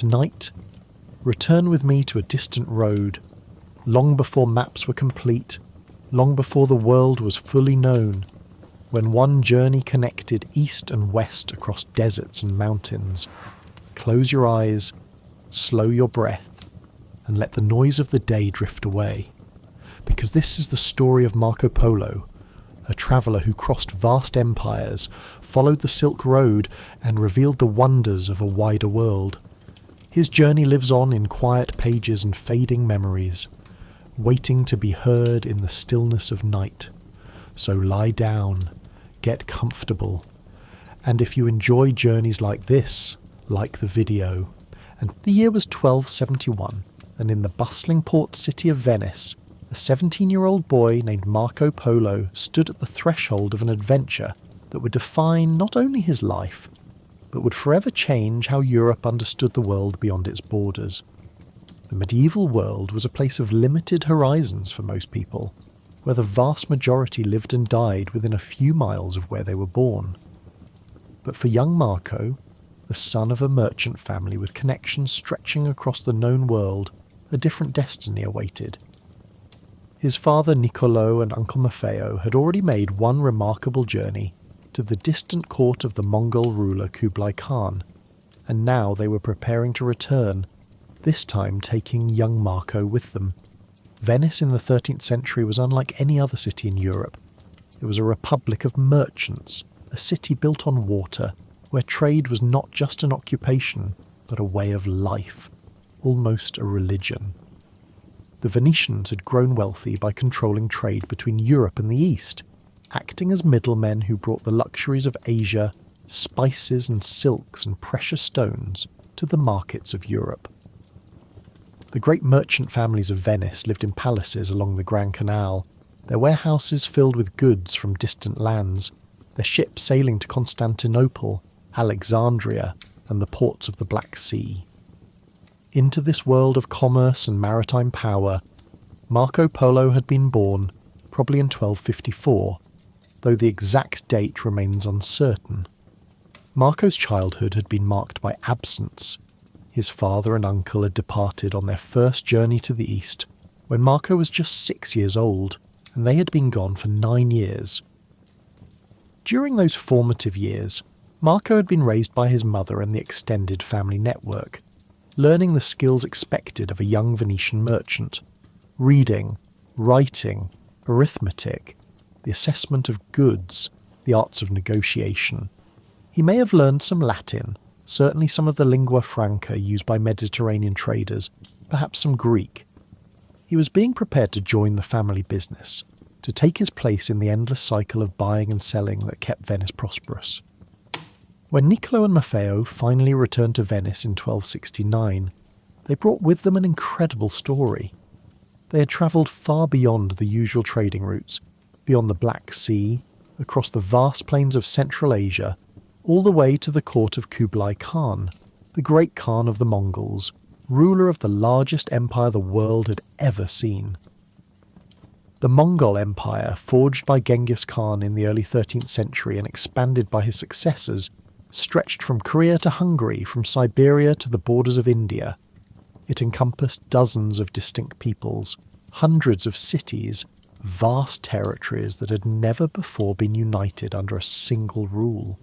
Tonight, return with me to a distant road, long before maps were complete, long before the world was fully known, when one journey connected east and west across deserts and mountains. Close your eyes, slow your breath, and let the noise of the day drift away. Because this is the story of Marco Polo, a traveller who crossed vast empires, followed the Silk Road, and revealed the wonders of a wider world. His journey lives on in quiet pages and fading memories, waiting to be heard in the stillness of night. So lie down, get comfortable, and if you enjoy journeys like this, like the video. And the year was 1271, and in the bustling port city of Venice, a 17-year-old boy named Marco Polo stood at the threshold of an adventure that would define not only his life, but would forever change how Europe understood the world beyond its borders. The medieval world was a place of limited horizons for most people, where the vast majority lived and died within a few miles of where they were born. But for young Marco, the son of a merchant family with connections stretching across the known world, a different destiny awaited. His father Niccolo and Uncle Maffeo had already made one remarkable journey to the distant court of the Mongol ruler Kublai Khan, and now they were preparing to return, this time taking young Marco with them. Venice in the 13th century was unlike any other city in Europe. It was a republic of merchants, a city built on water, where trade was not just an occupation, but a way of life, almost a religion. The Venetians had grown wealthy by controlling trade between Europe and the East, acting as middlemen who brought the luxuries of Asia, spices and silks and precious stones, to the markets of Europe. The great merchant families of Venice lived in palaces along the Grand Canal, their warehouses filled with goods from distant lands, their ships sailing to Constantinople, Alexandria, and the ports of the Black Sea. Into this world of commerce and maritime power, Marco Polo had been born, probably in 1254, though the exact date remains uncertain. Marco's childhood had been marked by absence. His father and uncle had departed on their first journey to the east when Marco was just 6 years old, and they had been gone for 9 years. During those formative years, Marco had been raised by his mother and the extended family network, learning the skills expected of a young Venetian merchant: reading, writing, arithmetic, the assessment of goods, the arts of negotiation. He may have learned some Latin, certainly some of the lingua franca used by Mediterranean traders, perhaps some Greek. He was being prepared to join the family business, to take his place in the endless cycle of buying and selling that kept Venice prosperous. When Niccolo and Maffeo finally returned to Venice in 1269, they brought with them an incredible story. They had travelled far beyond the usual trading routes, beyond the Black Sea, across the vast plains of Central Asia, all the way to the court of Kublai Khan, the great Khan of the Mongols, ruler of the largest empire the world had ever seen. The Mongol Empire, forged by Genghis Khan in the early 13th century and expanded by his successors, stretched from Korea to Hungary, from Siberia to the borders of India. It encompassed dozens of distinct peoples, hundreds of cities, vast territories that had never before been united under a single rule.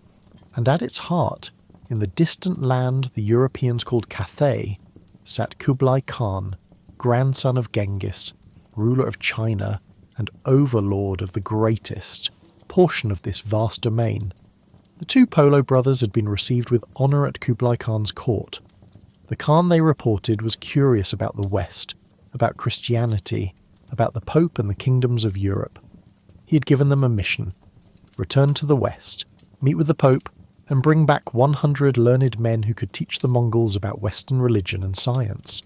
And at its heart, in the distant land the Europeans called Cathay, sat Kublai Khan, grandson of Genghis, ruler of China, and overlord of the greatest portion of this vast domain. The two Polo brothers had been received with honour at Kublai Khan's court. The Khan, they reported, was curious about the West, about Christianity, about the Pope and the kingdoms of Europe. He had given them a mission: return to the West, meet with the Pope, and bring back 100 learned men who could teach the Mongols about Western religion and science.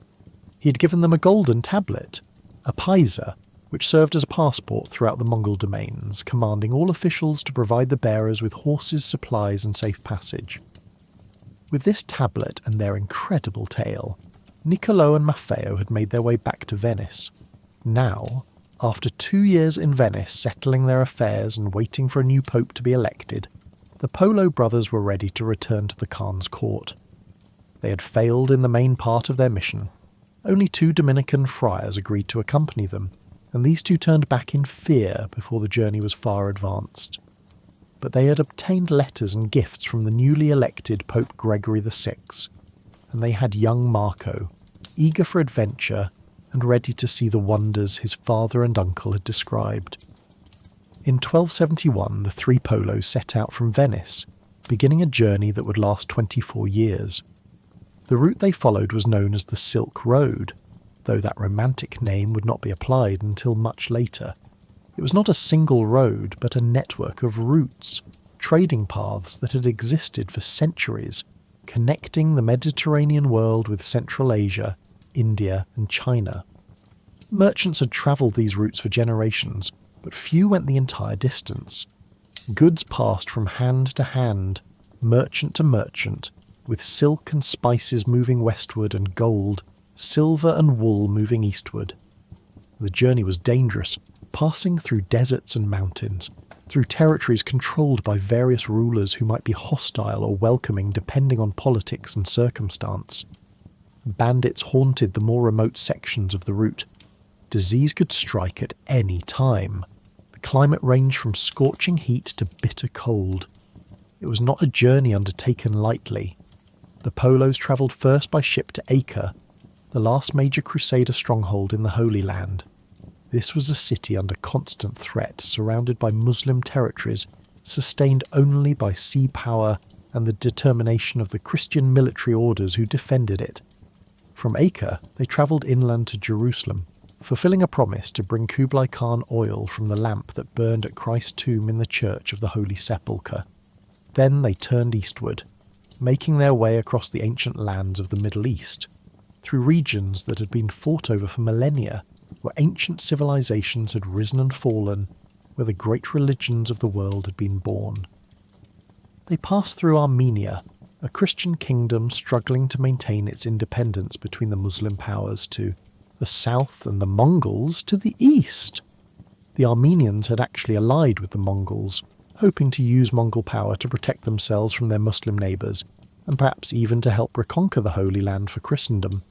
He had given them a golden tablet, a paisa, which served as a passport throughout the Mongol domains, commanding all officials to provide the bearers with horses, supplies, and safe passage. With this tablet and their incredible tale, Niccolo and Maffeo had made their way back to Venice. Now, after 2 years in Venice settling their affairs and waiting for a new pope to be elected, the Polo brothers were ready to return to the Khan's court. They had failed in the main part of their mission. Only 2 Dominican friars agreed to accompany them, and these 2 turned back in fear before the journey was far advanced. But they had obtained letters and gifts from the newly elected Pope Gregory VI, and they had young Marco, eager for adventure and ready to see the wonders his father and uncle had described. In 1271, the 3 Polos set out from Venice, beginning a journey that would last 24 years. The route they followed was known as the Silk Road, though that romantic name would not be applied until much later. It was not a single road, but a network of routes, trading paths that had existed for centuries, connecting the Mediterranean world with Central Asia, India and China. Merchants had travelled these routes for generations, but few went the entire distance. Goods passed from hand to hand, merchant to merchant, with silk and spices moving westward and gold, silver and wool moving eastward. The journey was dangerous, passing through deserts and mountains, through territories controlled by various rulers who might be hostile or welcoming depending on politics and circumstance. Bandits haunted the more remote sections of the route. Disease could strike at any time. The climate ranged from scorching heat to bitter cold. It was not a journey undertaken lightly. The Polos travelled first by ship to Acre, the last major Crusader stronghold in the Holy Land. This was a city under constant threat, surrounded by Muslim territories, sustained only by sea power and the determination of the Christian military orders who defended it. From Acre, they travelled inland to Jerusalem, fulfilling a promise to bring Kublai Khan oil from the lamp that burned at Christ's tomb in the Church of the Holy Sepulchre. Then they turned eastward, making their way across the ancient lands of the Middle East, through regions that had been fought over for millennia, where ancient civilizations had risen and fallen, where the great religions of the world had been born. They passed through Armenia, a Christian kingdom struggling to maintain its independence between the Muslim powers to the south and the Mongols to the east. The Armenians had actually allied with the Mongols, hoping to use Mongol power to protect themselves from their Muslim neighbours, and perhaps even to help reconquer the Holy Land for Christendom.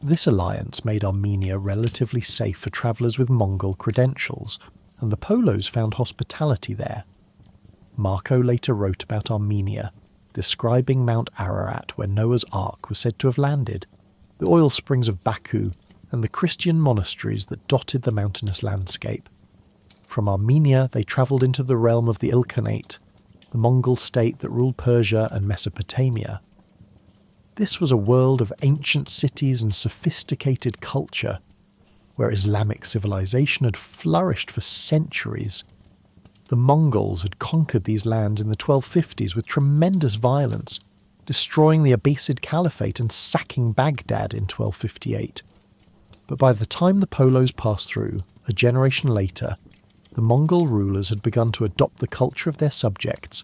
This alliance made Armenia relatively safe for travellers with Mongol credentials, and the Polos found hospitality there. Marco later wrote about Armenia, describing Mount Ararat where Noah's Ark was said to have landed, the oil springs of Baku, and the Christian monasteries that dotted the mountainous landscape. From Armenia they travelled into the realm of the Ilkhanate, the Mongol state that ruled Persia and Mesopotamia. This was a world of ancient cities and sophisticated culture, where Islamic civilization had flourished for centuries. The Mongols had conquered these lands in the 1250s with tremendous violence, destroying the Abbasid Caliphate and sacking Baghdad in 1258. But by the time the Polos passed through, a generation later, the Mongol rulers had begun to adopt the culture of their subjects,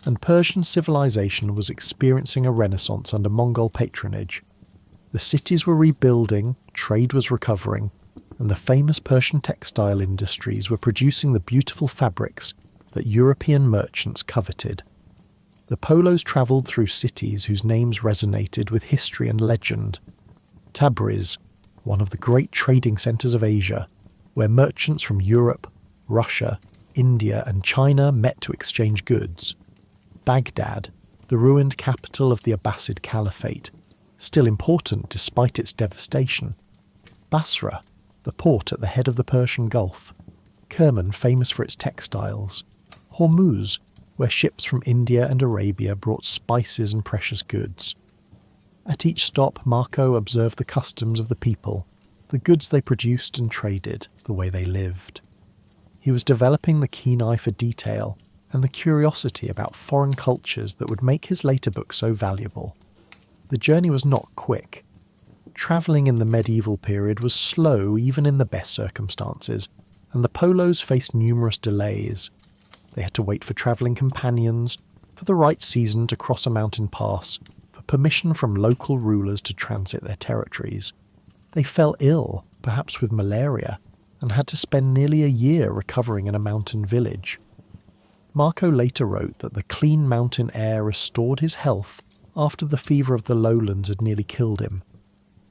and Persian civilization was experiencing a renaissance under Mongol patronage. The cities were rebuilding, trade was recovering, and the famous Persian textile industries were producing the beautiful fabrics that European merchants coveted. The Polos travelled through cities whose names resonated with history and legend. Tabriz, one of the great trading centres of Asia, where merchants from Europe, Russia, India and China met to exchange goods. Baghdad, the ruined capital of the Abbasid Caliphate, still important despite its devastation. Basra, the port at the head of the Persian Gulf. Kerman, famous for its textiles. Hormuz, where ships from India and Arabia brought spices and precious goods. At each stop, Marco observed the customs of the people, the goods they produced and traded, the way they lived. He was developing the keen eye for detail and the curiosity about foreign cultures that would make his later book so valuable. The journey was not quick. Travelling in the medieval period was slow even in the best circumstances, and the Polos faced numerous delays. They had to wait for travelling companions, for the right season to cross a mountain pass, for permission from local rulers to transit their territories. They fell ill, perhaps with malaria, and had to spend nearly a year recovering in a mountain village. Marco later wrote that the clean mountain air restored his health after the fever of the lowlands had nearly killed him.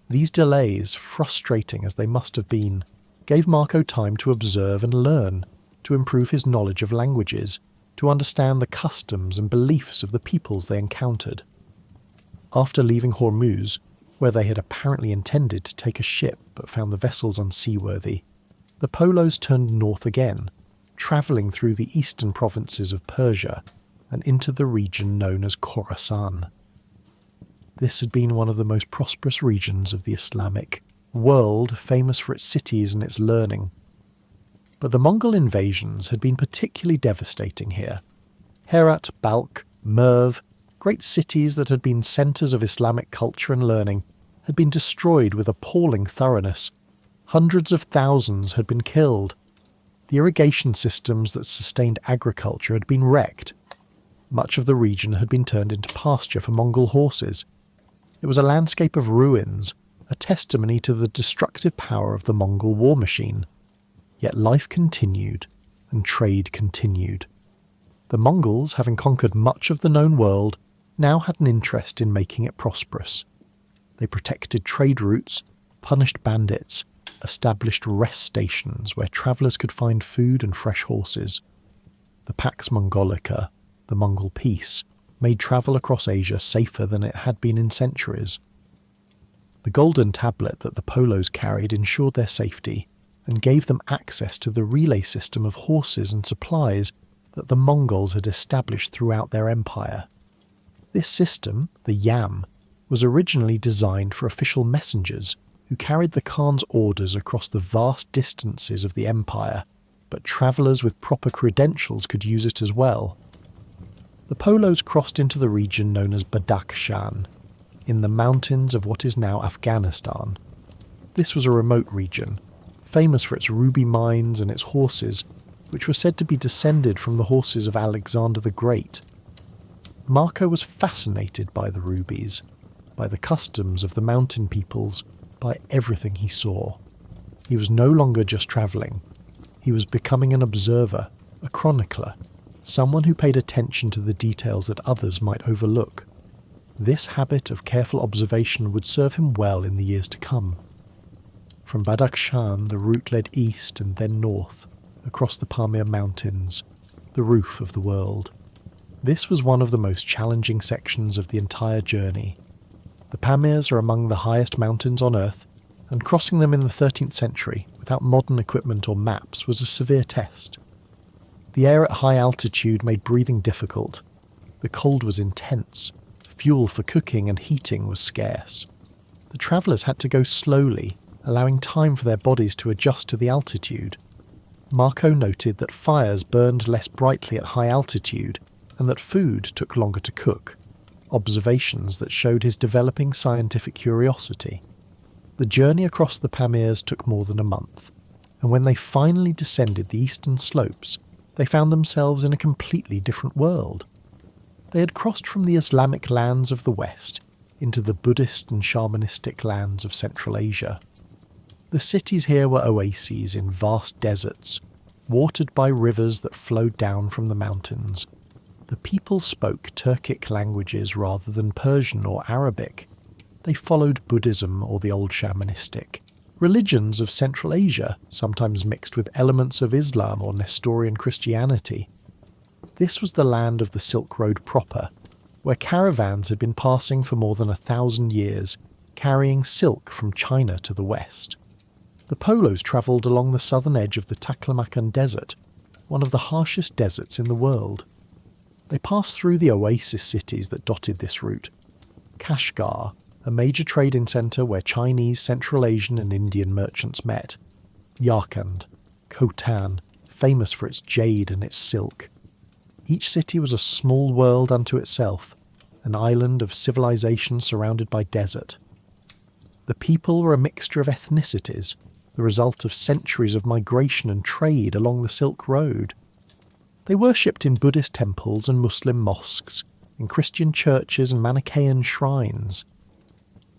These delays, frustrating as they must have been, gave Marco time to observe and learn, to improve his knowledge of languages, to understand the customs and beliefs of the peoples they encountered. After leaving Hormuz, where they had apparently intended to take a ship but found the vessels unseaworthy, the Polos turned north again, travelling through the eastern provinces of Persia and into the region known as Khorasan. This had been one of the most prosperous regions of the Islamic world, famous for its cities and its learning. But the Mongol invasions had been particularly devastating here. Herat, Balkh, Merv, great cities that had been centres of Islamic culture and learning, had been destroyed with appalling thoroughness. Hundreds of thousands had been killed. The irrigation systems that sustained agriculture had been wrecked. Much of the region had been turned into pasture for Mongol horses. It was a landscape of ruins, a testimony to the destructive power of the Mongol war machine. Yet life continued, and trade continued. The Mongols, having conquered much of the known world, now had an interest in making it prosperous. They protected trade routes, punished bandits, established rest stations where travellers could find food and fresh horses. The Pax Mongolica, the Mongol peace, made travel across Asia safer than it had been in centuries. The golden tablet that the Polos carried ensured their safety and gave them access to the relay system of horses and supplies that the Mongols had established throughout their empire. This system, the Yam, was originally designed for official messengers who carried the Khan's orders across the vast distances of the empire, but travellers with proper credentials could use it as well. The Polos crossed into the region known as Badakhshan, in the mountains of what is now Afghanistan. This was a remote region, famous for its ruby mines and its horses, which were said to be descended from the horses of Alexander the Great. Marco was fascinated by the rubies, by the customs of the mountain peoples, by everything he saw. He was no longer just travelling. He was becoming an observer, a chronicler, someone who paid attention to the details that others might overlook. This habit of careful observation would serve him well in the years to come. From Badakhshan, the route led east and then north, across the Pamir Mountains, the roof of the world. This was one of the most challenging sections of the entire journey. The Pamirs are among the highest mountains on Earth, and crossing them in the 13th century without modern equipment or maps was a severe test. The air at high altitude made breathing difficult. The cold was intense. Fuel for cooking and heating was scarce. The travellers had to go slowly, allowing time for their bodies to adjust to the altitude. Marco noted that fires burned less brightly at high altitude and that food took longer to cook, observations that showed his developing scientific curiosity. The journey across the Pamirs took more than a month, and when they finally descended the eastern slopes, they found themselves in a completely different world. They had crossed from the Islamic lands of the West into the Buddhist and shamanistic lands of Central Asia. The cities here were oases in vast deserts, watered by rivers that flowed down from the mountains. The people spoke Turkic languages rather than Persian or Arabic. They followed Buddhism or the old shamanistic, religions of Central Asia, sometimes mixed with elements of Islam or Nestorian Christianity. This was the land of the Silk Road proper, where caravans had been passing for more than 1,000 years, carrying silk from China to the west. The Polos travelled along the southern edge of the Taklamakan Desert, one of the harshest deserts in the world. They passed through the oasis cities that dotted this route. Kashgar, a major trading centre where Chinese, Central Asian and Indian merchants met. Yarkand, Khotan, famous for its jade and its silk. Each city was a small world unto itself, an island of civilization surrounded by desert. The people were a mixture of ethnicities, the result of centuries of migration and trade along the Silk Road. They worshipped in Buddhist temples and Muslim mosques, in Christian churches and Manichaean shrines.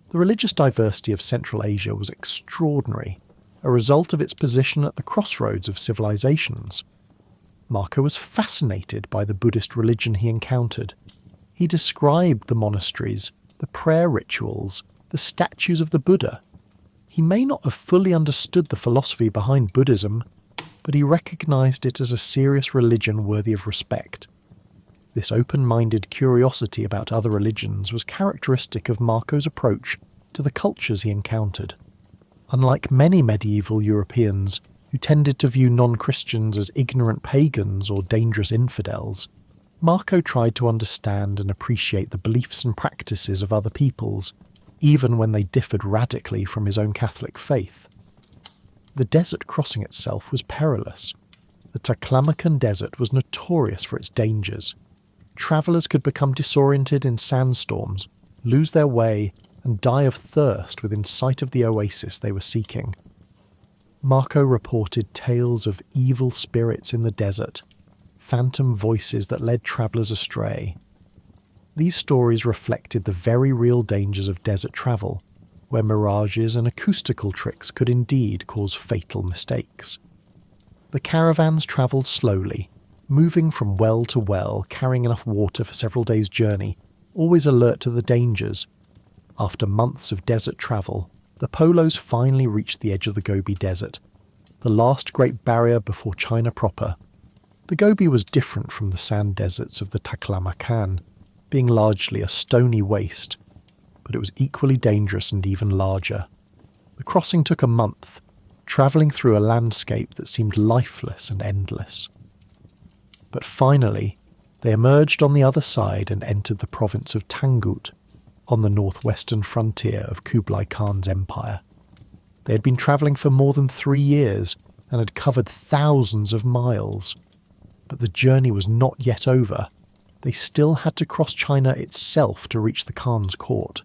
The religious diversity of Central Asia was extraordinary, a result of its position at the crossroads of civilizations. Marco was fascinated by the Buddhist religion he encountered. He described the monasteries, the prayer rituals, the statues of the Buddha. He may not have fully understood the philosophy behind Buddhism, but he recognized it as a serious religion worthy of respect. This open-minded curiosity about other religions was characteristic of Marco's approach to the cultures he encountered. Unlike many medieval Europeans who tended to view non-Christians as ignorant pagans or dangerous infidels, Marco tried to understand and appreciate the beliefs and practices of other peoples, even when they differed radically from his own Catholic faith. The desert crossing itself was perilous. The Taklamakan Desert was notorious for its dangers. Travellers could become disoriented in sandstorms, lose their way, and die of thirst within sight of the oasis they were seeking. Marco reported tales of evil spirits in the desert, phantom voices that led travellers astray. These stories reflected the very real dangers of desert travel, where mirages and acoustical tricks could indeed cause fatal mistakes. The caravans travelled slowly, moving from well to well, carrying enough water for several days' journey, always alert to the dangers. After months of desert travel, the Polos finally reached the edge of the Gobi Desert, the last great barrier before China proper. The Gobi was different from the sand deserts of the Taklamakan, being largely a stony waste, but it was equally dangerous and even larger. The crossing took a month, travelling through a landscape that seemed lifeless and endless. But finally, they emerged on the other side and entered the province of Tangut, on the northwestern frontier of Kublai Khan's empire. They had been travelling for more than 3 years and had covered thousands of miles. But the journey was not yet over. They still had to cross China itself to reach the Khan's court.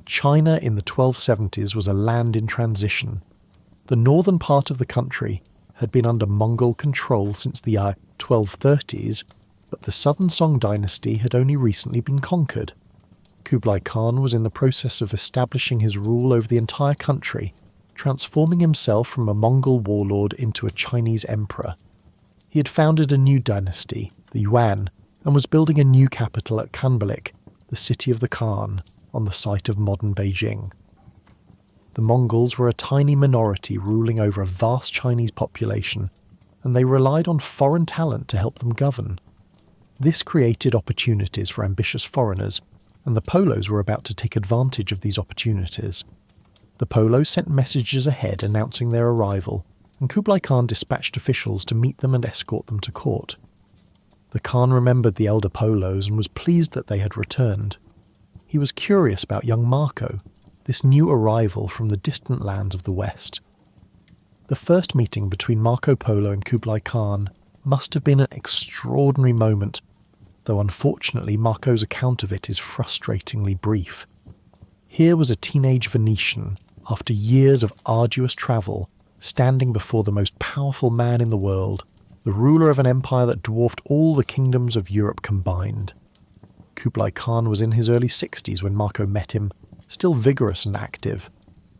China in the 1270s was a land in transition. The northern part of the country had been under Mongol control since the 1230s, but the southern Song dynasty had only recently been conquered. Kublai Khan was in the process of establishing his rule over the entire country, transforming himself from a Mongol warlord into a Chinese emperor. He had founded a new dynasty, the Yuan, and was building a new capital at Khanbalik, the city of the Khan, on the site of modern Beijing. The Mongols were a tiny minority ruling over a vast Chinese population, and they relied on foreign talent to help them govern. This created opportunities for ambitious foreigners, and the Polos were about to take advantage of these opportunities. The Polos sent messages ahead announcing their arrival, and Kublai Khan dispatched officials to meet them and escort them to court. The Khan remembered the elder Polos and was pleased that they had returned. He was curious about young Marco, this new arrival from the distant lands of the West. The first meeting between Marco Polo and Kublai Khan must have been an extraordinary moment, though unfortunately Marco's account of it is frustratingly brief. Here was a teenage Venetian, after years of arduous travel, standing before the most powerful man in the world, the ruler of an empire that dwarfed all the kingdoms of Europe combined. Kublai Khan was in his early 60s when Marco met him, still vigorous and active.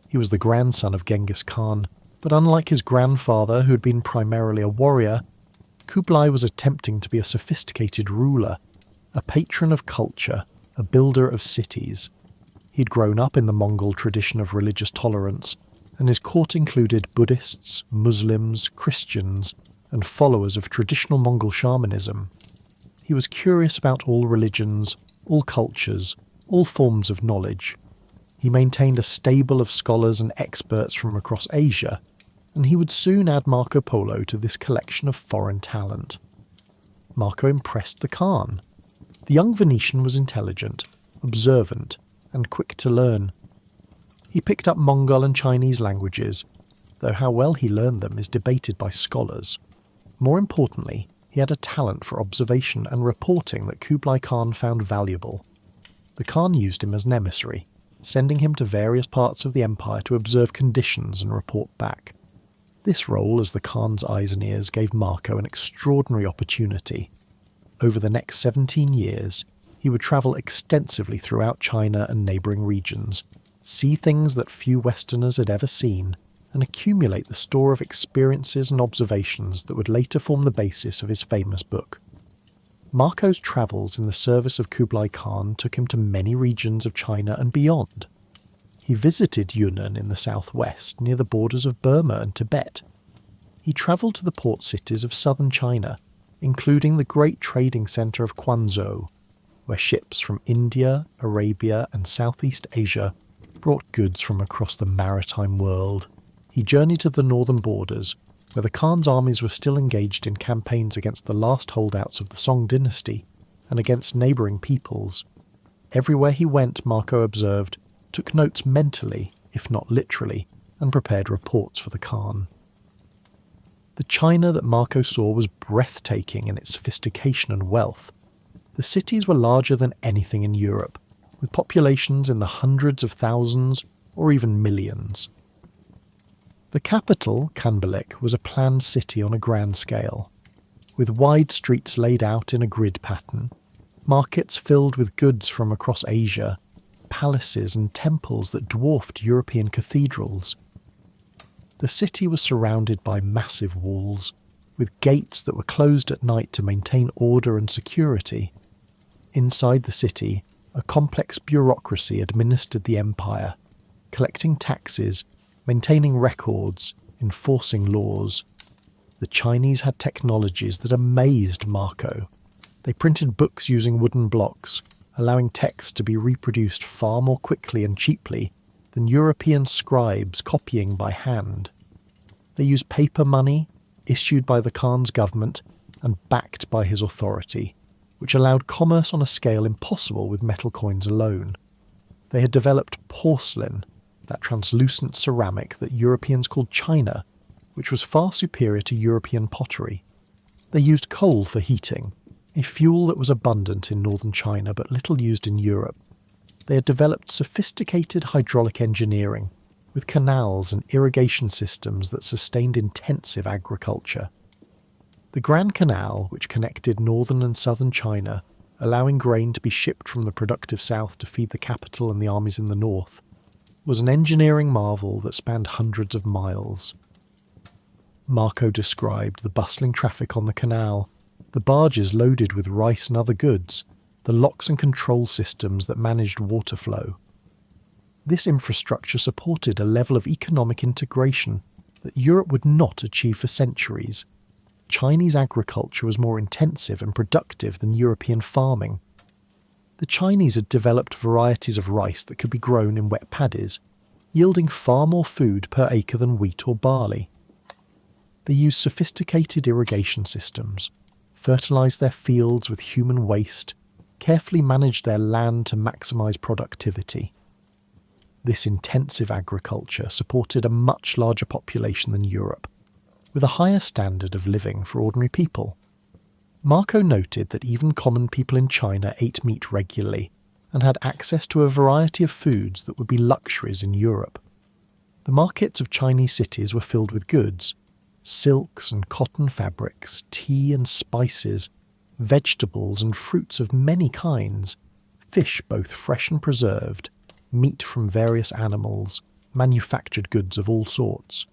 He was the grandson of Genghis Khan, but unlike his grandfather, who had been primarily a warrior, Kublai was attempting to be a sophisticated ruler, a patron of culture, a builder of cities. He'd grown up in the Mongol tradition of religious tolerance, and his court included Buddhists, Muslims, Christians, and followers of traditional Mongol shamanism. He was curious about all religions, all cultures, all forms of knowledge. He maintained a stable of scholars and experts from across Asia, and he would soon add Marco Polo to this collection of foreign talent. Marco impressed the Khan. The young Venetian was intelligent, observant, and quick to learn. He picked up Mongol and Chinese languages, though how well he learned them is debated by scholars. More importantly, he had a talent for observation and reporting that Kublai Khan found valuable. The Khan used him as an emissary, sending him to various parts of the empire to observe conditions and report back. This role as the Khan's eyes and ears gave Marco an extraordinary opportunity. Over the next 17 years, he would travel extensively throughout China and neighbouring regions, see things that few Westerners had ever seen, and accumulate the store of experiences and observations that would later form the basis of his famous book. Marco's travels in the service of Kublai Khan took him to many regions of China and beyond. He visited Yunnan in the southwest, near the borders of Burma and Tibet. He travelled to the port cities of southern China, including the great trading centre of Quanzhou, where ships from India, Arabia and Southeast Asia brought goods from across the maritime world. He journeyed to the northern borders, where the Khan's armies were still engaged in campaigns against the last holdouts of the Song dynasty and against neighbouring peoples. Everywhere he went, Marco observed, took notes mentally, if not literally, and prepared reports for the Khan. The China that Marco saw was breathtaking in its sophistication and wealth. The cities were larger than anything in Europe, with populations in the hundreds of thousands or even millions. The capital, Canberra, was a planned city on a grand scale, with wide streets laid out in a grid pattern, markets filled with goods from across Asia, palaces and temples that dwarfed European cathedrals. The city was surrounded by massive walls, with gates that were closed at night to maintain order and security. Inside the city, a complex bureaucracy administered the empire, collecting taxes, maintaining records, enforcing laws. The Chinese had technologies that amazed Marco. They printed books using wooden blocks, allowing text to be reproduced far more quickly and cheaply than European scribes copying by hand. They used paper money, issued by the Khan's government and backed by his authority, which allowed commerce on a scale impossible with metal coins alone. They had developed porcelain, that translucent ceramic that Europeans called china, which was far superior to European pottery. They used coal for heating, a fuel that was abundant in northern China but little used in Europe. They had developed sophisticated hydraulic engineering, with canals and irrigation systems that sustained intensive agriculture. The Grand Canal, which connected northern and southern China, allowing grain to be shipped from the productive south to feed the capital and the armies in the north, was an engineering marvel that spanned hundreds of miles. Marco described the bustling traffic on the canal, the barges loaded with rice and other goods, the locks and control systems that managed water flow. This infrastructure supported a level of economic integration that Europe would not achieve for centuries. Chinese agriculture was more intensive and productive than European farming. The Chinese had developed varieties of rice that could be grown in wet paddies, yielding far more food per acre than wheat or barley. They used sophisticated irrigation systems, fertilised their fields with human waste, carefully managed their land to maximise productivity. This intensive agriculture supported a much larger population than Europe, with a higher standard of living for ordinary people. Marco noted that even common people in China ate meat regularly and had access to a variety of foods that would be luxuries in Europe. The markets of Chinese cities were filled with goods, silks and cotton fabrics, tea and spices, vegetables and fruits of many kinds, fish both fresh and preserved, meat from various animals, manufactured goods of all sorts.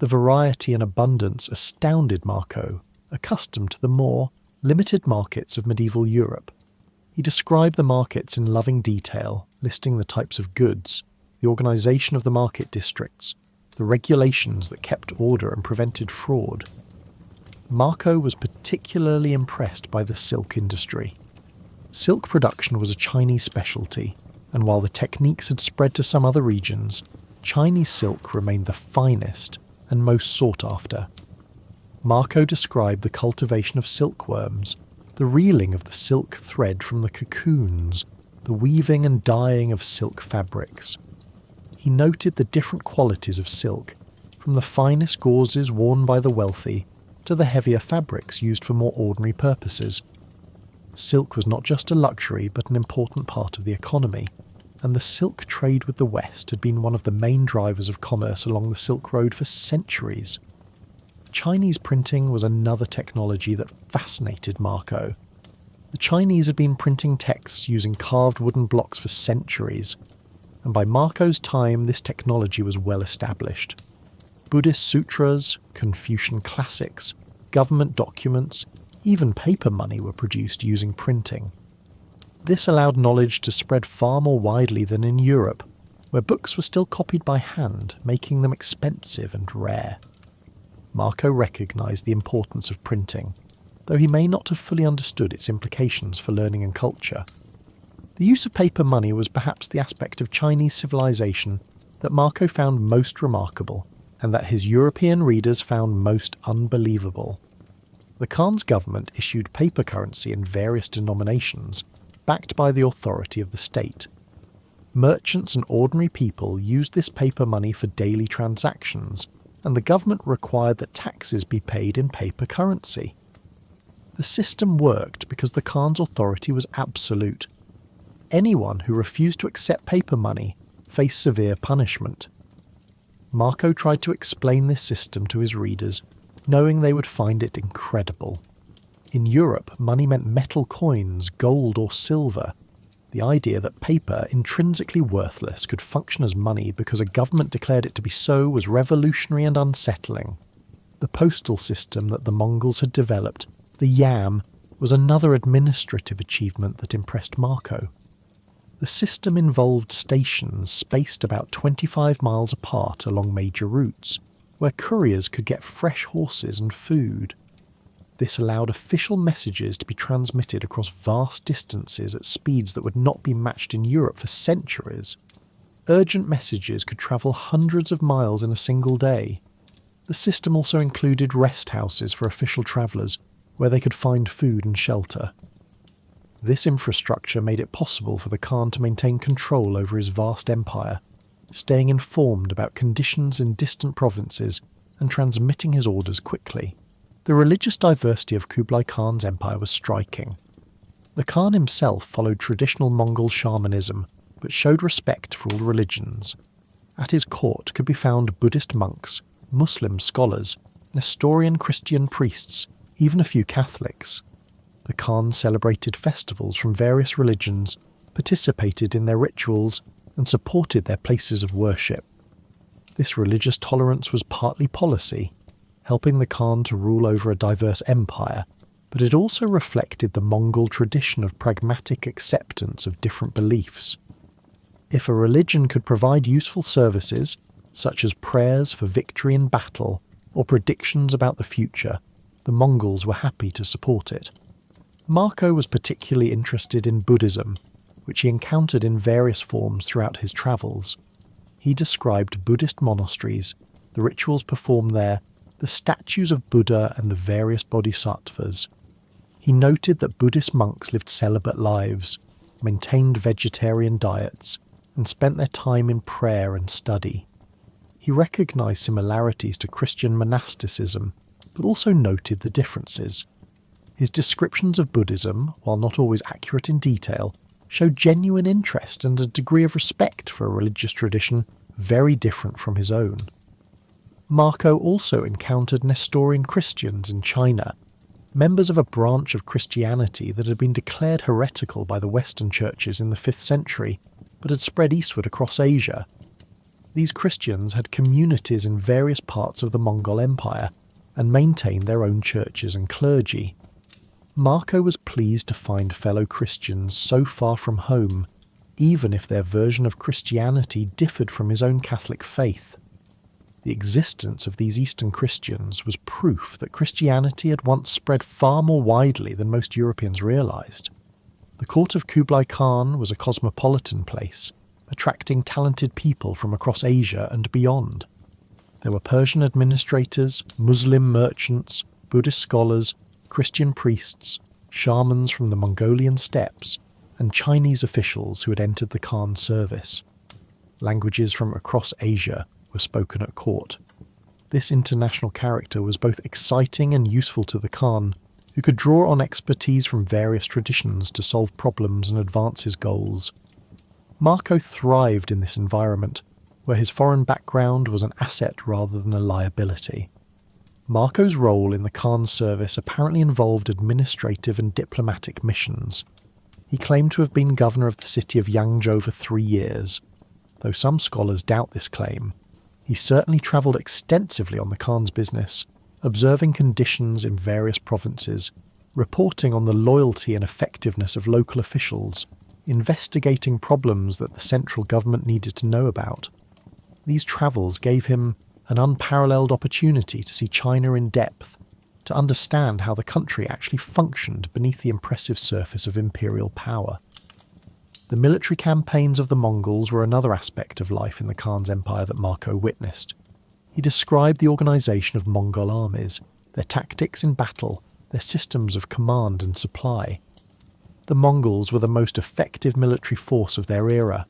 The variety and abundance astounded Marco, accustomed to the more limited markets of medieval Europe. He described the markets in loving detail, listing the types of goods, the organisation of the market districts, the regulations that kept order and prevented fraud. Marco was particularly impressed by the silk industry. Silk production was a Chinese specialty, and while the techniques had spread to some other regions, Chinese silk remained the finest and most sought after. Marco described the cultivation of silkworms, the reeling of the silk thread from the cocoons, the weaving and dyeing of silk fabrics. He noted the different qualities of silk, from the finest gauzes worn by the wealthy to the heavier fabrics used for more ordinary purposes. Silk was not just a luxury but an important part of the economy, and the silk trade with the West had been one of the main drivers of commerce along the Silk Road for centuries. Chinese printing was another technology that fascinated Marco. The Chinese had been printing texts using carved wooden blocks for centuries, and by Marco's time this technology was well established. Buddhist sutras, Confucian classics, government documents, Even paper money were produced using printing. This allowed knowledge to spread far more widely than in Europe, where books were still copied by hand, making them expensive and rare. Marco recognised the importance of printing, though he may not have fully understood its implications for learning and culture. The use of paper money was perhaps the aspect of Chinese civilization that Marco found most remarkable, and that his European readers found most unbelievable. The Khan's government issued paper currency in various denominations, backed by the authority of the state. Merchants and ordinary people used this paper money for daily transactions, and the government required that taxes be paid in paper currency. The system worked because the Khan's authority was absolute. Anyone who refused to accept paper money faced severe punishment. Marco tried to explain this system to his readers, knowing they would find it incredible. In Europe, money meant metal coins, gold or silver. The idea that paper, intrinsically worthless, could function as money because a government declared it to be so was revolutionary and unsettling. The postal system that the Mongols had developed, the yam, was another administrative achievement that impressed Marco. The system involved stations spaced about 25 miles apart along major routes, where couriers could get fresh horses and food. This allowed official messages to be transmitted across vast distances at speeds that would not be matched in Europe for centuries. Urgent messages could travel hundreds of miles in a single day. The system also included rest houses for official travellers, where they could find food and shelter. This infrastructure made it possible for the Khan to maintain control over his vast empire, staying informed about conditions in distant provinces and transmitting his orders quickly. The religious diversity of Kublai Khan's empire was striking. The Khan himself followed traditional Mongol shamanism, but showed respect for all religions. At his court could be found Buddhist monks, Muslim scholars, Nestorian Christian priests, even a few Catholics. The Khan celebrated festivals from various religions, participated in their rituals, and supported their places of worship. This religious tolerance was partly policy, helping the Khan to rule over a diverse empire, but it also reflected the Mongol tradition of pragmatic acceptance of different beliefs. If a religion could provide useful services, such as prayers for victory in battle or predictions about the future, the Mongols were happy to support it. Marco was particularly interested in Buddhism, which he encountered in various forms throughout his travels. He described Buddhist monasteries, the rituals performed there, the statues of Buddha and the various bodhisattvas. He noted that Buddhist monks lived celibate lives, maintained vegetarian diets, and spent their time in prayer and study. He recognized similarities to Christian monasticism, but also noted the differences. His descriptions of Buddhism, while not always accurate in detail, showed genuine interest and a degree of respect for a religious tradition very different from his own. Marco also encountered Nestorian Christians in China, members of a branch of Christianity that had been declared heretical by the Western churches in the 5th century, but had spread eastward across Asia. These Christians had communities in various parts of the Mongol Empire, and maintained their own churches and clergy. Marco was pleased to find fellow Christians so far from home, even if their version of Christianity differed from his own Catholic faith. The existence of these Eastern Christians was proof that Christianity had once spread far more widely than most Europeans realised. The court of Kublai Khan was a cosmopolitan place, attracting talented people from across Asia and beyond. There were Persian administrators, Muslim merchants, Buddhist scholars, Christian priests, shamans from the Mongolian steppes, and Chinese officials who had entered the Khan's service. Languages from across Asia were spoken at court. This international character was both exciting and useful to the Khan, who could draw on expertise from various traditions to solve problems and advance his goals. Marco thrived in this environment, where his foreign background was an asset rather than a liability. Marco's role in the Khan's service apparently involved administrative and diplomatic missions. He claimed to have been governor of the city of Yangzhou for 3 years. Though some scholars doubt this claim, he certainly travelled extensively on the Khan's business, observing conditions in various provinces, reporting on the loyalty and effectiveness of local officials, investigating problems that the central government needed to know about. These travels gave him an unparalleled opportunity to see China in depth, to understand how the country actually functioned beneath the impressive surface of imperial power. The military campaigns of the Mongols were another aspect of life in the Khan's empire that Marco witnessed. He described the organisation of Mongol armies, their tactics in battle, their systems of command and supply. The Mongols were the most effective military force of their era,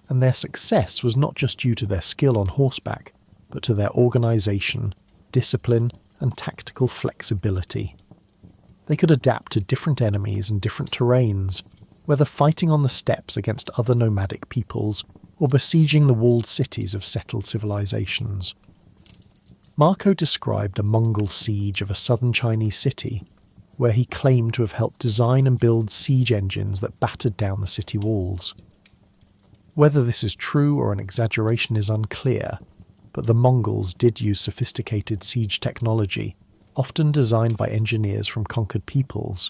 and their success was not just due to their skill on horseback, but to their organisation, discipline, and tactical flexibility. They could adapt to different enemies and different terrains, whether fighting on the steppes against other nomadic peoples or besieging the walled cities of settled civilizations. Marco described a Mongol siege of a southern Chinese city, where he claimed to have helped design and build siege engines that battered down the city walls. Whether this is true or an exaggeration is unclear, but the Mongols did use sophisticated siege technology, often designed by engineers from conquered peoples.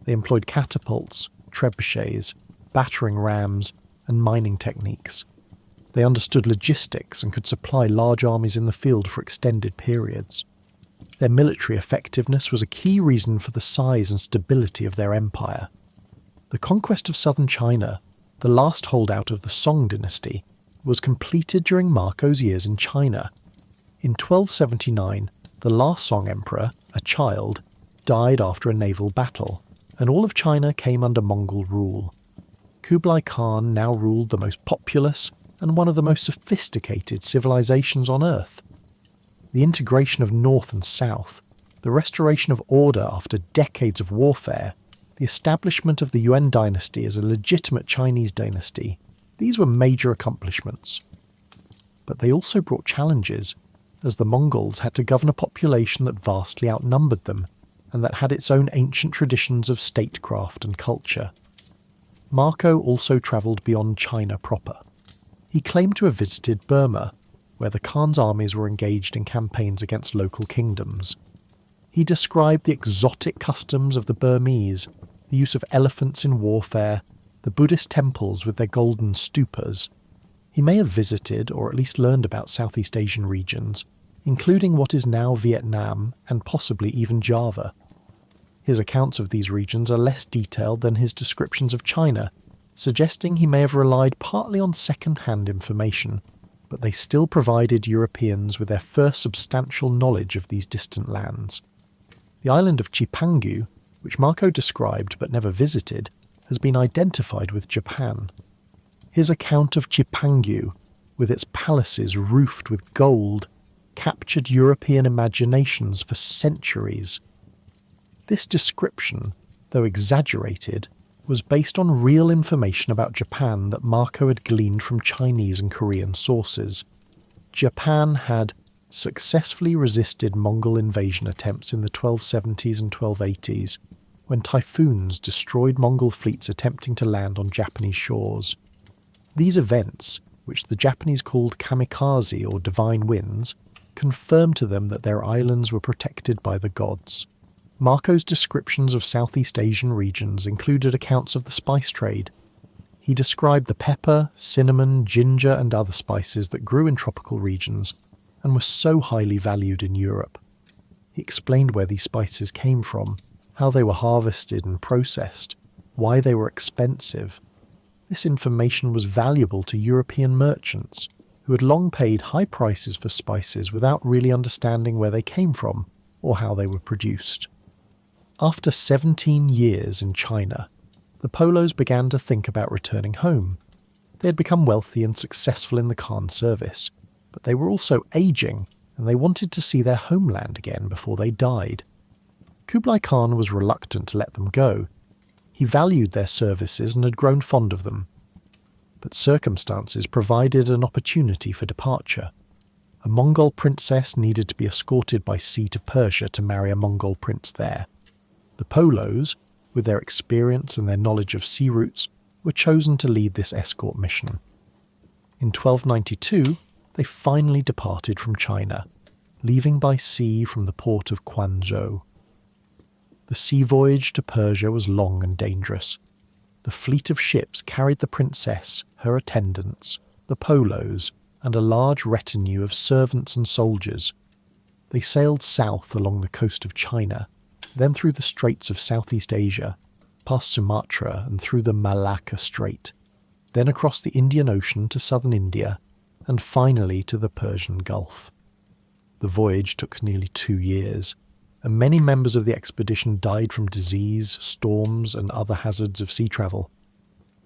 They employed catapults, trebuchets, battering rams, and mining techniques. They understood logistics and could supply large armies in the field for extended periods. Their military effectiveness was a key reason for the size and stability of their empire. The conquest of southern China, the last holdout of the Song dynasty, was completed during Marco's years in China. In 1279, the last Song emperor, a child, died after a naval battle, and all of China came under Mongol rule. Kublai Khan now ruled the most populous and one of the most sophisticated civilizations on Earth. The integration of North and South, the restoration of order after decades of warfare, the establishment of the Yuan dynasty as a legitimate Chinese dynasty, these were major accomplishments. But they also brought challenges, as the Mongols had to govern a population that vastly outnumbered them, and that had its own ancient traditions of statecraft and culture. Marco also travelled beyond China proper. He claimed to have visited Burma, where the Khan's armies were engaged in campaigns against local kingdoms. He described the exotic customs of the Burmese, the use of elephants in warfare, the Buddhist temples with their golden stupas. He may have visited, or at least learned about Southeast Asian regions, including what is now Vietnam and possibly even Java. His accounts of these regions are less detailed than his descriptions of China, suggesting he may have relied partly on second-hand information, but they still provided Europeans with their first substantial knowledge of these distant lands. The island of Cipangu, which Marco described but never visited, has been identified with Japan. His account of Cipangu, with its palaces roofed with gold, captured European imaginations for centuries. This description, though exaggerated, was based on real information about Japan that Marco had gleaned from Chinese and Korean sources. Japan had successfully resisted Mongol invasion attempts in the 1270s and 1280s, when typhoons destroyed Mongol fleets attempting to land on Japanese shores. These events, which the Japanese called kamikaze or divine winds, confirmed to them that their islands were protected by the gods. Marco's descriptions of Southeast Asian regions included accounts of the spice trade. He described the pepper, cinnamon, ginger and other spices that grew in tropical regions and were so highly valued in Europe. He explained where these spices came from, how they were harvested and processed, why they were expensive. This information was valuable to European merchants, who had long paid high prices for spices without really understanding where they came from or how they were produced. After 17 years in China, the Polos began to think about returning home. They had become wealthy and successful in the Khan service, but they were also aging, and they wanted to see their homeland again before they died. Kublai Khan was reluctant to let them go. He valued their services and had grown fond of them. But circumstances provided an opportunity for departure. A Mongol princess needed to be escorted by sea to Persia to marry a Mongol prince there. The Polos, with their experience and their knowledge of sea routes, were chosen to lead this escort mission. In 1292, they finally departed from China, leaving by sea from the port of Quanzhou. The sea voyage to Persia was long and dangerous. The fleet of ships carried the princess, her attendants, the Polos, and a large retinue of servants and soldiers. They sailed south along the coast of China, then through the straits of Southeast Asia, past Sumatra and through the Malacca Strait, then across the Indian Ocean to southern India, and finally to the Persian Gulf. The voyage took nearly 2 years, and many members of the expedition died from disease, storms, and other hazards of sea travel.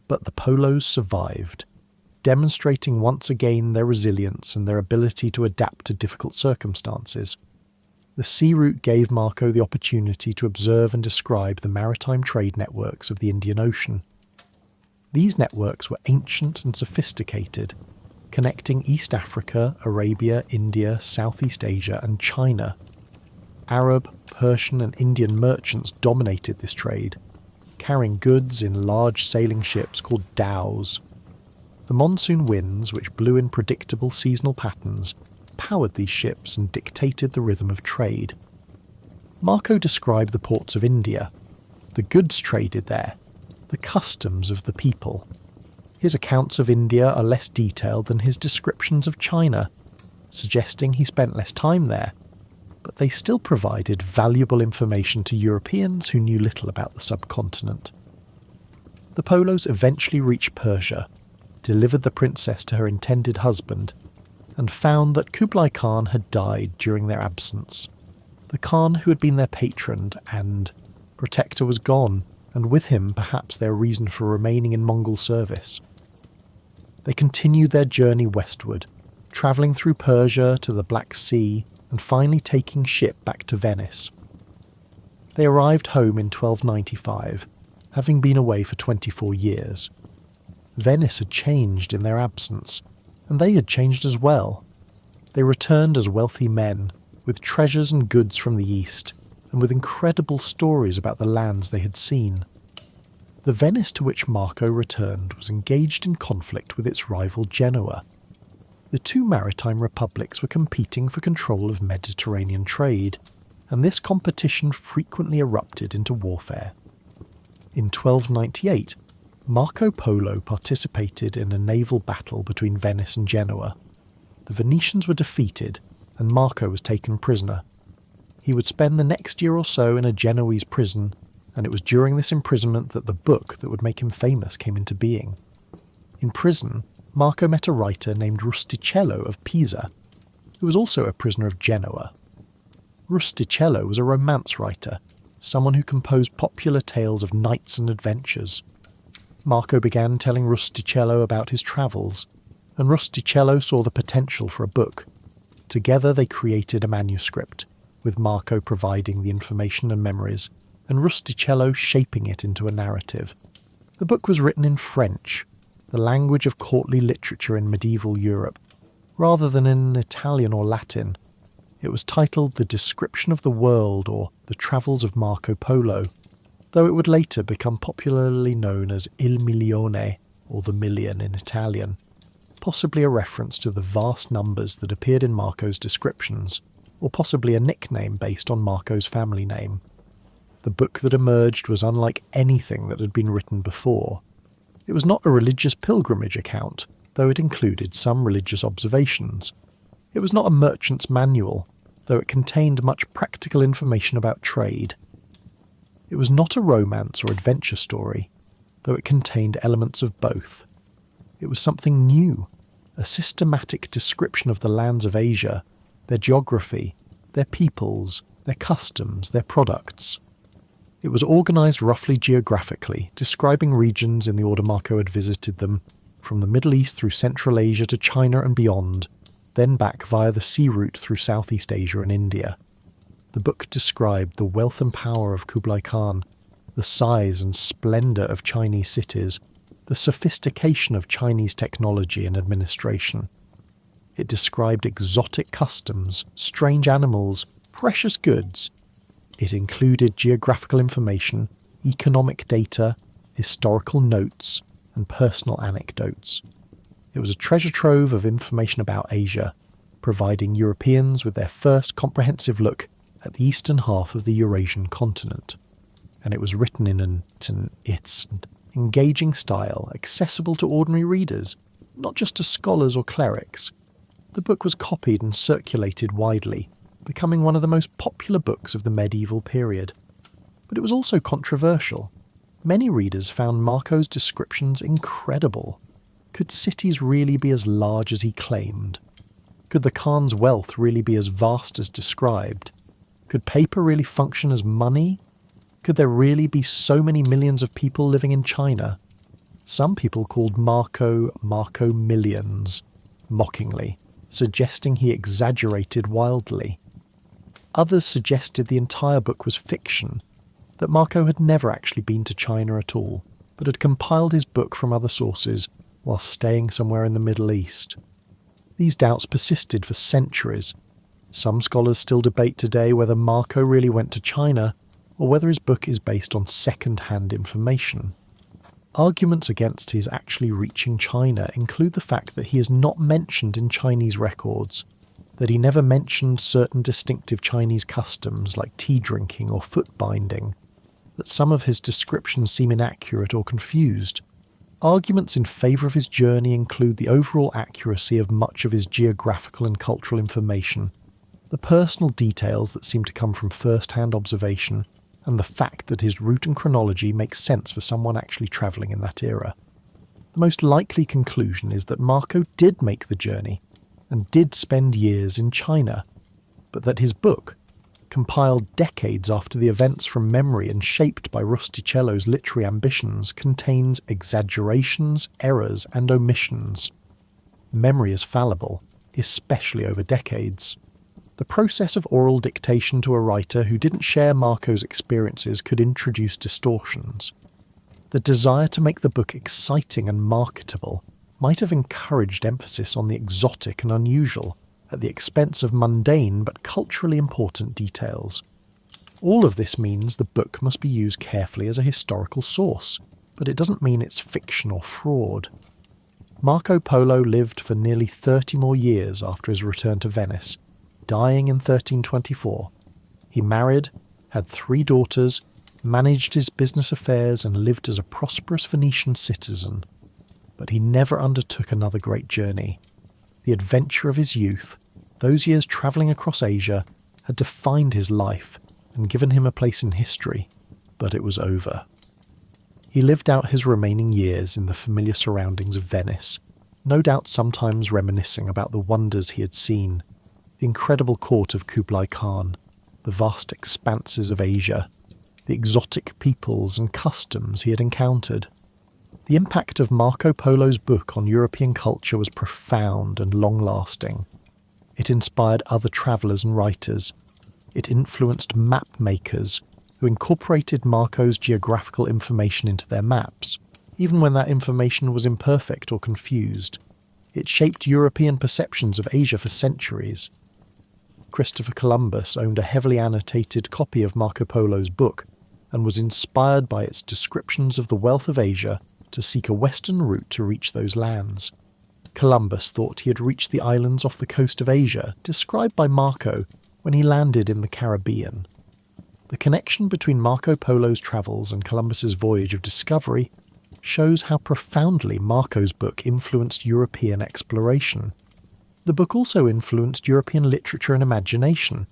But the Polos survived, demonstrating once again their resilience and their ability to adapt to difficult circumstances. The sea route gave Marco the opportunity to observe and describe the maritime trade networks of the Indian Ocean. These networks were ancient and sophisticated, connecting East Africa, Arabia, India, Southeast Asia, and China. Arab, Persian, and Indian merchants dominated this trade, carrying goods in large sailing ships called dhows. The monsoon winds, which blew in predictable seasonal patterns, powered these ships and dictated the rhythm of trade. Marco described the ports of India, the goods traded there, the customs of the people. His accounts of India are less detailed than his descriptions of China, suggesting he spent less time there, but they still provided valuable information to Europeans who knew little about the subcontinent. The Polos eventually reached Persia, delivered the princess to her intended husband, and found that Kublai Khan had died during their absence. The Khan who had been their patron and protector was gone, and with him perhaps their reason for remaining in Mongol service. They continued their journey westward, travelling through Persia to the Black Sea and finally taking ship back to Venice. They arrived home in 1295, having been away for 24 years. Venice had changed in their absence, and they had changed as well. They returned as wealthy men, with treasures and goods from the East, and with incredible stories about the lands they had seen. The Venice to which Marco returned was engaged in conflict with its rival Genoa. The two maritime republics were competing for control of Mediterranean trade, and this competition frequently erupted into warfare. In 1298, Marco Polo participated in a naval battle between Venice and Genoa. The Venetians were defeated, and Marco was taken prisoner. He would spend the next year or so in a Genoese prison, and it was during this imprisonment that the book that would make him famous came into being. In prison, Marco met a writer named Rustichello of Pisa, who was also a prisoner of Genoa. Rustichello was a romance writer, someone who composed popular tales of knights and adventures. Marco began telling Rustichello about his travels, and Rustichello saw the potential for a book. Together they created a manuscript, with Marco providing the information and memories, and Rustichello shaping it into a narrative. The book was written in French, the language of courtly literature in medieval Europe, rather than in Italian or Latin. It was titled The Description of the World, or The Travels of Marco Polo, though it would later become popularly known as Il Milione, or The Million in Italian, possibly a reference to the vast numbers that appeared in Marco's descriptions, or possibly a nickname based on Marco's family name. The book that emerged was unlike anything that had been written before. It was not a religious pilgrimage account, though it included some religious observations. It was not a merchant's manual, though it contained much practical information about trade. It was not a romance or adventure story, though it contained elements of both. It was something new, a systematic description of the lands of Asia, their geography, their peoples, their customs, their products. It was organised roughly geographically, describing regions in the order Marco had visited them, from the Middle East through Central Asia to China and beyond, then back via the sea route through Southeast Asia and India. The book described the wealth and power of Kublai Khan, the size and splendour of Chinese cities, the sophistication of Chinese technology and administration. It described exotic customs, strange animals, precious goods. It included geographical information, economic data, historical notes, and personal anecdotes. It was a treasure trove of information about Asia, providing Europeans with their first comprehensive look at the eastern half of the Eurasian continent. and it was written in an engaging style accessible to ordinary readers, not just to scholars or clerics. The book was copied and circulated widely, becoming one of the most popular books of the medieval period. But it was also controversial. Many readers found Marco's descriptions incredible. Could cities really be as large as he claimed? Could the Khan's wealth really be as vast as described? Could paper really function as money? Could there really be so many millions of people living in China? Some people called Marco Millions, mockingly, suggesting he exaggerated wildly. Others suggested the entire book was fiction, that Marco had never actually been to China at all, but had compiled his book from other sources while staying somewhere in the Middle East. These doubts persisted for centuries. Some scholars still debate today whether Marco really went to China or whether his book is based on second-hand information. Arguments against his actually reaching China include the fact that he is not mentioned in Chinese records, that he never mentioned certain distinctive Chinese customs like tea drinking or foot binding, that some of his descriptions seem inaccurate or confused. Arguments in favour of his journey include the overall accuracy of much of his geographical and cultural information, the personal details that seem to come from first-hand observation, and the fact that his route and chronology makes sense for someone actually travelling in that era. The most likely conclusion is that Marco did make the journey, and did spend years in China, but that his book, compiled decades after the events from memory and shaped by Rusticello's literary ambitions, contains exaggerations, errors, and omissions. Memory is fallible, especially over decades. The process of oral dictation to a writer who didn't share Marco's experiences could introduce distortions. The desire to make the book exciting and marketable might have encouraged emphasis on the exotic and unusual, at the expense of mundane but culturally important details. All of this means the book must be used carefully as a historical source, but it doesn't mean it's fiction or fraud. Marco Polo lived for nearly 30 more years after his return to Venice, dying in 1324. He married, had 3 daughters, managed his business affairs and lived as a prosperous Venetian citizen. But he never undertook another great journey. The adventure of his youth, those years travelling across Asia, had defined his life and given him a place in history, but it was over. He lived out his remaining years in the familiar surroundings of Venice, no doubt sometimes reminiscing about the wonders he had seen, the incredible court of Kublai Khan, the vast expanses of Asia, the exotic peoples and customs he had encountered. The impact of Marco Polo's book on European culture was profound and long-lasting. It inspired other travellers and writers. It influenced map makers who incorporated Marco's geographical information into their maps, even when that information was imperfect or confused. It shaped European perceptions of Asia for centuries. Christopher Columbus owned a heavily annotated copy of Marco Polo's book and was inspired by its descriptions of the wealth of Asia to seek a western route to reach those lands. Columbus thought he had reached the islands off the coast of Asia, described by Marco when he landed in the Caribbean. The connection between Marco Polo's travels and Columbus's voyage of discovery shows how profoundly Marco's book influenced European exploration. The book also influenced European literature and imagination.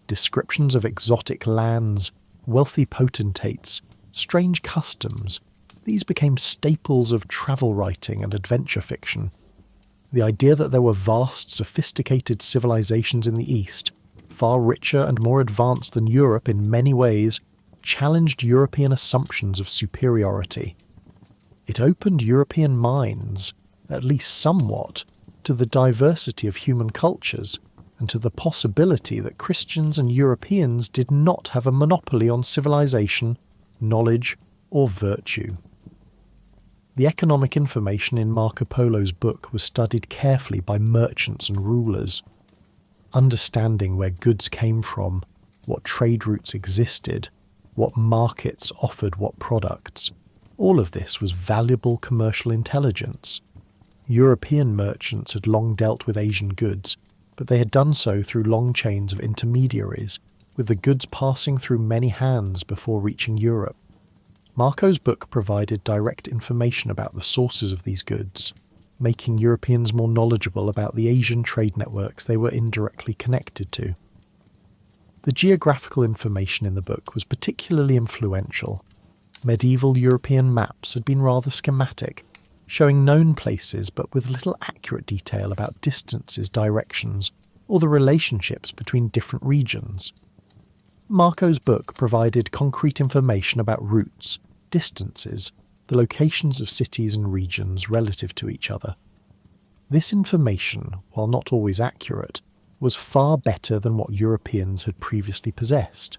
Descriptions of exotic lands, wealthy potentates, strange customs, these became staples of travel writing and adventure fiction. The idea that there were vast, sophisticated civilizations in the East, far richer and more advanced than Europe in many ways, challenged European assumptions of superiority. It opened European minds, at least somewhat, to the diversity of human cultures and to the possibility that Christians and Europeans did not have a monopoly on civilization, knowledge, or virtue. The economic information in Marco Polo's book was studied carefully by merchants and rulers. Understanding where goods came from, what trade routes existed, what markets offered what products, all of this was valuable commercial intelligence. European merchants had long dealt with Asian goods, but they had done so through long chains of intermediaries, with the goods passing through many hands before reaching Europe. Marco's book provided direct information about the sources of these goods, making Europeans more knowledgeable about the Asian trade networks they were indirectly connected to. The geographical information in the book was particularly influential. Medieval European maps had been rather schematic, showing known places but with little accurate detail about distances, directions, or the relationships between different regions. Marco's book provided concrete information about routes, distances, the locations of cities and regions relative to each other. This information, while not always accurate, was far better than what Europeans had previously possessed.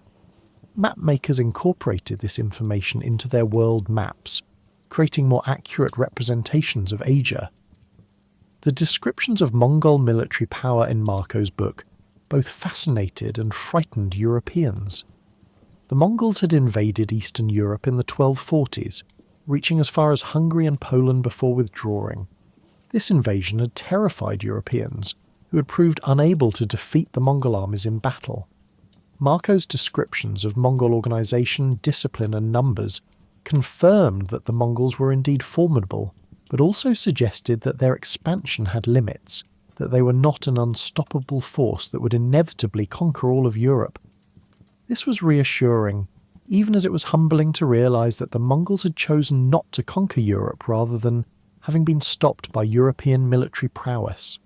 Mapmakers incorporated this information into their world maps, creating more accurate representations of Asia. The descriptions of Mongol military power in Marco's book both fascinated and frightened Europeans. The Mongols had invaded Eastern Europe in the 1240s, reaching as far as Hungary and Poland before withdrawing. This invasion had terrified Europeans, who had proved unable to defeat the Mongol armies in battle. Marco's descriptions of Mongol organisation, discipline and numbers confirmed that the Mongols were indeed formidable, but also suggested that their expansion had limits, that they were not an unstoppable force that would inevitably conquer all of Europe. This was reassuring, even as it was humbling to realise that the Mongols had chosen not to conquer Europe rather than having been stopped by European military prowess.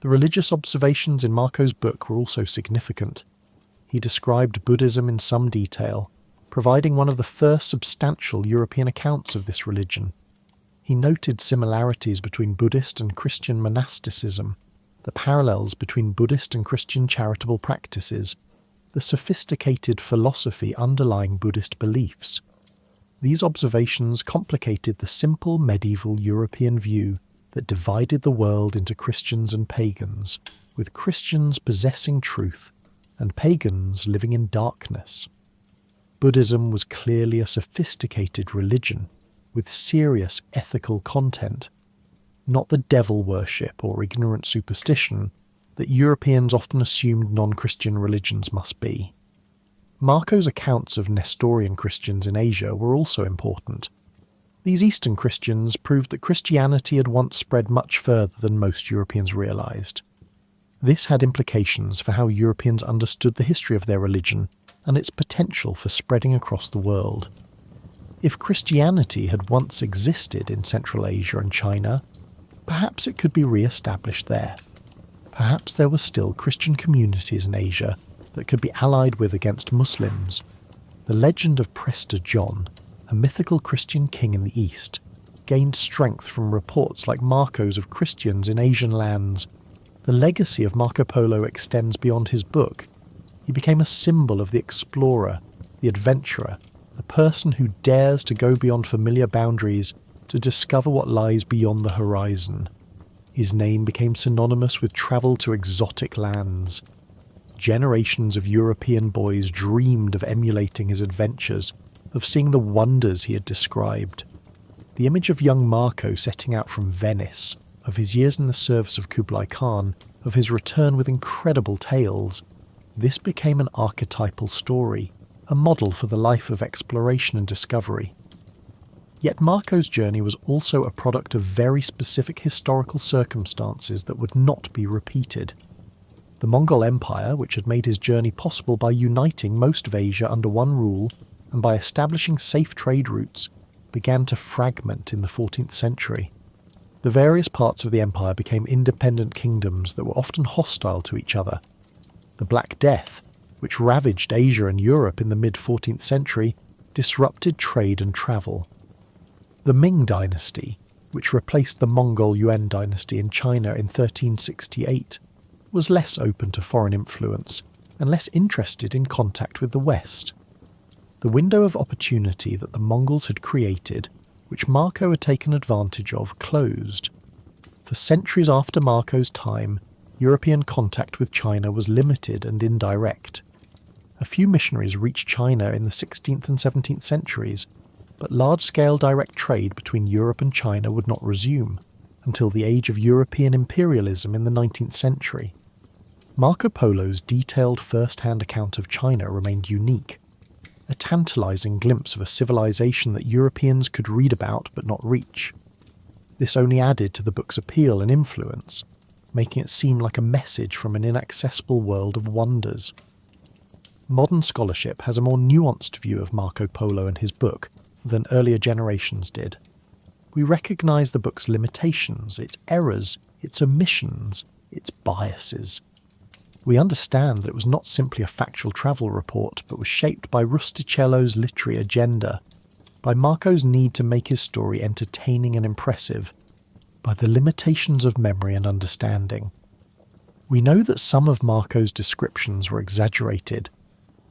The religious observations in Marco's book were also significant. He described Buddhism in some detail, providing one of the first substantial European accounts of this religion. He noted similarities between Buddhist and Christian monasticism, the parallels between Buddhist and Christian charitable practices, the sophisticated philosophy underlying Buddhist beliefs. These observations complicated the simple medieval European view that divided the world into Christians and pagans, with Christians possessing truth and pagans living in darkness. Buddhism was clearly a sophisticated religion, with serious ethical content, not the devil worship or ignorant superstition that Europeans often assumed non-Christian religions must be. Marco's accounts of Nestorian Christians in Asia were also important. These Eastern Christians proved that Christianity had once spread much further than most Europeans realised. This had implications for how Europeans understood the history of their religion and its potential for spreading across the world. If Christianity had once existed in Central Asia and China, perhaps it could be re-established there. Perhaps there were still Christian communities in Asia that could be allied with against Muslims. The legend of Prester John, a mythical Christian king in the East, gained strength from reports like Marco's of Christians in Asian lands. The legacy of Marco Polo extends beyond his book. He became a symbol of the explorer, the adventurer, the person who dares to go beyond familiar boundaries to discover what lies beyond the horizon. His name became synonymous with travel to exotic lands. Generations of European boys dreamed of emulating his adventures, of seeing the wonders he had described. The image of young Marco setting out from Venice, of his years in the service of Kublai Khan, of his return with incredible tales, this became an archetypal story, a model for the life of exploration and discovery. Yet Marco's journey was also a product of very specific historical circumstances that would not be repeated. The Mongol Empire, which had made his journey possible by uniting most of Asia under one rule and by establishing safe trade routes, began to fragment in the 14th century. The various parts of the empire became independent kingdoms that were often hostile to each other. The Black Death, which ravaged Asia and Europe in the mid-14th century, disrupted trade and travel. The Ming dynasty, which replaced the Mongol Yuan dynasty in China in 1368, was less open to foreign influence and less interested in contact with the West. The window of opportunity that the Mongols had created, which Marco had taken advantage of, closed. For centuries after Marco's time, European contact with China was limited and indirect. A few missionaries reached China in the 16th and 17th centuries, but large-scale direct trade between Europe and China would not resume until the age of European imperialism in the 19th century. Marco Polo's detailed first-hand account of China remained unique, a tantalising glimpse of a civilization that Europeans could read about but not reach. This only added to the book's appeal and influence, making it seem like a message from an inaccessible world of wonders. Modern scholarship has a more nuanced view of Marco Polo and his book than earlier generations did. We recognise the book's limitations, its errors, its omissions, its biases. We understand that it was not simply a factual travel report, but was shaped by Rustichello's literary agenda, by Marco's need to make his story entertaining and impressive, by the limitations of memory and understanding. We know that some of Marco's descriptions were exaggerated,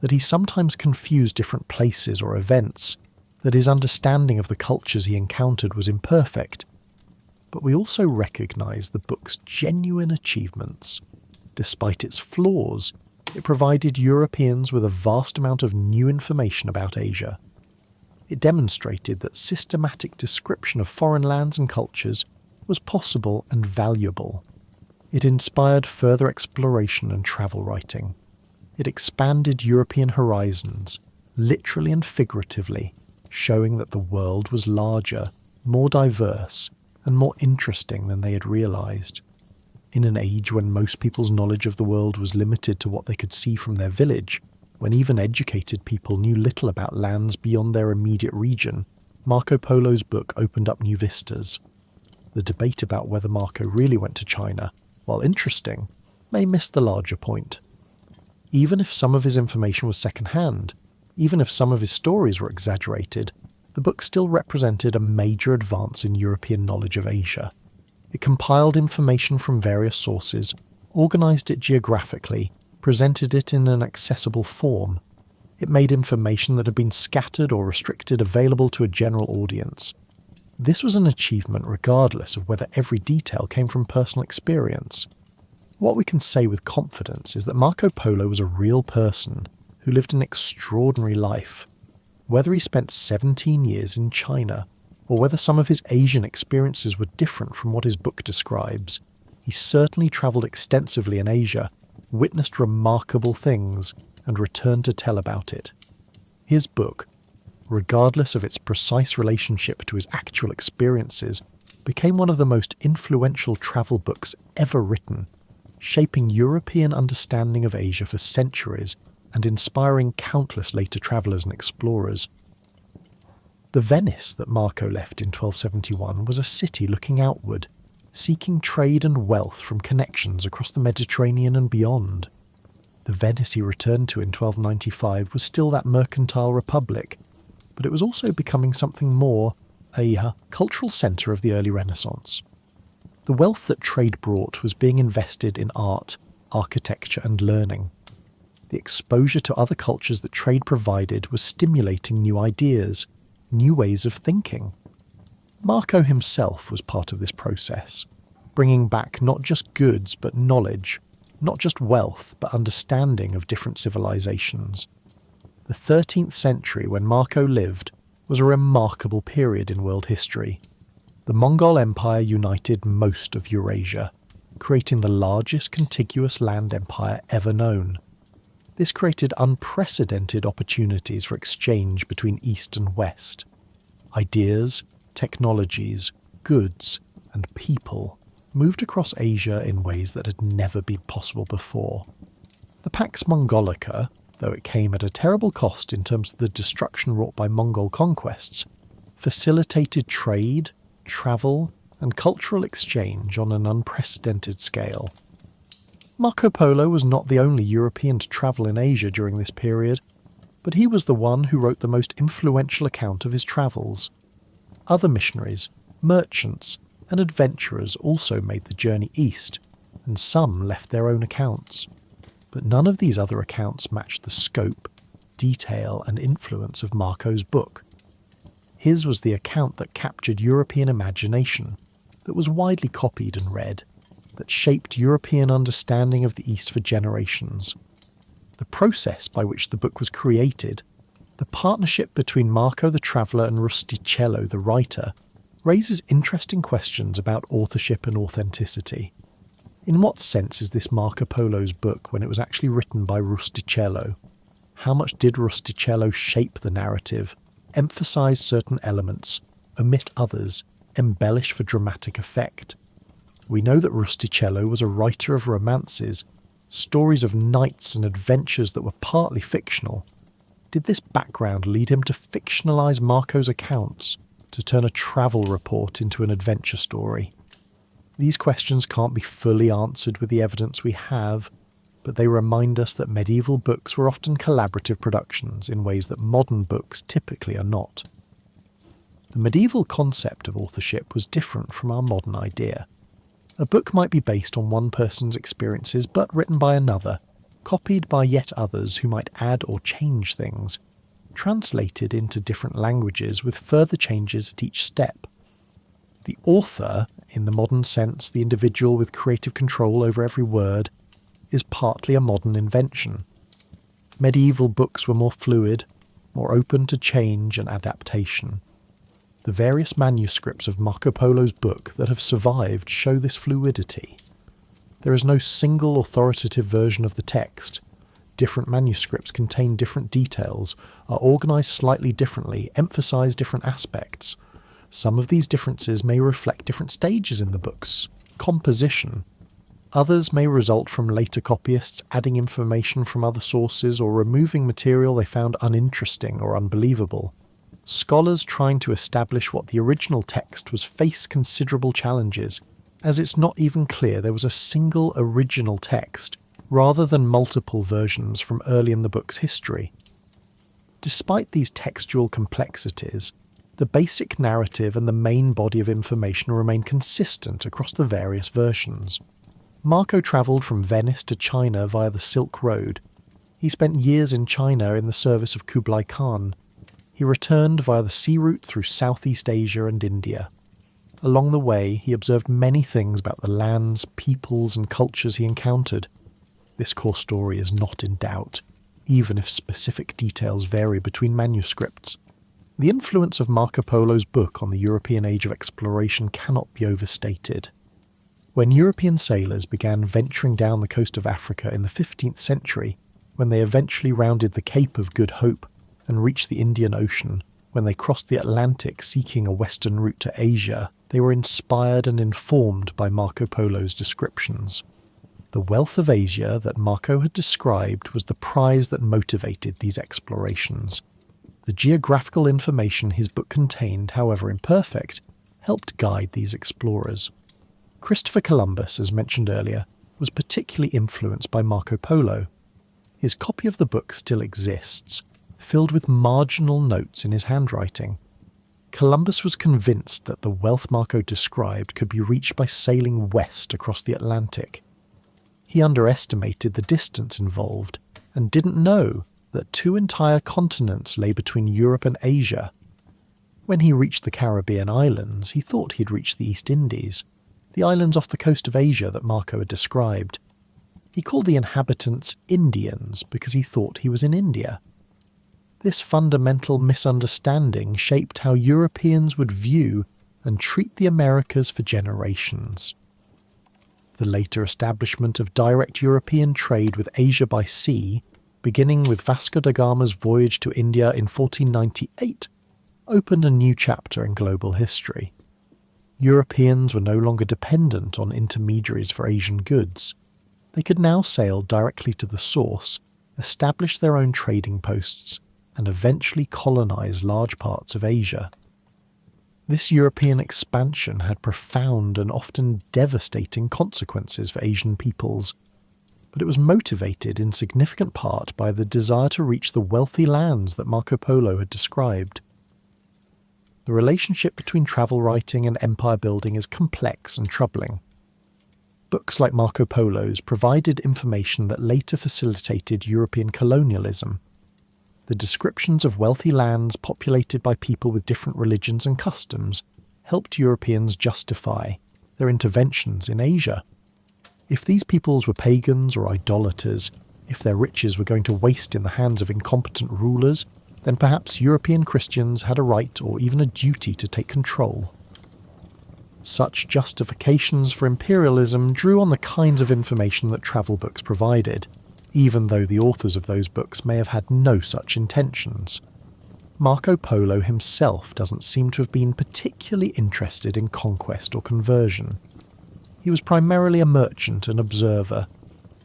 that he sometimes confused different places or events, that his understanding of the cultures he encountered was imperfect, but we also recognise the book's genuine achievements. Despite its flaws, it provided Europeans with a vast amount of new information about Asia. It demonstrated that systematic description of foreign lands and cultures was possible and valuable. It inspired further exploration and travel writing. It expanded European horizons, literally and figuratively, showing that the world was larger, more diverse, and more interesting than they had realised. In an age when most people's knowledge of the world was limited to what they could see from their village, when even educated people knew little about lands beyond their immediate region, Marco Polo's book opened up new vistas. The debate about whether Marco really went to China, while interesting, may miss the larger point. Even if some of his information was second-hand, even if some of his stories were exaggerated, the book still represented a major advance in European knowledge of Asia. It compiled information from various sources, organised it geographically, presented it in an accessible form. It made information that had been scattered or restricted available to a general audience. This was an achievement regardless of whether every detail came from personal experience. What we can say with confidence is that Marco Polo was a real person who lived an extraordinary life. Whether he spent 17 years in China, or whether some of his Asian experiences were different from what his book describes, he certainly travelled extensively in Asia, witnessed remarkable things, and returned to tell about it. His book, regardless of its precise relationship to his actual experiences, became one of the most influential travel books ever written, shaping European understanding of Asia for centuries and inspiring countless later travellers and explorers. The Venice that Marco left in 1271 was a city looking outward, seeking trade and wealth from connections across the Mediterranean and beyond. The Venice he returned to in 1295 was still that mercantile republic, but it was also becoming something more, a cultural centre of the early Renaissance. The wealth that trade brought was being invested in art, architecture and learning. The exposure to other cultures that trade provided was stimulating new ideas, new ways of thinking. Marco himself was part of this process, bringing back not just goods but knowledge, not just wealth but understanding of different civilizations. The 13th century when Marco lived was a remarkable period in world history. The Mongol Empire united most of Eurasia, creating the largest contiguous land empire ever known. This created unprecedented opportunities for exchange between East and West. Ideas, technologies, goods, and people moved across Asia in ways that had never been possible before. The Pax Mongolica, though it came at a terrible cost in terms of the destruction wrought by Mongol conquests, facilitated trade, travel, and cultural exchange on an unprecedented scale. Marco Polo was not the only European to travel in Asia during this period, but he was the one who wrote the most influential account of his travels. Other missionaries, merchants, and adventurers also made the journey east, and some left their own accounts. But none of these other accounts matched the scope, detail, and influence of Marco's book. His was the account that captured European imagination, that was widely copied and read, that shaped European understanding of the East for generations. The process by which the book was created, the partnership between Marco the traveller and Rustichello the writer, raises interesting questions about authorship and authenticity. In what sense is this Marco Polo's book when it was actually written by Rustichello? How much did Rustichello shape the narrative, emphasise certain elements, omit others, embellish for dramatic effect? We know that Rustichello was a writer of romances, stories of knights and adventures that were partly fictional. Did this background lead him to fictionalise Marco's accounts, to turn a travel report into an adventure story? These questions can't be fully answered with the evidence we have, but they remind us that medieval books were often collaborative productions in ways that modern books typically are not. The medieval concept of authorship was different from our modern idea. A book might be based on one person's experiences but written by another, copied by yet others who might add or change things, translated into different languages with further changes at each step. The author, in the modern sense the individual with creative control over every word, is partly a modern invention. Medieval books were more fluid, more open to change and adaptation. The various manuscripts of Marco Polo's book that have survived show this fluidity. There is no single authoritative version of the text. Different manuscripts contain different details, are organised slightly differently, emphasise different aspects. Some of these differences may reflect different stages in the book's composition. Others may result from later copyists adding information from other sources or removing material they found uninteresting or unbelievable. Scholars trying to establish what the original text was face considerable challenges, as it's not even clear there was a single original text, rather than multiple versions from early in the book's history. Despite these textual complexities, the basic narrative and the main body of information remain consistent across the various versions. Marco travelled from Venice to China via the Silk Road. He spent years in China in the service of Kublai Khan. He returned via the sea route through Southeast Asia and India. Along the way, he observed many things about the lands, peoples and cultures he encountered. This core story is not in doubt, even if specific details vary between manuscripts. The influence of Marco Polo's book on the European age of exploration cannot be overstated. When European sailors began venturing down the coast of Africa in the 15th century, when they eventually rounded the Cape of Good Hope and reached the Indian Ocean, when they crossed the Atlantic seeking a western route to Asia, they were inspired and informed by Marco Polo's descriptions. The wealth of Asia that Marco had described was the prize that motivated these explorations. The geographical information his book contained, however imperfect, helped guide these explorers. Christopher Columbus, as mentioned earlier, was particularly influenced by Marco Polo. His copy of the book still exists, filled with marginal notes in his handwriting. Columbus was convinced that the wealth Marco described could be reached by sailing west across the Atlantic. He underestimated the distance involved and didn't know that 2 entire continents lay between Europe and Asia. When he reached the Caribbean islands, he thought he'd reached the East Indies, the islands off the coast of Asia that Marco had described. He called the inhabitants Indians because he thought he was in India. This fundamental misunderstanding shaped how Europeans would view and treat the Americas for generations. The later establishment of direct European trade with Asia by sea, beginning with Vasco da Gama's voyage to India in 1498, opened a new chapter in global history. Europeans were no longer dependent on intermediaries for Asian goods. They could now sail directly to the source, establish their own trading posts, and eventually colonize large parts of Asia. This European expansion had profound and often devastating consequences for Asian peoples, but it was motivated in significant part by the desire to reach the wealthy lands that Marco Polo had described. The relationship between travel writing and empire building is complex and troubling. Books like Marco Polo's provided information that later facilitated European colonialism. The descriptions of wealthy lands populated by people with different religions and customs helped Europeans justify their interventions in Asia. If these peoples were pagans or idolaters, if their riches were going to waste in the hands of incompetent rulers, then perhaps European Christians had a right or even a duty to take control. Such justifications for imperialism drew on the kinds of information that travel books provided, even though the authors of those books may have had no such intentions. Marco Polo himself doesn't seem to have been particularly interested in conquest or conversion. He was primarily a merchant and observer,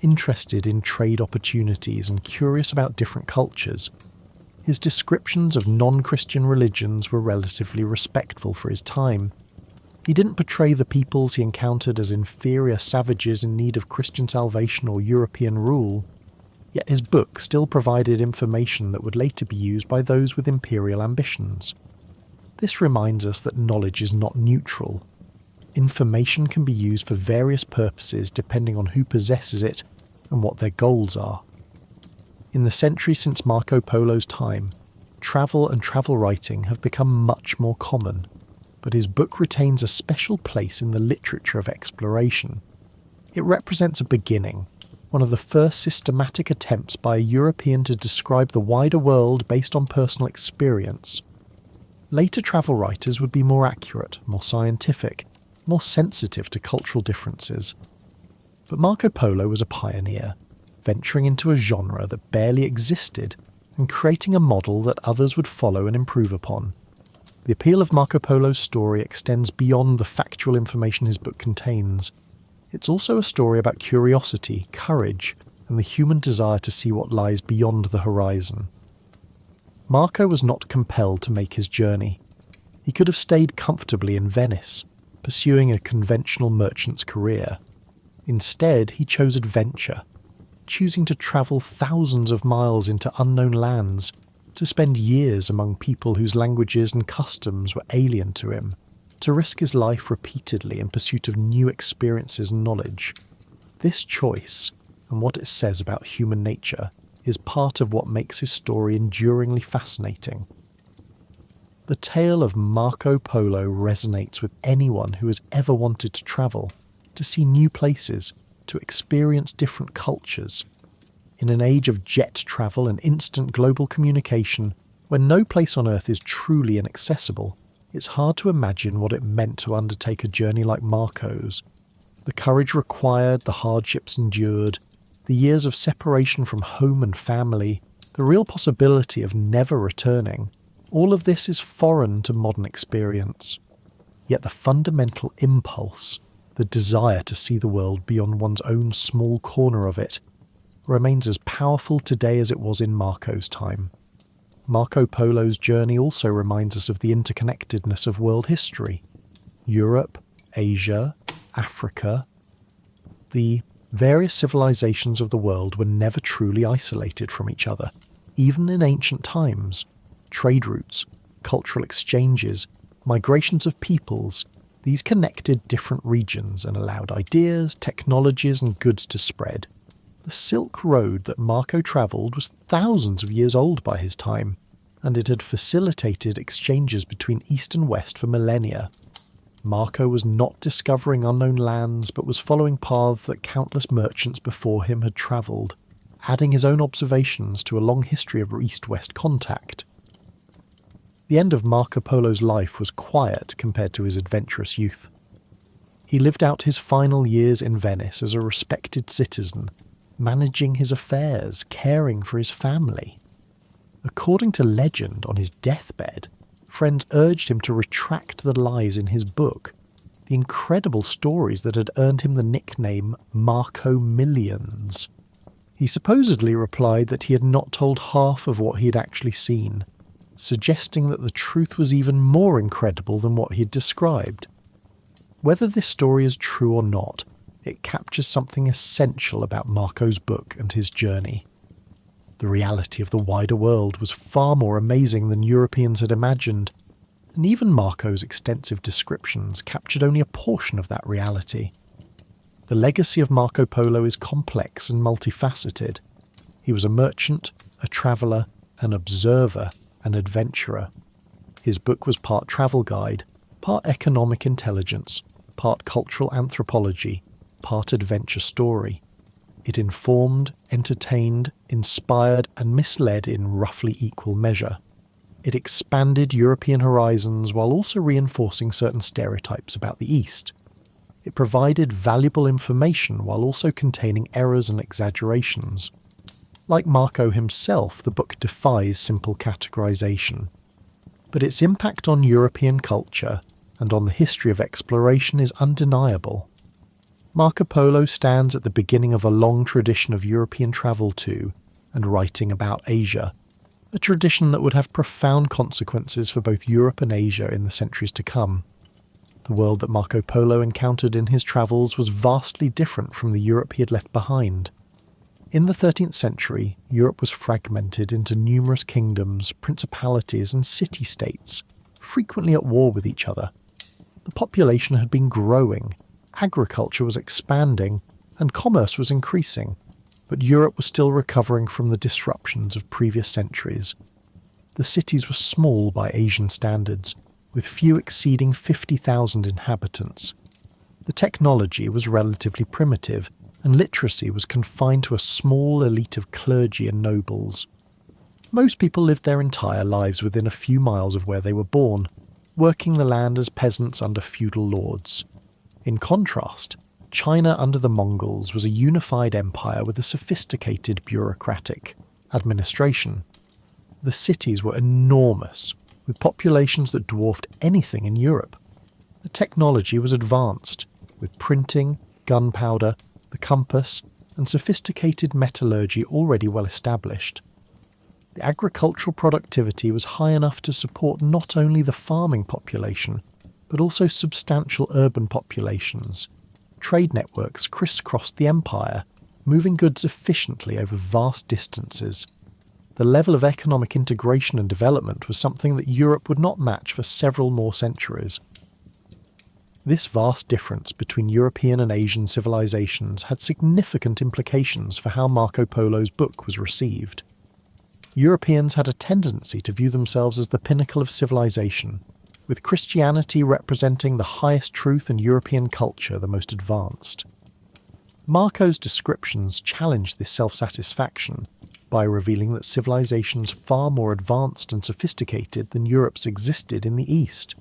interested in trade opportunities and curious about different cultures. His descriptions of non-Christian religions were relatively respectful for his time. He didn't portray the peoples he encountered as inferior savages in need of Christian salvation or European rule, yet his book still provided information that would later be used by those with imperial ambitions. This reminds us that knowledge is not neutral. Information can be used for various purposes depending on who possesses it and what their goals are. In the century since Marco Polo's time, travel and travel writing have become much more common, but his book retains a special place in the literature of exploration. It represents a beginning, one of the first systematic attempts by a European to describe the wider world based on personal experience. Later travel writers would be more accurate, more scientific, more sensitive to cultural differences. But Marco Polo was a pioneer, venturing into a genre that barely existed and creating a model that others would follow and improve upon. The appeal of Marco Polo's story extends beyond the factual information his book contains. It's also a story about curiosity, courage, and the human desire to see what lies beyond the horizon. Marco was not compelled to make his journey. He could have stayed comfortably in Venice, pursuing a conventional merchant's career. Instead, he chose adventure, choosing to travel thousands of miles into unknown lands, to spend years among people whose languages and customs were alien to him, to risk his life repeatedly in pursuit of new experiences and knowledge. This choice, and what it says about human nature, is part of what makes his story enduringly fascinating. The tale of Marco Polo resonates with anyone who has ever wanted to travel, to see new places, to experience different cultures. In an age of jet travel and instant global communication, when no place on Earth is truly inaccessible, it's hard to imagine what it meant to undertake a journey like Marco's. The courage required, the hardships endured, the years of separation from home and family, the real possibility of never returning, all of this is foreign to modern experience. Yet the fundamental impulse, the desire to see the world beyond one's own small corner of it, remains as powerful today as it was in Marco's time. Marco Polo's journey also reminds us of the interconnectedness of world history. Europe, Asia, Africa. The various civilizations of the world were never truly isolated from each other, even in ancient times. Trade routes, cultural exchanges, migrations of peoples, these connected different regions and allowed ideas, technologies and goods to spread. The Silk Road that Marco travelled was thousands of years old by his time, and it had facilitated exchanges between East and West for millennia. Marco was not discovering unknown lands, but was following paths that countless merchants before him had travelled, adding his own observations to a long history of East-West contact. The end of Marco Polo's life was quiet compared to his adventurous youth. He lived out his final years in Venice as a respected citizen, managing his affairs, caring for his family. According to legend, on his deathbed, friends urged him to retract the lies in his book, the incredible stories that had earned him the nickname Marco Millions. He supposedly replied that he had not told half of what he had actually seen, suggesting that the truth was even more incredible than what he had described. Whether this story is true or not, it captures something essential about Marco's book and his journey. The reality of the wider world was far more amazing than Europeans had imagined, and even Marco's extensive descriptions captured only a portion of that reality. The legacy of Marco Polo is complex and multifaceted. He was a merchant, a traveller, an observer, an adventurer. His book was part travel guide, part economic intelligence, part cultural anthropology, part adventure story. It informed, entertained, inspired, and misled in roughly equal measure. It expanded European horizons while also reinforcing certain stereotypes about the East. It provided valuable information while also containing errors and exaggerations. Like Marco himself, the book defies simple categorization. But its impact on European culture and on the history of exploration is undeniable. Marco Polo stands at the beginning of a long tradition of European travel to and writing about Asia, a tradition that would have profound consequences for both Europe and Asia in the centuries to come. The world that Marco Polo encountered in his travels was vastly different from the Europe he had left behind. In the 13th century, Europe was fragmented into numerous kingdoms, principalities and city-states, frequently at war with each other. The population had been growing, agriculture was expanding, and commerce was increasing, but Europe was still recovering from the disruptions of previous centuries. The cities were small by Asian standards, with few exceeding 50,000 inhabitants. The technology was relatively primitive, and literacy was confined to a small elite of clergy and nobles. Most people lived their entire lives within a few miles of where they were born, working the land as peasants under feudal lords. In contrast, China under the Mongols was a unified empire with a sophisticated bureaucratic administration. The cities were enormous, with populations that dwarfed anything in Europe. The technology was advanced, with printing, gunpowder, the compass, and sophisticated metallurgy already well established. The agricultural productivity was high enough to support not only the farming population, but also substantial urban populations. Trade networks crisscrossed the empire, moving goods efficiently over vast distances. The level of economic integration and development was something that Europe would not match for several more centuries. This vast difference between European and Asian civilizations had significant implications for how Marco Polo's book was received. Europeans had a tendency to view themselves as the pinnacle of civilization, with Christianity representing the highest truth and European culture the most advanced. Marco's descriptions challenged this self-satisfaction by revealing that civilizations far more advanced and sophisticated than Europe's existed in the East.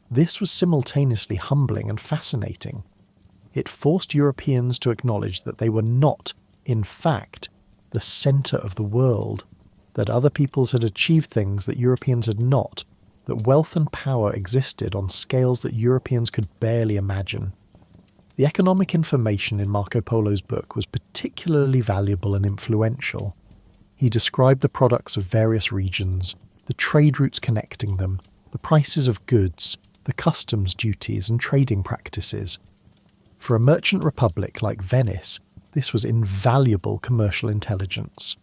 This was simultaneously humbling and fascinating. It forced Europeans to acknowledge that they were not, in fact, the centre of the world, that other peoples had achieved things that Europeans had not, that wealth and power existed on scales that Europeans could barely imagine. The economic information in Marco Polo's book was particularly valuable and influential. He described the products of various regions, the trade routes connecting them, the prices of goods, the customs duties and trading practices. For a merchant republic like Venice, this was invaluable commercial intelligence.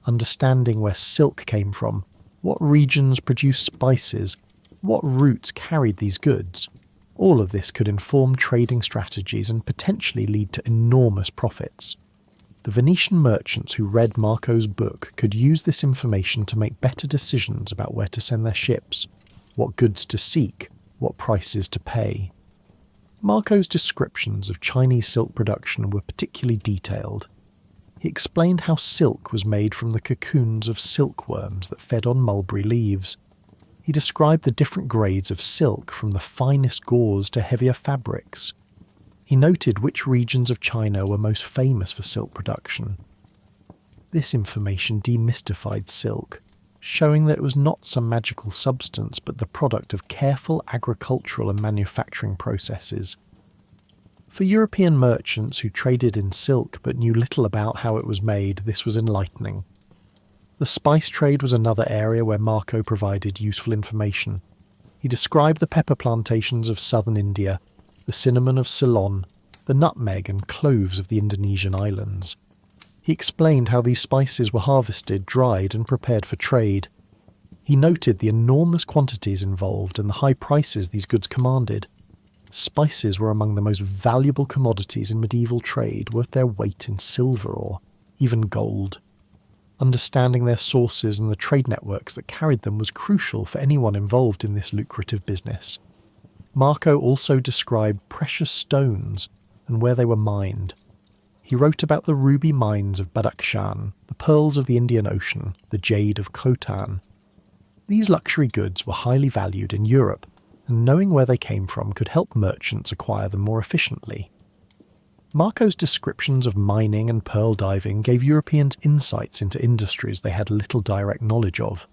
Understanding where silk came from, what regions produced spices, what routes carried these goods. All of this could inform trading strategies and potentially lead to enormous profits. The Venetian merchants who read Marco's book could use this information to make better decisions about where to send their ships, what goods to seek, what prices to pay. Marco's descriptions of Chinese silk production were particularly detailed. He explained how silk was made from the cocoons of silkworms that fed on mulberry leaves. He described the different grades of silk, from the finest gauze to heavier fabrics. He noted which regions of China were most famous for silk production. This information demystified silk, showing that it was not some magical substance but the product of careful agricultural and manufacturing processes. For European merchants who traded in silk but knew little about how it was made, this was enlightening. The spice trade was another area where Marco provided useful information. He described the pepper plantations of southern India, the cinnamon of Ceylon, the nutmeg and cloves of the Indonesian islands. He explained how these spices were harvested, dried and prepared for trade. He noted the enormous quantities involved and the high prices these goods commanded. Spices were among the most valuable commodities in medieval trade, worth their weight in silver or even gold. Understanding their sources and the trade networks that carried them was crucial for anyone involved in this lucrative business. Marco also described precious stones and where they were mined. He wrote about the ruby mines of Badakhshan, the pearls of the Indian Ocean, the jade of Khotan. These luxury goods were highly valued in Europe, and knowing where they came from could help merchants acquire them more efficiently. Marco's descriptions of mining and pearl diving gave Europeans insights into industries they had little direct knowledge of.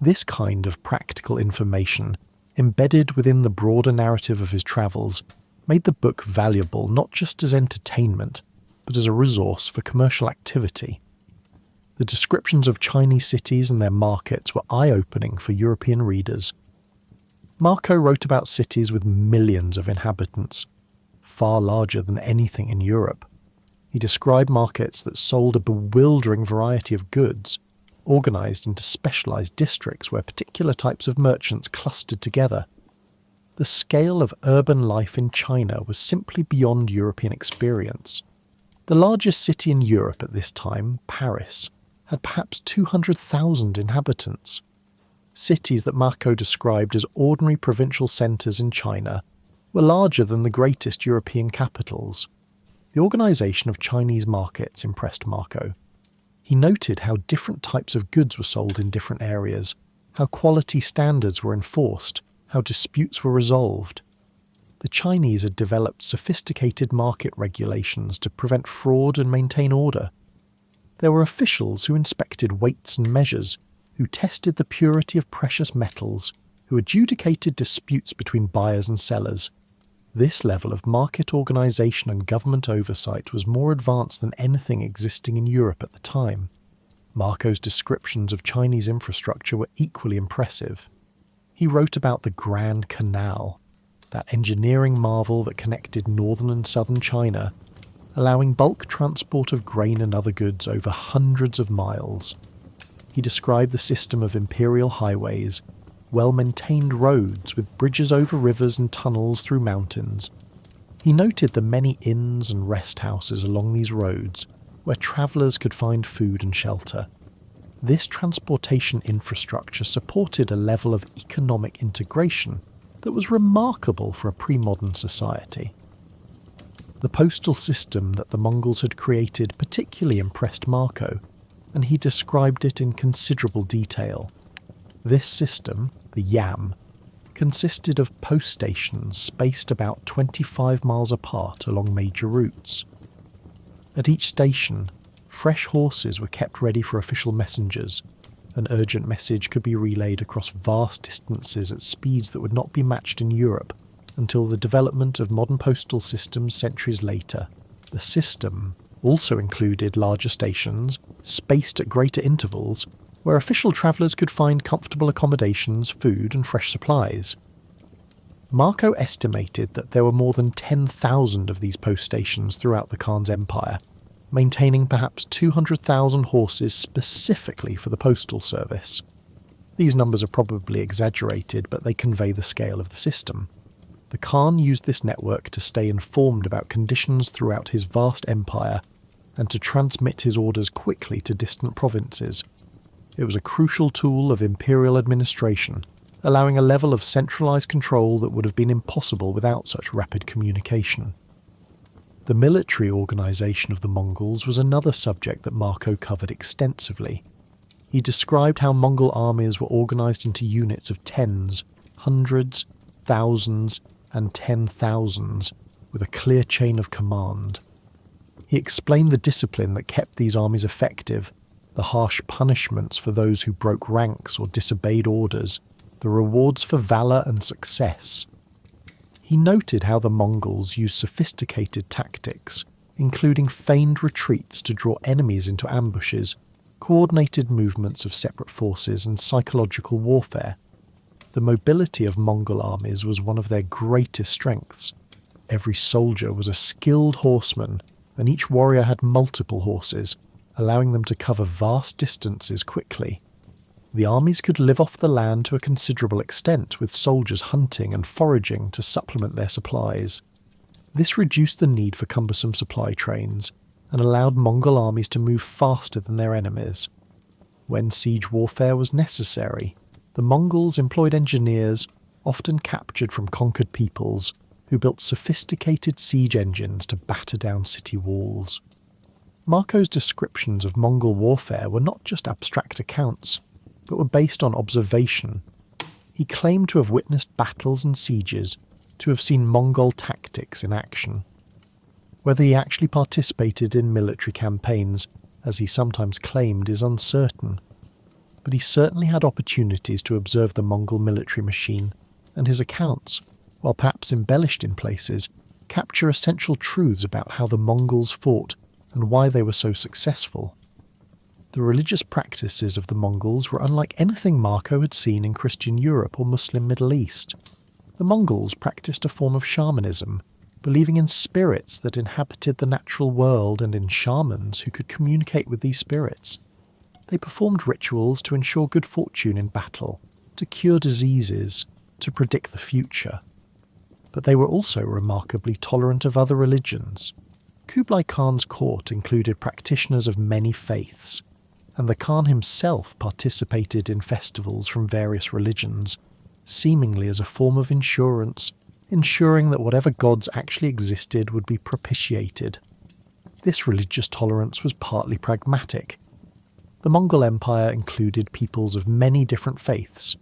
This kind of practical information, embedded within the broader narrative of his travels, made the book valuable not just as entertainment, but as a resource for commercial activity. The descriptions of Chinese cities and their markets were eye-opening for European readers. Marco wrote about cities with millions of inhabitants, far larger than anything in Europe. He described markets that sold a bewildering variety of goods, organised into specialised districts where particular types of merchants clustered together. The scale of urban life in China was simply beyond European experience. The largest city in Europe at this time, Paris, had perhaps 200,000 inhabitants. Cities that Marco described as ordinary provincial centres in China were larger than the greatest European capitals. The organisation of Chinese markets impressed Marco. He noted how different types of goods were sold in different areas, how quality standards were enforced, how disputes were resolved. The Chinese had developed sophisticated market regulations to prevent fraud and maintain order. There were officials who inspected weights and measures, who tested the purity of precious metals, who adjudicated disputes between buyers and sellers. This level of market organisation and government oversight was more advanced than anything existing in Europe at the time. Marco's descriptions of Chinese infrastructure were equally impressive. He wrote about the Grand Canal, that engineering marvel that connected northern and southern China, allowing bulk transport of grain and other goods over hundreds of miles. He described the system of imperial highways, well-maintained roads with bridges over rivers and tunnels through mountains. He noted the many inns and rest houses along these roads where travellers could find food and shelter. This transportation infrastructure supported a level of economic integration that was remarkable for a pre-modern society. The postal system that the Mongols had created particularly impressed Marco, and he described it in considerable detail. This system, the Yam, consisted of post stations spaced about 25 miles apart along major routes. At each station, fresh horses were kept ready for official messengers. An urgent message could be relayed across vast distances at speeds that would not be matched in Europe until the development of modern postal systems centuries later. The system also included larger stations, spaced at greater intervals, where official travellers could find comfortable accommodations, food and fresh supplies. Marco estimated that there were more than 10,000 of these post stations throughout the Khan's empire, maintaining perhaps 200,000 horses specifically for the postal service. These numbers are probably exaggerated, but they convey the scale of the system. The Khan used this network to stay informed about conditions throughout his vast empire and to transmit his orders quickly to distant provinces. It was a crucial tool of imperial administration, allowing a level of centralised control that would have been impossible without such rapid communication. The military organisation of the Mongols was another subject that Marco covered extensively. He described how Mongol armies were organised into units of tens, hundreds, thousands, and 10,000s, with a clear chain of command. He explained the discipline that kept these armies effective, the harsh punishments for those who broke ranks or disobeyed orders, the rewards for valour and success. He noted how the Mongols used sophisticated tactics, including feigned retreats to draw enemies into ambushes, coordinated movements of separate forces, and psychological warfare. The mobility of Mongol armies was one of their greatest strengths. Every soldier was a skilled horseman, and each warrior had multiple horses, allowing them to cover vast distances quickly. The armies could live off the land to a considerable extent, with soldiers hunting and foraging to supplement their supplies. This reduced the need for cumbersome supply trains, and allowed Mongol armies to move faster than their enemies. When siege warfare was necessary, the Mongols employed engineers, often captured from conquered peoples, who built sophisticated siege engines to batter down city walls. Marco's descriptions of Mongol warfare were not just abstract accounts. but were based on observation. He claimed to have witnessed battles and sieges, to have seen Mongol tactics in action. Whether he actually participated in military campaigns, as he sometimes claimed, is uncertain, but he certainly had opportunities to observe the Mongol military machine, and his accounts, while perhaps embellished in places, capture essential truths about how the Mongols fought and why they were so successful. The religious practices of the Mongols were unlike anything Marco had seen in Christian Europe or Muslim Middle East. The Mongols practiced a form of shamanism, believing in spirits that inhabited the natural world and in shamans who could communicate with these spirits. They performed rituals to ensure good fortune in battle, to cure diseases, to predict the future. But they were also remarkably tolerant of other religions. Kublai Khan's court included practitioners of many faiths, and the Khan himself participated in festivals from various religions, seemingly as a form of insurance, ensuring that whatever gods actually existed would be propitiated. This religious tolerance was partly pragmatic. The Mongol Empire included peoples of many different faiths: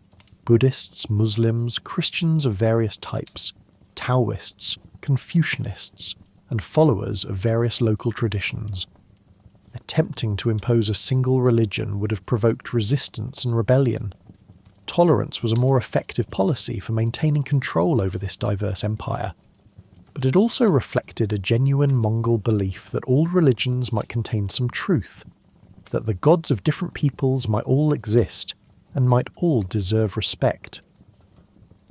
Buddhists, Muslims, Christians of various types, Taoists, Confucianists, and followers of various local traditions. Attempting to impose a single religion would have provoked resistance and rebellion. Tolerance was a more effective policy for maintaining control over this diverse empire, but it also reflected a genuine Mongol belief that all religions might contain some truth, that the gods of different peoples might all exist and might all deserve respect.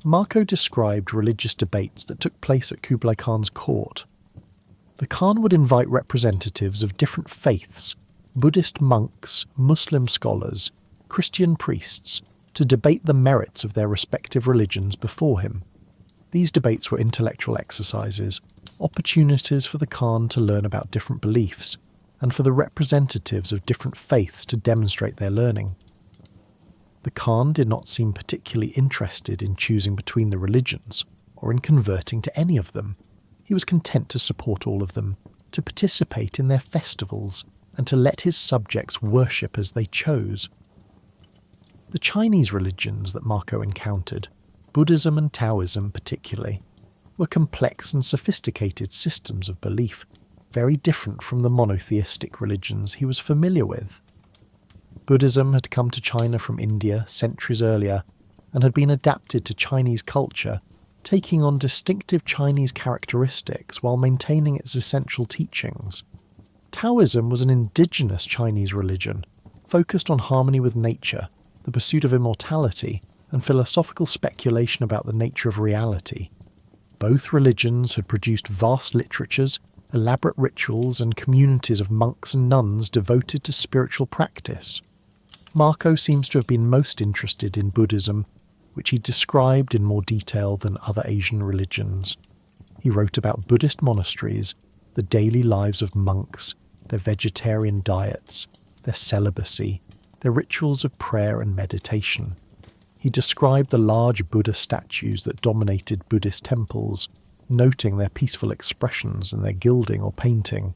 Marco described religious debates that took place at Kublai Khan's court. The Khan would invite representatives of different faiths, Buddhist monks, Muslim scholars, Christian priests, to debate the merits of their respective religions before him. These debates were intellectual exercises, opportunities for the Khan to learn about different beliefs, and for the representatives of different faiths to demonstrate their learning. The Khan did not seem particularly interested in choosing between the religions, or in converting to any of them. He was content to support all of them, to participate in their festivals, and to let his subjects worship as they chose. The Chinese religions that Marco encountered, Buddhism and Taoism particularly, were complex and sophisticated systems of belief, very different from the monotheistic religions he was familiar with. Buddhism had come to China from India centuries earlier and had been adapted to Chinese culture, taking on distinctive Chinese characteristics while maintaining its essential teachings. Taoism was an indigenous Chinese religion, focused on harmony with nature, the pursuit of immortality, and philosophical speculation about the nature of reality. Both religions had produced vast literatures, elaborate rituals, and communities of monks and nuns devoted to spiritual practice. Marco seems to have been most interested in Buddhism, which he described in more detail than other Asian religions. He wrote about Buddhist monasteries, the daily lives of monks, their vegetarian diets, their celibacy, their rituals of prayer and meditation. He described the large Buddha statues that dominated Buddhist temples, noting their peaceful expressions and their gilding or painting.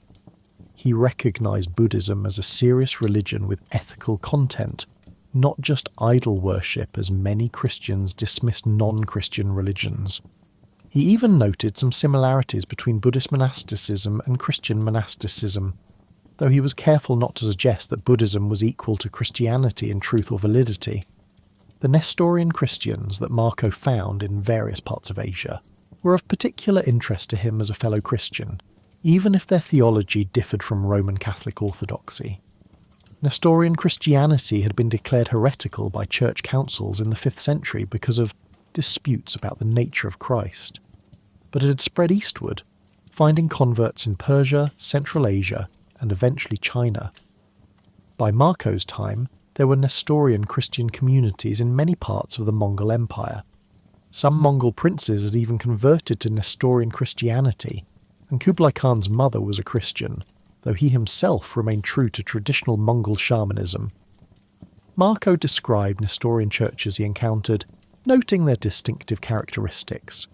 He recognized Buddhism as a serious religion with ethical content, not just idol worship as many Christians dismiss non-Christian religions. He even noted some similarities between Buddhist monasticism and Christian monasticism, though he was careful not to suggest that Buddhism was equal to Christianity in truth or validity. The Nestorian Christians that Marco found in various parts of Asia were of particular interest to him as a fellow Christian, even if their theology differed from Roman Catholic orthodoxy. Nestorian Christianity had been declared heretical by church councils in the 5th century because of disputes about the nature of Christ. But it had spread eastward, finding converts in Persia, Central Asia, and eventually China. By Marco's time, there were Nestorian Christian communities in many parts of the Mongol Empire. Some Mongol princes had even converted to Nestorian Christianity, and Kublai Khan's mother was a Christian, though he himself remained true to traditional Mongol shamanism. Marco described Nestorian churches he encountered, noting their distinctive characteristics.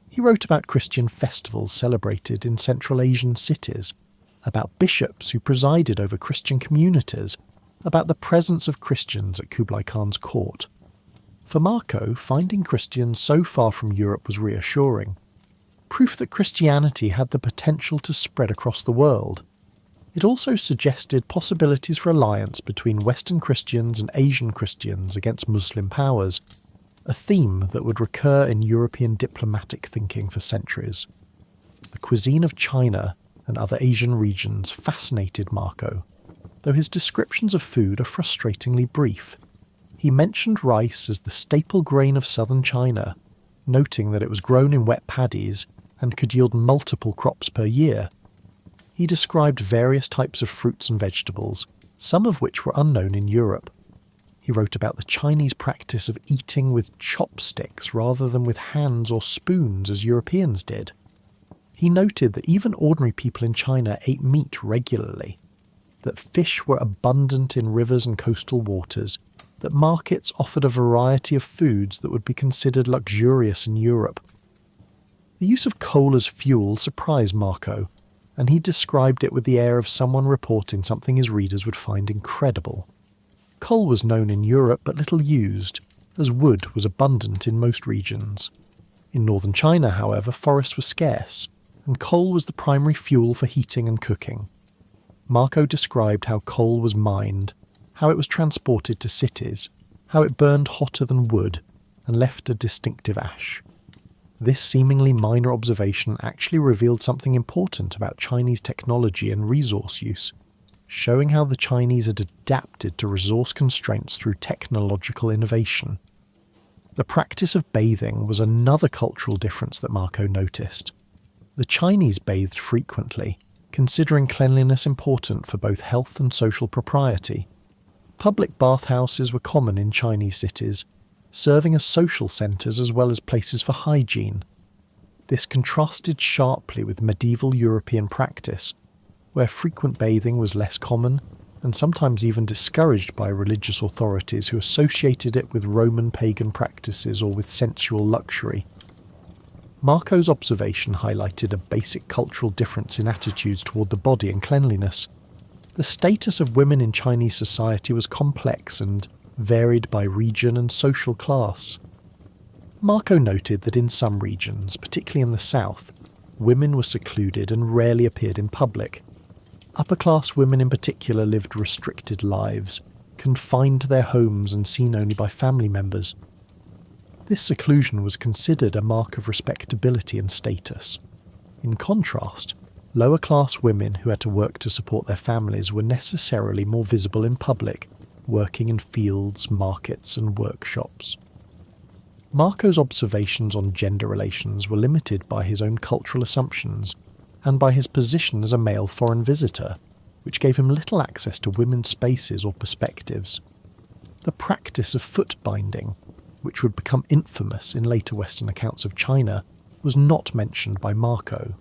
He wrote about Christian festivals celebrated in Central Asian cities, about bishops who presided over Christian communities, about the presence of Christians at Kublai Khan's court. For Marco, finding Christians so far from Europe was reassuring, proof that Christianity had the potential to spread across the world. It also suggested possibilities for alliance between Western Christians and Asian Christians against Muslim powers, a theme that would recur in European diplomatic thinking for centuries. The cuisine of China and other Asian regions fascinated Marco, though his descriptions of food are frustratingly brief. He mentioned rice as the staple grain of southern China, noting that it was grown in wet paddies and could yield multiple crops per year. He described various types of fruits and vegetables, some of which were unknown in Europe. He wrote about the Chinese practice of eating with chopsticks rather than with hands or spoons as Europeans did. He noted that even ordinary people in China ate meat regularly, that fish were abundant in rivers and coastal waters, that markets offered a variety of foods that would be considered luxurious in Europe. The use of coal as fuel surprised Marco, and he described it with the air of someone reporting something his readers would find incredible. Coal was known in Europe but little used, as wood was abundant in most regions. In northern China, however, forests were scarce, and coal was the primary fuel for heating and cooking. Marco described how coal was mined, how it was transported to cities, how it burned hotter than wood, and left a distinctive ash. This seemingly minor observation actually revealed something important about Chinese technology and resource use, showing how the Chinese had adapted to resource constraints through technological innovation. The practice of bathing was another cultural difference that Marco noticed. The Chinese bathed frequently, considering cleanliness important for both health and social propriety. Public bathhouses were common in Chinese cities, serving as social centres as well as places for hygiene. This contrasted sharply with medieval European practice, where frequent bathing was less common and sometimes even discouraged by religious authorities who associated it with Roman pagan practices or with sensual luxury. Marco's observation highlighted a basic cultural difference in attitudes toward the body and cleanliness. The status of women in Chinese society was complex and varied by region and social class. Marco noted that in some regions, particularly in the south, women were secluded and rarely appeared in public. Upper-class women in particular lived restricted lives, confined to their homes and seen only by family members. This seclusion was considered a mark of respectability and status. In contrast, lower-class women who had to work to support their families were necessarily more visible in public, working in fields, markets and workshops. Marco's observations on gender relations were limited by his own cultural assumptions and by his position as a male foreign visitor, which gave him little access to women's spaces or perspectives. The practice of foot binding, which would become infamous in later Western accounts of China, was not mentioned by Marco.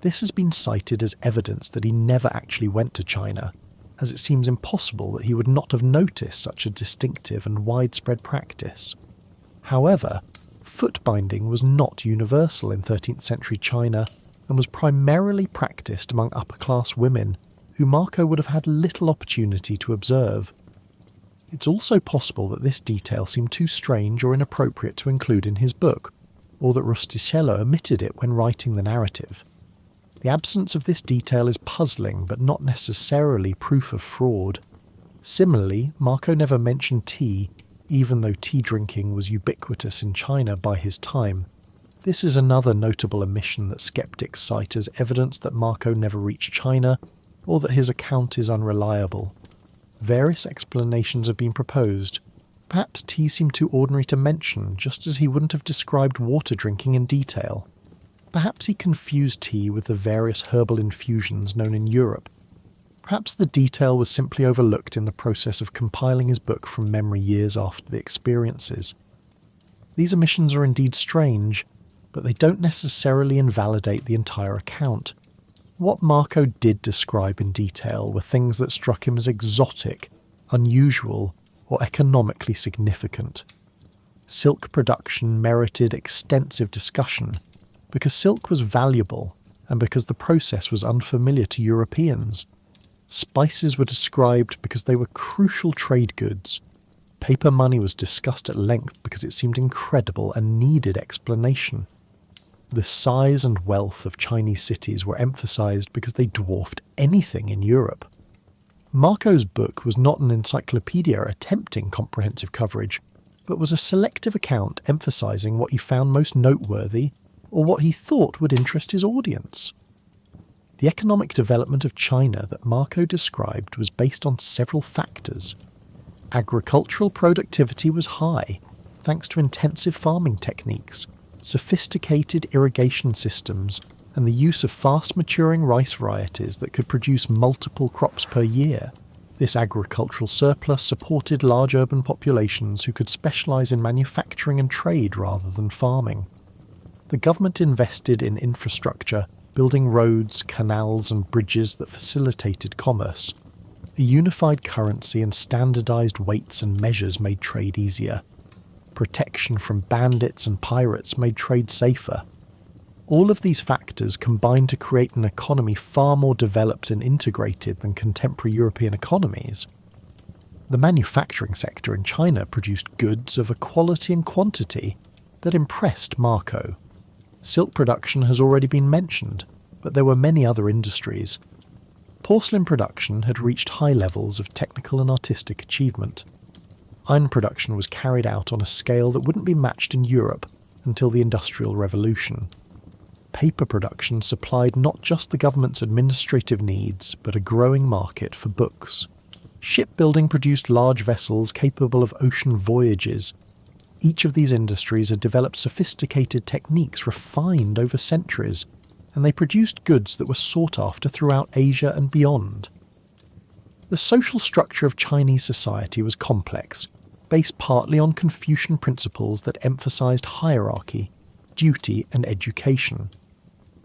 This has been cited as evidence that he never actually went to China, as it seems impossible that he would not have noticed such a distinctive and widespread practice. However, foot binding was not universal in 13th century China and was primarily practiced among upper-class women, who Marco would have had little opportunity to observe. It's also possible that this detail seemed too strange or inappropriate to include in his book, or that Rustichello omitted it when writing the narrative. The absence of this detail is puzzling but not necessarily proof of fraud. Similarly, Marco never mentioned tea, even though tea drinking was ubiquitous in China by his time. This is another notable omission that skeptics cite as evidence that Marco never reached China, or that his account is unreliable. Various explanations have been proposed. Perhaps tea seemed too ordinary to mention, just as he wouldn't have described water drinking in detail. Perhaps he confused tea with the various herbal infusions known in Europe. Perhaps the detail was simply overlooked in the process of compiling his book from memory years after the experiences. These omissions are indeed strange, but they don't necessarily invalidate the entire account. What Marco did describe in detail were things that struck him as exotic, unusual, or economically significant. Silk production merited extensive discussion, because silk was valuable and because the process was unfamiliar to Europeans. Spices were described because they were crucial trade goods. Paper money was discussed at length because it seemed incredible and needed explanation. The size and wealth of Chinese cities were emphasized because they dwarfed anything in Europe. Marco's book was not an encyclopedia attempting comprehensive coverage, but was a selective account emphasizing what he found most noteworthy or what he thought would interest his audience. The economic development of China that Marco described was based on several factors. Agricultural productivity was high, thanks to intensive farming techniques, sophisticated irrigation systems, and the use of fast-maturing rice varieties that could produce multiple crops per year. This agricultural surplus supported large urban populations who could specialise in manufacturing and trade rather than farming. The government invested in infrastructure, building roads, canals and bridges that facilitated commerce. A unified currency and standardised weights and measures made trade easier. Protection from bandits and pirates made trade safer. All of these factors combined to create an economy far more developed and integrated than contemporary European economies. The manufacturing sector in China produced goods of a quality and quantity that impressed Marco. Silk production has already been mentioned, but there were many other industries. Porcelain production had reached high levels of technical and artistic achievement. Iron production was carried out on a scale that wouldn't be matched in Europe until the Industrial Revolution. Paper production supplied not just the government's administrative needs, but a growing market for books. Shipbuilding produced large vessels capable of ocean voyages. Each of these industries had developed sophisticated techniques refined over centuries, and they produced goods that were sought after throughout Asia and beyond. The social structure of Chinese society was complex, based partly on Confucian principles that emphasized hierarchy, duty and education.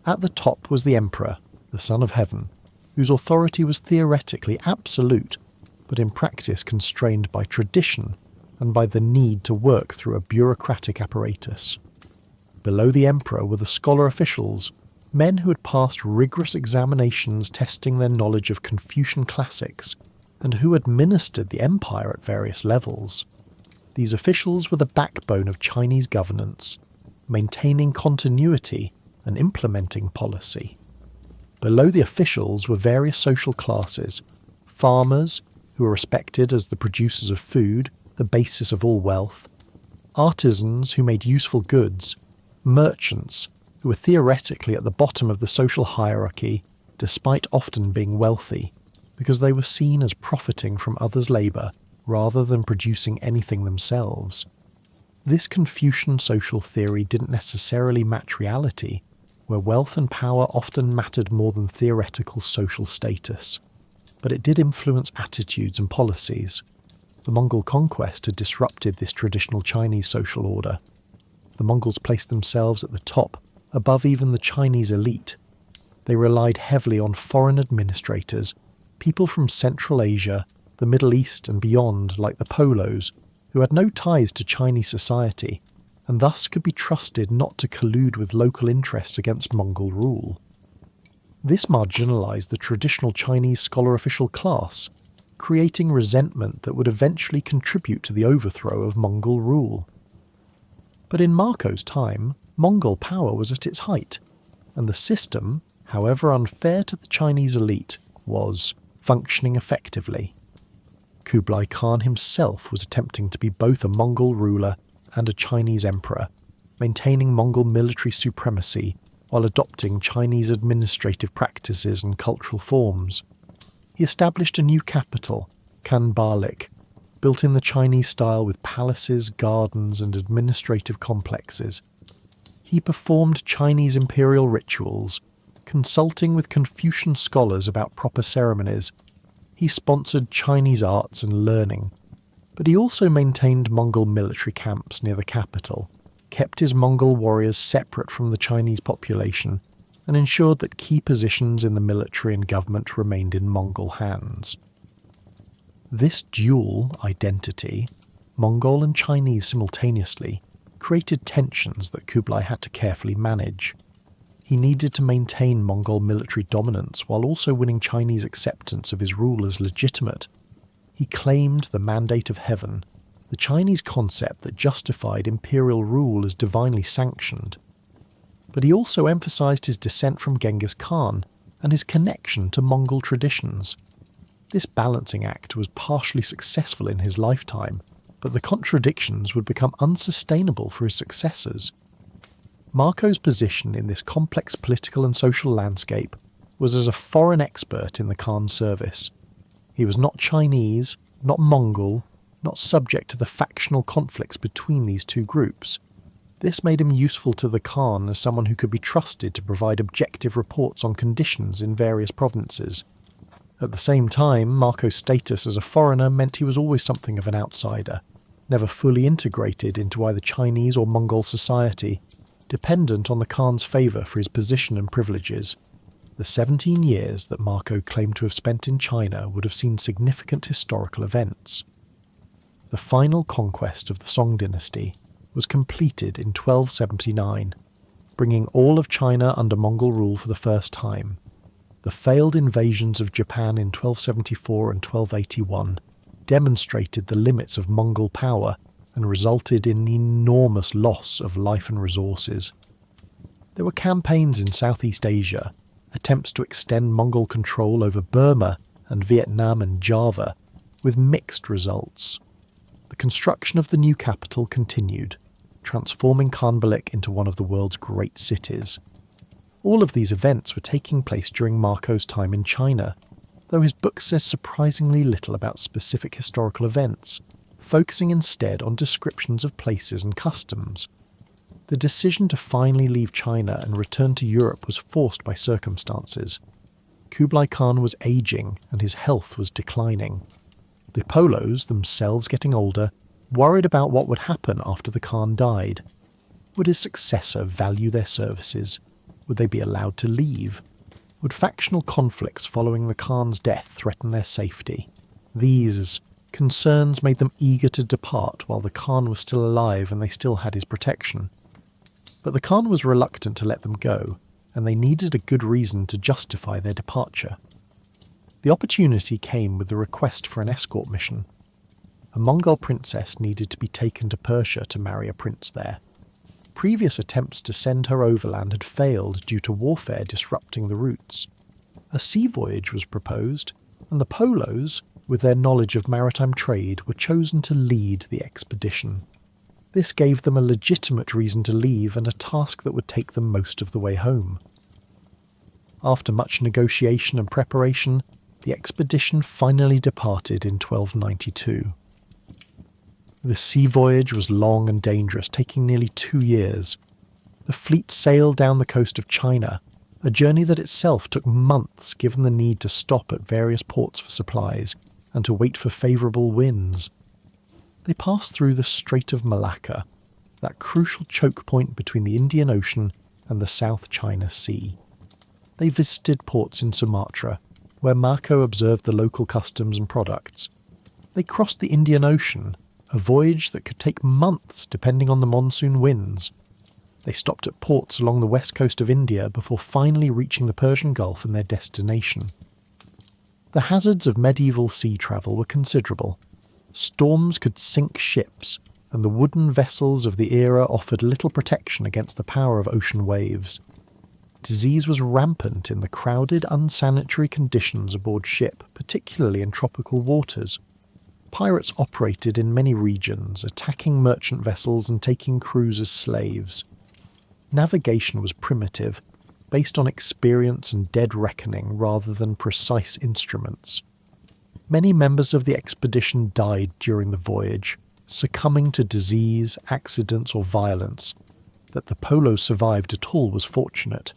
At the top was the emperor, the son of heaven, whose authority was theoretically absolute, but in practice constrained by tradition and by the need to work through a bureaucratic apparatus. Below the emperor were the scholar officials, men who had passed rigorous examinations testing their knowledge of Confucian classics, and who administered the empire at various levels. These officials were the backbone of Chinese governance, maintaining continuity and implementing policy. Below the officials were various social classes: farmers, who were respected as the producers of food, the basis of all wealth; artisans who made useful goods; merchants, who were theoretically at the bottom of the social hierarchy, despite often being wealthy, because they were seen as profiting from others' labour rather than producing anything themselves. This Confucian social theory didn't necessarily match reality, where wealth and power often mattered more than theoretical social status. But it did influence attitudes and policies. The Mongol conquest had disrupted this traditional Chinese social order. The Mongols placed themselves at the top, above even the Chinese elite. They relied heavily on foreign administrators, people from Central Asia, the Middle East and beyond, like the Polos, who had no ties to Chinese society, and thus could be trusted not to collude with local interests against Mongol rule. This marginalised the traditional Chinese scholar-official class, creating resentment that would eventually contribute to the overthrow of Mongol rule. But in Marco's time, Mongol power was at its height, and the system, however unfair to the Chinese elite, was functioning effectively. Kublai Khan himself was attempting to be both a Mongol ruler and a Chinese emperor, maintaining Mongol military supremacy while adopting Chinese administrative practices and cultural forms. He established a new capital, Khanbalik, built in the Chinese style with palaces, gardens and administrative complexes. He performed Chinese imperial rituals, consulting with Confucian scholars about proper ceremonies. He sponsored Chinese arts and learning, but he also maintained Mongol military camps near the capital, kept his Mongol warriors separate from the Chinese population, and ensured that key positions in the military and government remained in Mongol hands. This dual identity, Mongol and Chinese simultaneously, created tensions that Kublai had to carefully manage. He needed to maintain Mongol military dominance while also winning Chinese acceptance of his rule as legitimate. He claimed the mandate of heaven, the Chinese concept that justified imperial rule as divinely sanctioned. But he also emphasized his descent from Genghis Khan and his connection to Mongol traditions. This balancing act was partially successful in his lifetime, but the contradictions would become unsustainable for his successors. Marco's position in this complex political and social landscape was as a foreign expert in the Khan's service. He was not Chinese, not Mongol, not subject to the factional conflicts between these two groups. This made him useful to the Khan as someone who could be trusted to provide objective reports on conditions in various provinces. At the same time, Marco's status as a foreigner meant he was always something of an outsider, never fully integrated into either Chinese or Mongol society, dependent on the Khan's favour for his position and privileges. The 17 years that Marco claimed to have spent in China would have seen significant historical events. The final conquest of the Song dynasty was completed in 1279, bringing all of China under Mongol rule for the first time. The failed invasions of Japan in 1274 and 1281 demonstrated the limits of Mongol power and resulted in enormous loss of life and resources. There were campaigns in Southeast Asia, attempts to extend Mongol control over Burma and Vietnam and Java, with mixed results. The construction of the new capital continued, transforming Khanbalik into one of the world's great cities. All of these events were taking place during Marco's time in China, though his book says surprisingly little about specific historical events, focusing instead on descriptions of places and customs. The decision to finally leave China and return to Europe was forced by circumstances. Kublai Khan was aging and his health was declining. The Polos, themselves getting older, worried about what would happen after the Khan died. Would his successor value their services? Would they be allowed to leave? Would factional conflicts following the Khan's death threaten their safety? These concerns made them eager to depart while the Khan was still alive and they still had his protection. But the Khan was reluctant to let them go, and they needed a good reason to justify their departure. The opportunity came with the request for an escort mission. A Mongol princess needed to be taken to Persia to marry a prince there. Previous attempts to send her overland had failed due to warfare disrupting the routes. A sea voyage was proposed, and the Polos, with their knowledge of maritime trade, were chosen to lead the expedition. This gave them a legitimate reason to leave and a task that would take them most of the way home. After much negotiation and preparation, the expedition finally departed in 1292. The sea voyage was long and dangerous, taking nearly 2 years. The fleet sailed down the coast of China, a journey that itself took months given the need to stop at various ports for supplies and to wait for favourable winds. They passed through the Strait of Malacca, that crucial choke point between the Indian Ocean and the South China Sea. They visited ports in Sumatra, where Marco observed the local customs and products. They crossed the Indian Ocean, a voyage that could take months depending on the monsoon winds. They stopped at ports along the west coast of India before finally reaching the Persian Gulf and their destination. The hazards of medieval sea travel were considerable. Storms could sink ships, and the wooden vessels of the era offered little protection against the power of ocean waves. Disease was rampant in the crowded, unsanitary conditions aboard ship, particularly in tropical waters. Pirates operated in many regions, attacking merchant vessels and taking crews as slaves. Navigation was primitive, based on experience and dead reckoning rather than precise instruments. Many members of the expedition died during the voyage, succumbing to disease, accidents or violence. That the Polos survived at all was fortunate.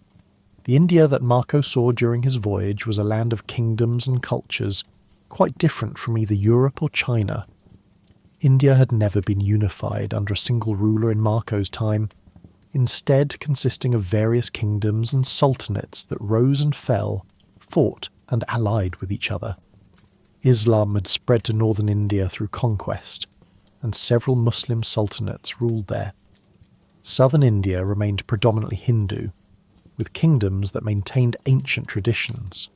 The India that Marco saw during his voyage was a land of kingdoms and cultures, quite different from either Europe or China. India had never been unified under a single ruler in Marco's time, instead consisting of various kingdoms and sultanates that rose and fell, fought and allied with each other. Islam had spread to northern India through conquest, and several Muslim sultanates ruled there. Southern India remained predominantly Hindu. with kingdoms that maintained ancient traditions.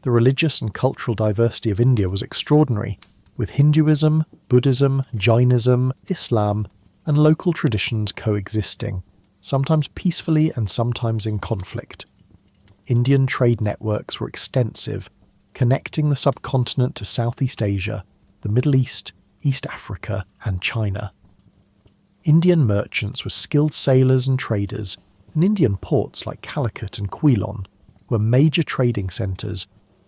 The religious and cultural diversity of India was extraordinary, with Hinduism, Buddhism, Jainism, Islam, and local traditions coexisting, sometimes peacefully and sometimes in conflict. Indian trade networks were extensive, connecting the subcontinent to Southeast Asia, the Middle East, East Africa, and China. Indian merchants were skilled sailors and traders, and Indian ports like Calicut and Quilon were major trading centres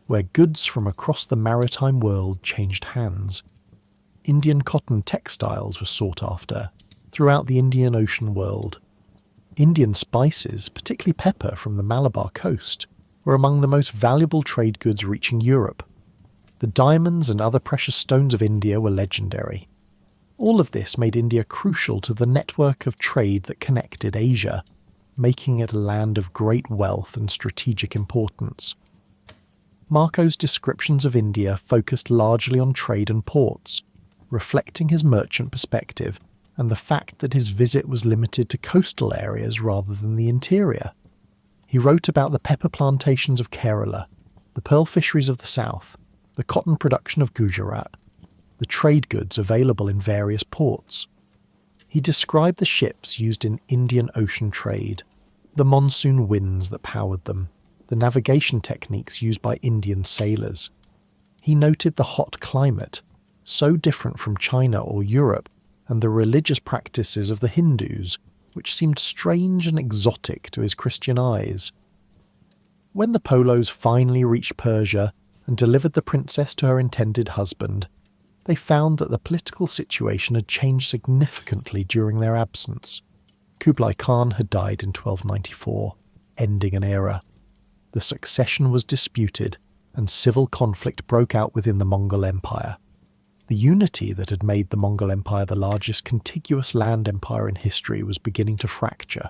where goods from across the maritime world changed hands. Indian cotton textiles were sought after throughout the Indian Ocean world. Indian spices, particularly pepper from the Malabar coast, were among the most valuable trade goods reaching Europe. The diamonds and other precious stones of India were legendary. All of this made India crucial to the network of trade that connected Asia, making it a land of great wealth and strategic importance. Marco's descriptions of India focused largely on trade and ports, reflecting his merchant perspective and the fact that his visit was limited to coastal areas rather than the interior. He wrote about the pepper plantations of Kerala, the pearl fisheries of the south, the cotton production of Gujarat, the trade goods available in various ports. He described the ships used in Indian Ocean trade, the monsoon winds that powered them, the navigation techniques used by Indian sailors. He noted the hot climate, so different from China or Europe, and the religious practices of the Hindus, which seemed strange and exotic to his Christian eyes. When the Polos finally reached Persia and delivered the princess to her intended husband, they found that the political situation had changed significantly during their absence. Kublai Khan had died in 1294, ending an era. The succession was disputed, and civil conflict broke out within the Mongol Empire. The unity that had made the Mongol Empire the largest contiguous land empire in history was beginning to fracture.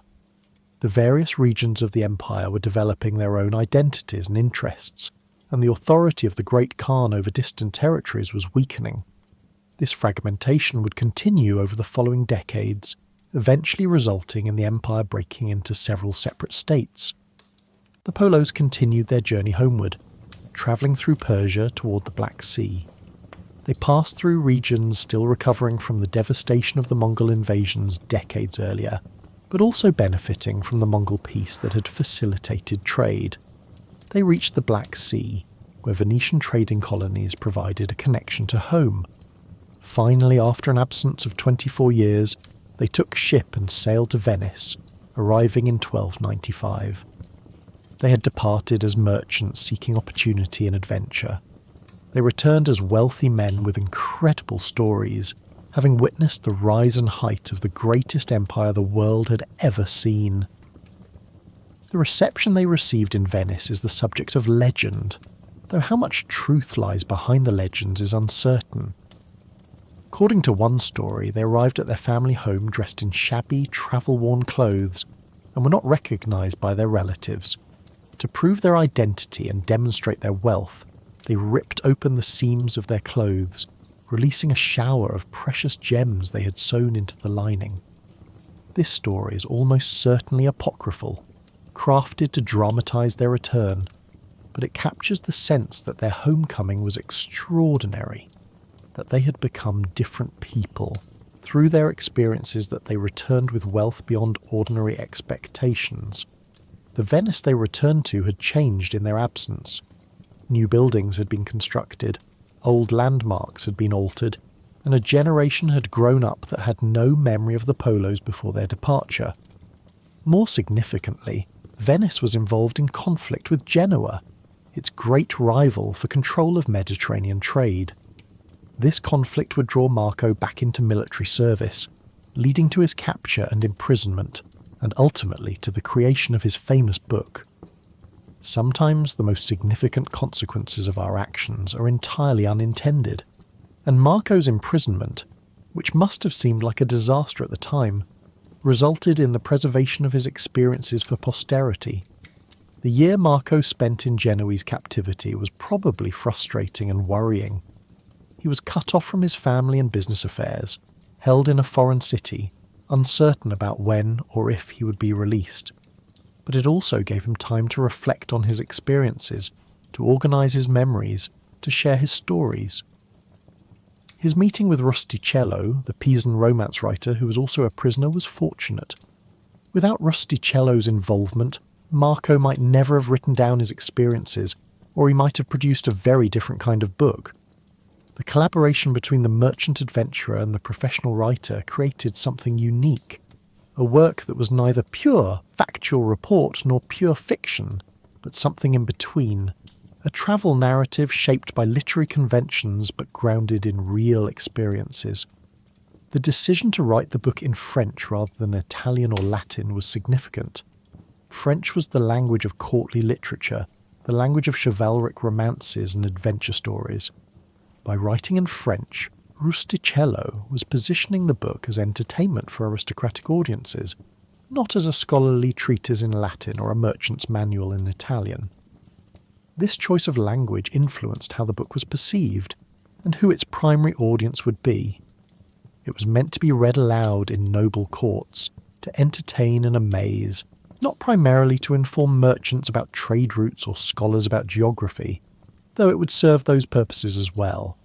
The various regions of the empire were developing their own identities and interests, and the authority of the Great Khan over distant territories was weakening. This fragmentation would continue over the following decades, eventually resulting in the empire breaking into several separate states. The Polos continued their journey homeward, travelling through Persia toward the Black Sea. They passed through regions still recovering from the devastation of the Mongol invasions decades earlier, but also benefiting from the Mongol peace that had facilitated trade. They reached the Black Sea, where Venetian trading colonies provided a connection to home. Finally, after an absence of 24 years, they took ship and sailed to Venice, arriving in 1295. They had departed as merchants seeking opportunity and adventure. They returned as wealthy men with incredible stories, having witnessed the rise and height of the greatest empire the world had ever seen. The reception they received in Venice is the subject of legend, though how much truth lies behind the legends is uncertain. According to one story, they arrived at their family home dressed in shabby, travel-worn clothes and were not recognised by their relatives. To prove their identity and demonstrate their wealth, they ripped open the seams of their clothes, releasing a shower of precious gems they had sewn into the lining. This story is almost certainly apocryphal, crafted to dramatise their return, but it captures the sense that their homecoming was extraordinary, that they had become different people through their experiences, that they returned with wealth beyond ordinary expectations. The Venice they returned to had changed in their absence. New buildings had been constructed, old landmarks had been altered, and a generation had grown up that had no memory of the Polos before their departure. More significantly, Venice was involved in conflict with Genoa, its great rival for control of Mediterranean trade. This conflict would draw Marco back into military service, leading to his capture and imprisonment, and ultimately to the creation of his famous book. Sometimes the most significant consequences of our actions are entirely unintended, and Marco's imprisonment, which must have seemed like a disaster at the time, resulted in the preservation of his experiences for posterity. The year Marco spent in Genoese captivity was probably frustrating and worrying. He was cut off from his family and business affairs, held in a foreign city, uncertain about when or if he would be released. but it also gave him time to reflect on his experiences, to organise his memories, to share his stories. His meeting with Rustichello, the Pisan romance writer who was also a prisoner, was fortunate. Without Rustichello's involvement, Marco might never have written down his experiences, or he might have produced a very different kind of book. The collaboration between the merchant adventurer and the professional writer created something unique, a work that was neither pure factual report nor pure fiction, but something in between, a travel narrative shaped by literary conventions but grounded in real experiences. The decision to write the book in French rather than Italian or Latin was significant. French was the language of courtly literature, the language of chivalric romances and adventure stories. By writing in French, Rustichello was positioning the book as entertainment for aristocratic audiences, not as a scholarly treatise in Latin or a merchant's manual in Italian. This choice of language influenced how the book was perceived, and who its primary audience would be. It was meant to be read aloud in noble courts, to entertain and amaze, not primarily to inform merchants about trade routes or scholars about geography, though it would serve those purposes as well.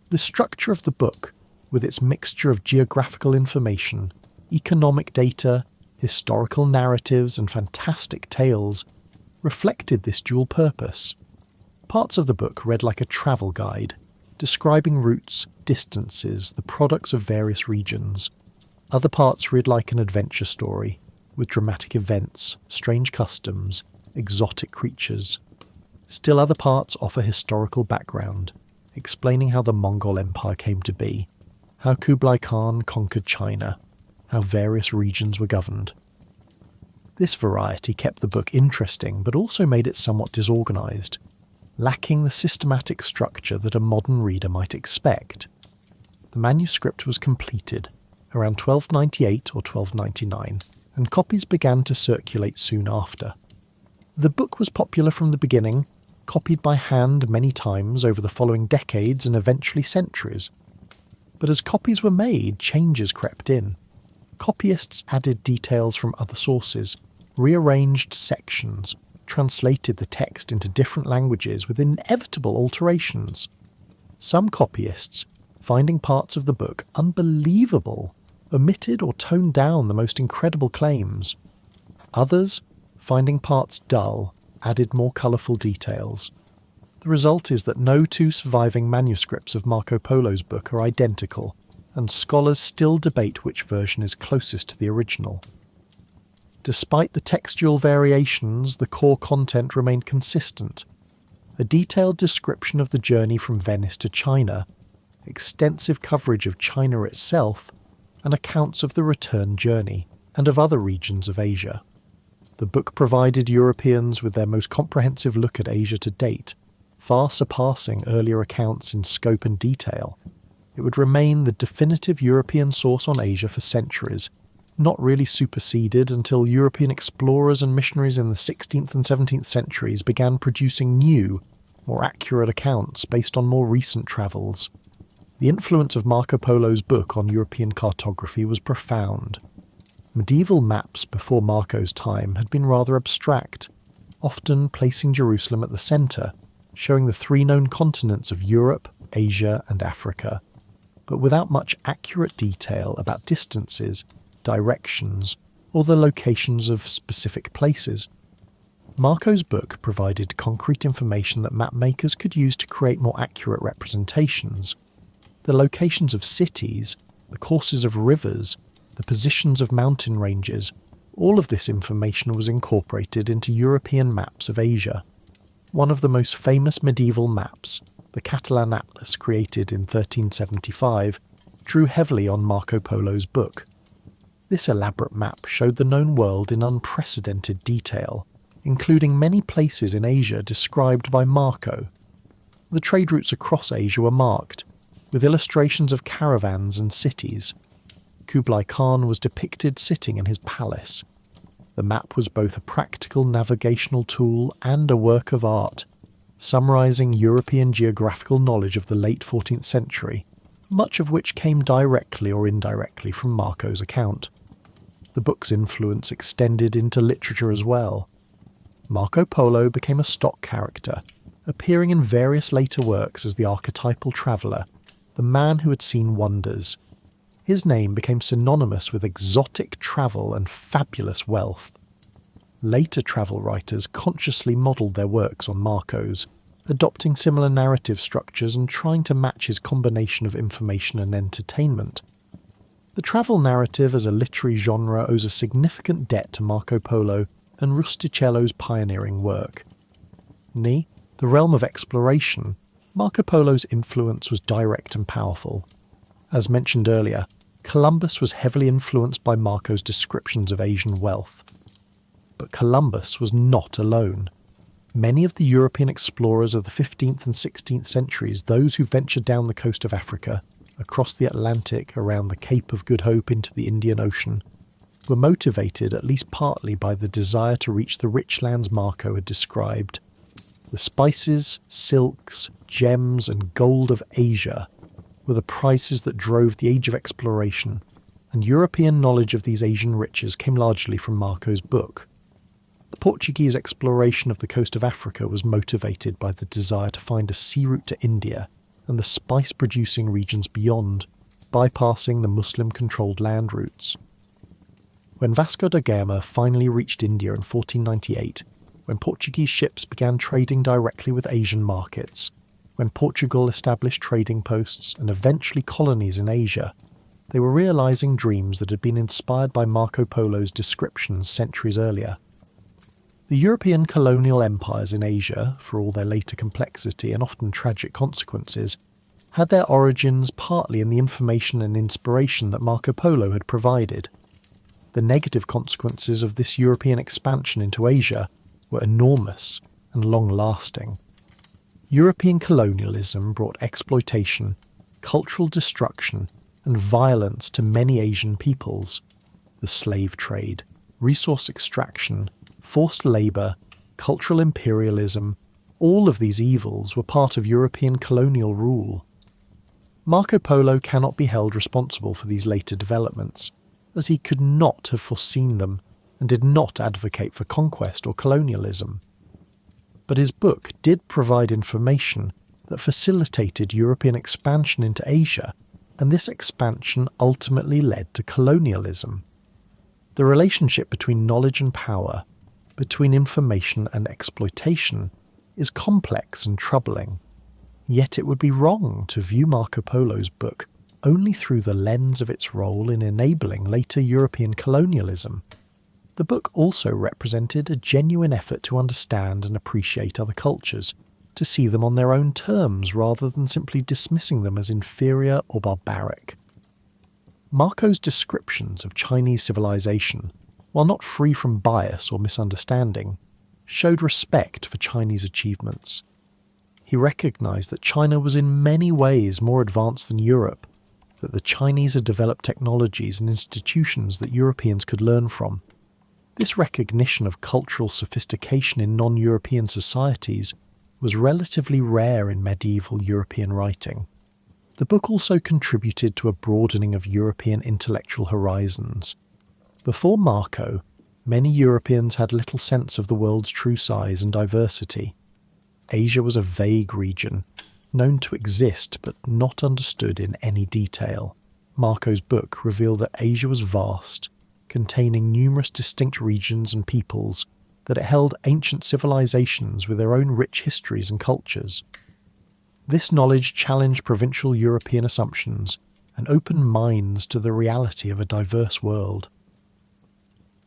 The structure of the book, with its mixture of geographical information, economic data, historical narratives and fantastic tales, reflected this dual purpose. Parts of the book read like a travel guide, describing routes, distances, the products of various regions. Other parts read like an adventure story, with dramatic events, strange customs, exotic creatures. Still other parts offer historical background, explaining how the Mongol Empire came to be, how Kublai Khan conquered China, how various regions were governed. This variety kept the book interesting but also made it somewhat disorganised, lacking the systematic structure that a modern reader might expect. The manuscript was completed around 1298 or 1299, and copies began to circulate soon after. The book was popular from the beginning, copied by hand many times over the following decades and eventually centuries. But as copies were made, changes crept in. Copyists added details from other sources, rearranged sections, translated the text into different languages with inevitable alterations. Some copyists, finding parts of the book unbelievable, omitted or toned down the most incredible claims. Others, finding parts dull, added more colourful details. The result is that no two surviving manuscripts of Marco Polo's book are identical, and scholars still debate which version is closest to the original. Despite the textual variations, the core content remained consistent. A detailed description of the journey from Venice to China, extensive coverage of China itself, and accounts of the return journey, and of other regions of Asia. The book provided Europeans with their most comprehensive look at Asia to date, far surpassing earlier accounts in scope and detail. It would remain the definitive European source on Asia for centuries, not really superseded until European explorers and missionaries in the 16th and 17th centuries began producing new, more accurate accounts based on more recent travels. The influence of Marco Polo's book on European cartography was profound. Medieval maps before Marco's time had been rather abstract, often placing Jerusalem at the centre, showing the three known continents of Europe, Asia and Africa, but without much accurate detail about distances, directions, or the locations of specific places. Marco's book provided concrete information that mapmakers could use to create more accurate representations. The locations of cities, the courses of rivers, the positions of mountain ranges, all of this information was incorporated into European maps of Asia. One of the most famous medieval maps, the Catalan Atlas created in 1375, drew heavily on Marco Polo's book. This elaborate map showed the known world in unprecedented detail, including many places in Asia described by Marco. The trade routes across Asia were marked, with illustrations of caravans and cities. Kublai Khan was depicted sitting in his palace. The map was both a practical navigational tool and a work of art, summarising European geographical knowledge of the late 14th century, much of which came directly or indirectly from Marco's account. the book's influence extended into literature as well. Marco Polo became a stock character, appearing in various later works as the archetypal traveller, the man who had seen wonders. His name became synonymous with exotic travel and fabulous wealth. Later travel writers consciously modelled their works on Marco's, adopting similar narrative structures and trying to match his combination of information and entertainment. The travel narrative as a literary genre owes a significant debt to Marco Polo and Rustichello's pioneering work. In the realm of exploration, Marco Polo's influence was direct and powerful. As mentioned earlier, Columbus was heavily influenced by Marco's descriptions of Asian wealth. But Columbus was not alone. Many of the European explorers of the 15th and 16th centuries, those who ventured down the coast of Africa, across the Atlantic, around the Cape of Good Hope into the Indian Ocean, were motivated at least partly by the desire to reach the rich lands Marco had described. The spices, silks, gems and gold of Asia were the prices that drove the age of exploration, and European knowledge of these Asian riches came largely from Marco's book. The Portuguese exploration of the coast of Africa was motivated by the desire to find a sea route to India and the spice-producing regions beyond, bypassing the Muslim-controlled land routes. When Vasco da Gama finally reached India in 1498, when Portuguese ships began trading directly with Asian markets, when Portugal established trading posts and eventually colonies in Asia, they were realising dreams that had been inspired by Marco Polo's descriptions centuries earlier. The European colonial empires in Asia, for all their later complexity and often tragic consequences, had their origins partly in the information and inspiration that Marco Polo had provided. The negative consequences of this European expansion into Asia were enormous and long-lasting. European colonialism brought exploitation, cultural destruction, and violence to many Asian peoples. The slave trade, resource extraction, forced labour, cultural imperialism, all of these evils were part of European colonial rule. Marco Polo cannot be held responsible for these later developments, as he could not have foreseen them and did not advocate for conquest or colonialism. But his book did provide information that facilitated European expansion into Asia, and this expansion ultimately led to colonialism. The relationship between knowledge and power, between information and exploitation, is complex and troubling. Yet it would be wrong to view Marco Polo's book only through the lens of its role in enabling later European colonialism. The book also represented a genuine effort to understand and appreciate other cultures, to see them on their own terms rather than simply dismissing them as inferior or barbaric. Marco's descriptions of Chinese civilization, while not free from bias or misunderstanding, showed respect for Chinese achievements. He recognised that China was in many ways more advanced than Europe, that the Chinese had developed technologies and institutions that Europeans could learn from. This recognition of cultural sophistication in non-European societies was relatively rare in medieval European writing. The book also contributed to a broadening of European intellectual horizons. Before Marco, many Europeans had little sense of the world's true size and diversity. Asia was a vague region, known to exist but not understood in any detail. Marco's book revealed that Asia was vast, containing numerous distinct regions and peoples, that it held ancient civilizations with their own rich histories and cultures. This knowledge challenged provincial European assumptions and opened minds to the reality of a diverse world.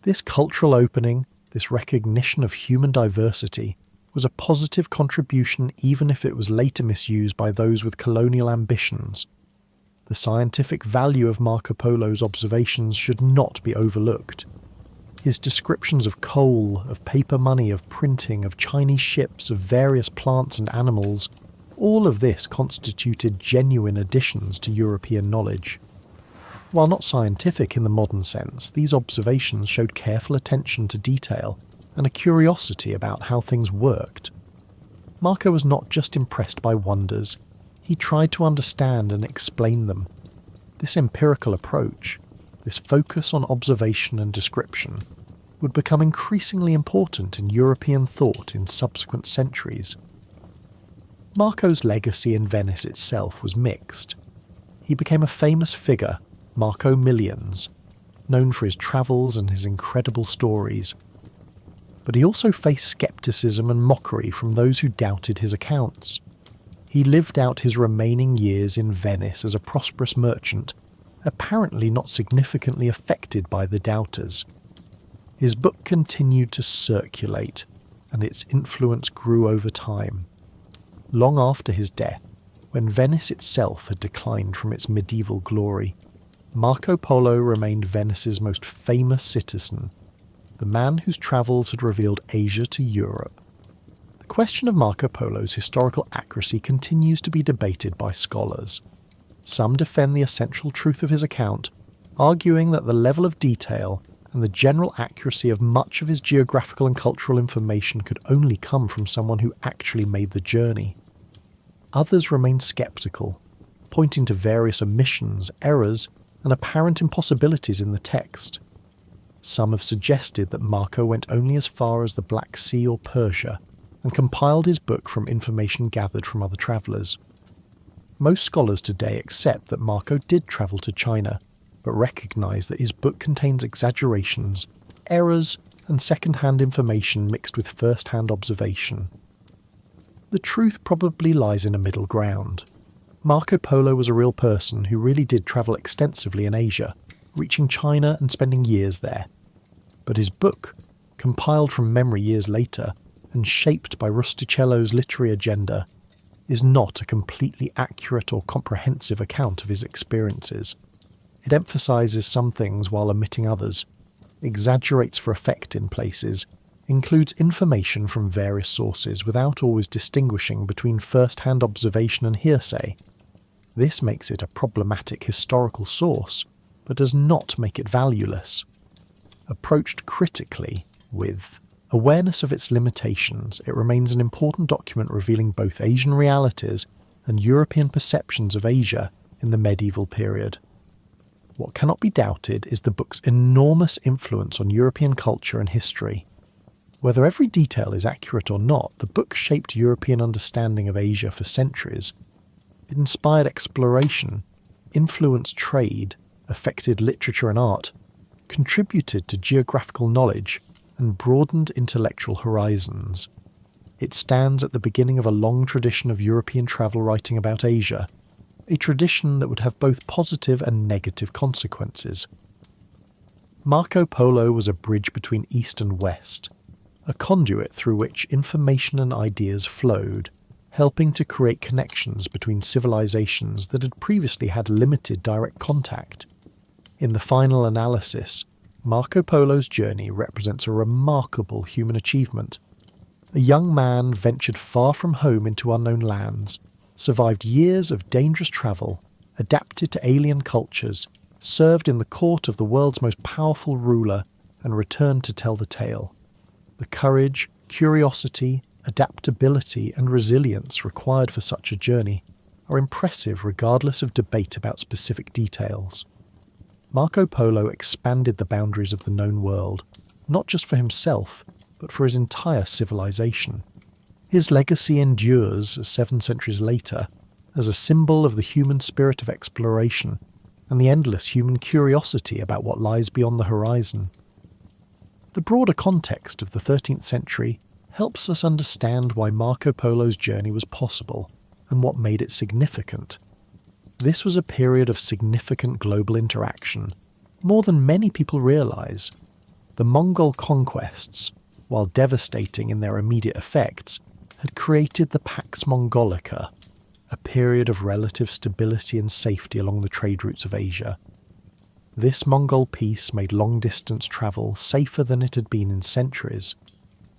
This cultural opening, this recognition of human diversity, was a positive contribution even if it was later misused by those with colonial ambitions. The scientific value of Marco Polo's observations should not be overlooked. His descriptions of coal, of paper money, of printing, of Chinese ships, of various plants and animals, all of this constituted genuine additions to European knowledge. While not scientific in the modern sense, these observations showed careful attention to detail and a curiosity about how things worked. Marco was not just impressed by wonders, he tried to understand and explain them. This empirical approach, this focus on observation and description would become increasingly important in European thought in subsequent centuries. Marco's legacy in Venice itself was mixed. He became a famous figure, Marco Millions, known for his travels and his incredible stories. But he also faced skepticism and mockery from those who doubted his accounts. He lived out his remaining years in Venice as a prosperous merchant, apparently not significantly affected by the doubters. His book continued to circulate, and its influence grew over time. Long after his death, when Venice itself had declined from its medieval glory, Marco Polo remained Venice's most famous citizen, the man whose travels had revealed Asia to Europe. The question of Marco Polo's historical accuracy continues to be debated by scholars. Some defend the essential truth of his account, arguing that the level of detail and the general accuracy of much of his geographical and cultural information could only come from someone who actually made the journey. Others remain sceptical, pointing to various omissions, errors, and apparent impossibilities in the text. Some have suggested that Marco went only as far as the Black Sea or Persia, and compiled his book from information gathered from other travellers. Most scholars today accept that Marco did travel to China, but recognise that his book contains exaggerations, errors, and second-hand information mixed with first-hand observation. The truth probably lies in a middle ground. Marco Polo was a real person who really did travel extensively in Asia, reaching China and spending years there. But his book, compiled from memory years later and shaped by Rustichello's literary agenda, is not a completely accurate or comprehensive account of his experiences. It emphasises some things while omitting others, exaggerates for effect in places, includes information from various sources without always distinguishing between first-hand observation and hearsay. This makes it a problematic historical source, but does not make it valueless. Approached critically, with awareness of its limitations, it remains an important document revealing both Asian realities and European perceptions of Asia in the medieval period. What cannot be doubted is the book's enormous influence on European culture and history. Whether every detail is accurate or not, the book shaped European understanding of Asia for centuries. It inspired exploration, influenced trade, affected literature and art, contributed to geographical knowledge, and broadened intellectual horizons. It stands at the beginning of a long tradition of European travel writing about Asia, a tradition that would have both positive and negative consequences. Marco Polo was a bridge between East and West, a conduit through which information and ideas flowed, helping to create connections between civilizations that had previously had limited direct contact. In the final analysis, Marco Polo's journey represents a remarkable human achievement. A young man ventured far from home into unknown lands, survived years of dangerous travel, adapted to alien cultures, served in the court of the world's most powerful ruler, and returned to tell the tale. The courage, curiosity, adaptability, and resilience required for such a journey are impressive regardless of debate about specific details. Marco Polo expanded the boundaries of the known world, not just for himself, but for his entire civilization. His legacy endures 7 centuries later as a symbol of the human spirit of exploration and the endless human curiosity about what lies beyond the horizon. The broader context of the 13th century helps us understand why Marco Polo's journey was possible and what made it significant. This was a period of significant global interaction, more than many people realise. The Mongol conquests, while devastating in their immediate effects, had created the Pax Mongolica, a period of relative stability and safety along the trade routes of Asia. This Mongol peace made long-distance travel safer than it had been in centuries.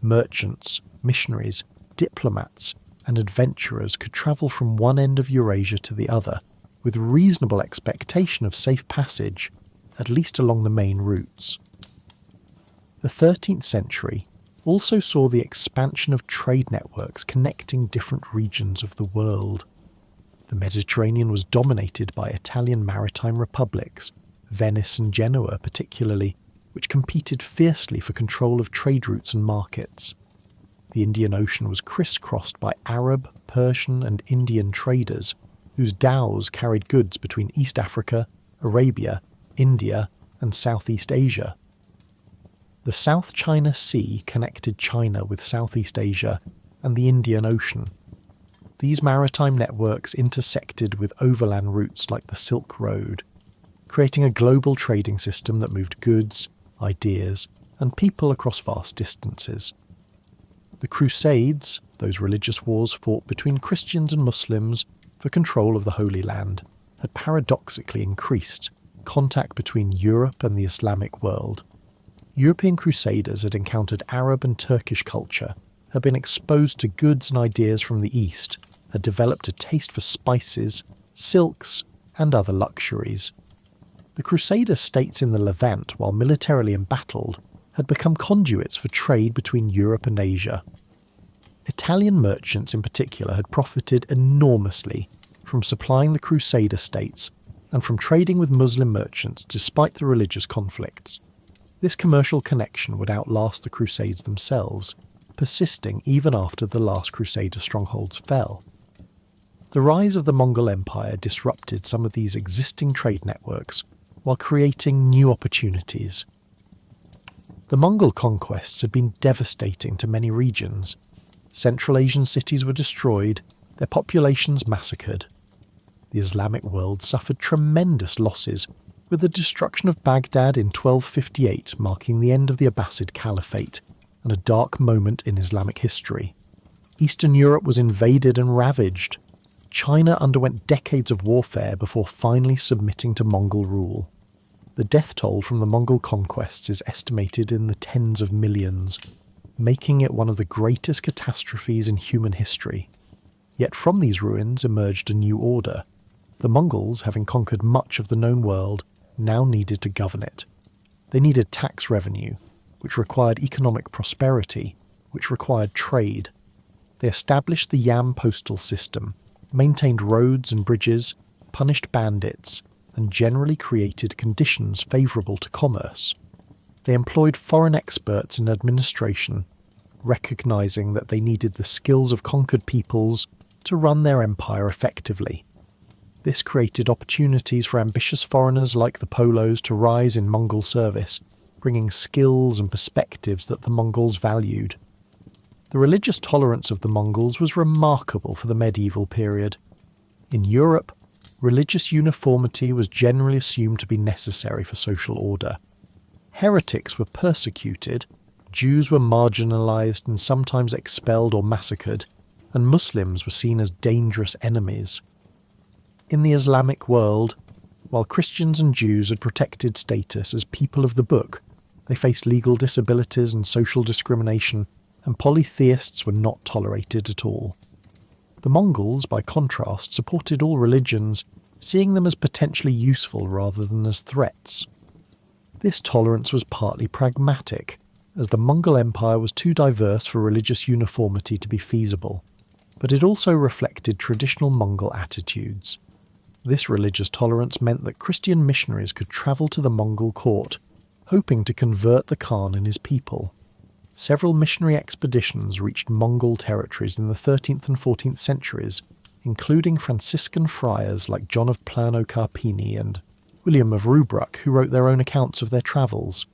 Merchants, missionaries, diplomats, and adventurers could travel from one end of Eurasia to the other, with reasonable expectation of safe passage, at least along the main routes. The 13th century also saw the expansion of trade networks connecting different regions of the world. The Mediterranean was dominated by Italian maritime republics, Venice and Genoa particularly, which competed fiercely for control of trade routes and markets. The Indian Ocean was crisscrossed by Arab, Persian and Indian traders, whose dhows carried goods between East Africa, Arabia, India and Southeast Asia. The South China Sea connected China with Southeast Asia and the Indian Ocean. These maritime networks intersected with overland routes like the Silk Road, creating a global trading system that moved goods, ideas, and people across vast distances. The Crusades, those religious wars fought between Christians and Muslims for control of the Holy Land, had paradoxically increased contact between Europe and the Islamic world. European crusaders had encountered Arab and Turkish culture, had been exposed to goods and ideas from the East, had developed a taste for spices, silks, and other luxuries. The Crusader states in the Levant, while militarily embattled, had become conduits for trade between Europe and Asia. Italian merchants in particular had profited enormously from supplying the Crusader states and from trading with Muslim merchants despite the religious conflicts. This commercial connection would outlast the Crusades themselves, persisting even after the last Crusader strongholds fell. The rise of the Mongol Empire disrupted some of these existing trade networks while creating new opportunities. The Mongol conquests had been devastating to many regions. Central Asian cities were destroyed, their populations massacred. The Islamic world suffered tremendous losses, with the destruction of Baghdad in 1258 marking the end of the Abbasid Caliphate and a dark moment in Islamic history. Eastern Europe was invaded and ravaged. China underwent decades of warfare before finally submitting to Mongol rule. The death toll from the Mongol conquests is estimated in the tens of millions, making it one of the greatest catastrophes in human history. Yet from these ruins emerged a new order. The Mongols, having conquered much of the known world, now needed to govern it. They needed tax revenue, which required economic prosperity, which required trade. They established the Yam postal system, maintained roads and bridges, punished bandits, and generally created conditions favourable to commerce. They employed foreign experts in administration, recognising that they needed the skills of conquered peoples to run their empire effectively. This created opportunities for ambitious foreigners like the Polos to rise in Mongol service, bringing skills and perspectives that the Mongols valued. The religious tolerance of the Mongols was remarkable for the medieval period. In Europe, religious uniformity was generally assumed to be necessary for social order. Heretics were persecuted, Jews were marginalised and sometimes expelled or massacred, and Muslims were seen as dangerous enemies. In the Islamic world, while Christians and Jews had protected status as people of the book, they faced legal disabilities and social discrimination, and polytheists were not tolerated at all. The Mongols, by contrast, supported all religions, seeing them as potentially useful rather than as threats. This tolerance was partly pragmatic, as the Mongol Empire was too diverse for religious uniformity to be feasible, but it also reflected traditional Mongol attitudes. This religious tolerance meant that Christian missionaries could travel to the Mongol court, hoping to convert the Khan and his people. Several missionary expeditions reached Mongol territories in the 13th and 14th centuries, including Franciscan friars like John of Plano Carpini and William of Rubruck, who wrote their own accounts of their travels.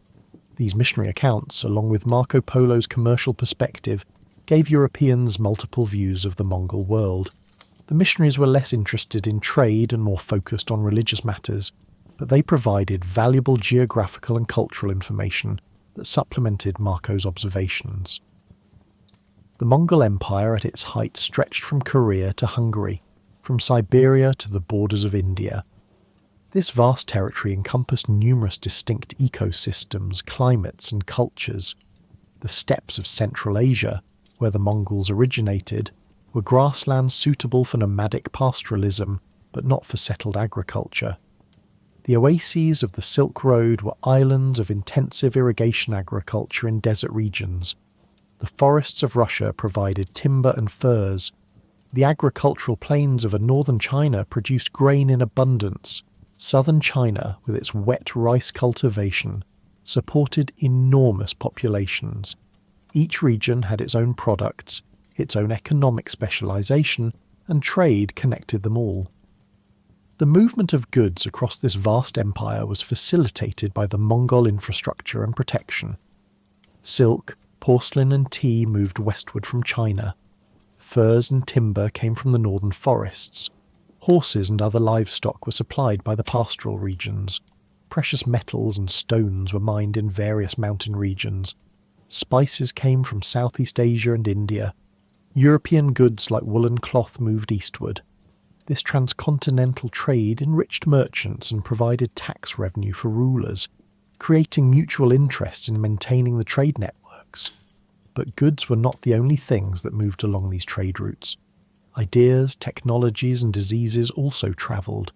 These missionary accounts, along with Marco Polo's commercial perspective, gave Europeans multiple views of the Mongol world. The missionaries were less interested in trade and more focused on religious matters, but they provided valuable geographical and cultural information that supplemented Marco's observations. The Mongol Empire at its height stretched from Korea to Hungary, from Siberia to the borders of India. This vast territory encompassed numerous distinct ecosystems, climates and cultures. The steppes of Central Asia, where the Mongols originated, were grasslands suitable for nomadic pastoralism, but not for settled agriculture. The oases of the Silk Road were islands of intensive irrigation agriculture in desert regions. The forests of Russia provided timber and furs. The agricultural plains of northern China produced grain in abundance, Southern China, with its wet rice cultivation, supported enormous populations. Each region had its own products, its own economic specialisation, and trade connected them all. The movement of goods across this vast empire was facilitated by the Mongol infrastructure and protection. Silk, porcelain and tea moved westward from China. Furs and timber came from the northern forests. Horses and other livestock were supplied by the pastoral regions. Precious metals and stones were mined in various mountain regions. Spices came from Southeast Asia and India. European goods like woolen cloth moved eastward. This transcontinental trade enriched merchants and provided tax revenue for rulers, creating mutual interest in maintaining the trade networks. But goods were not the only things that moved along these trade routes. Ideas, technologies and diseases also travelled.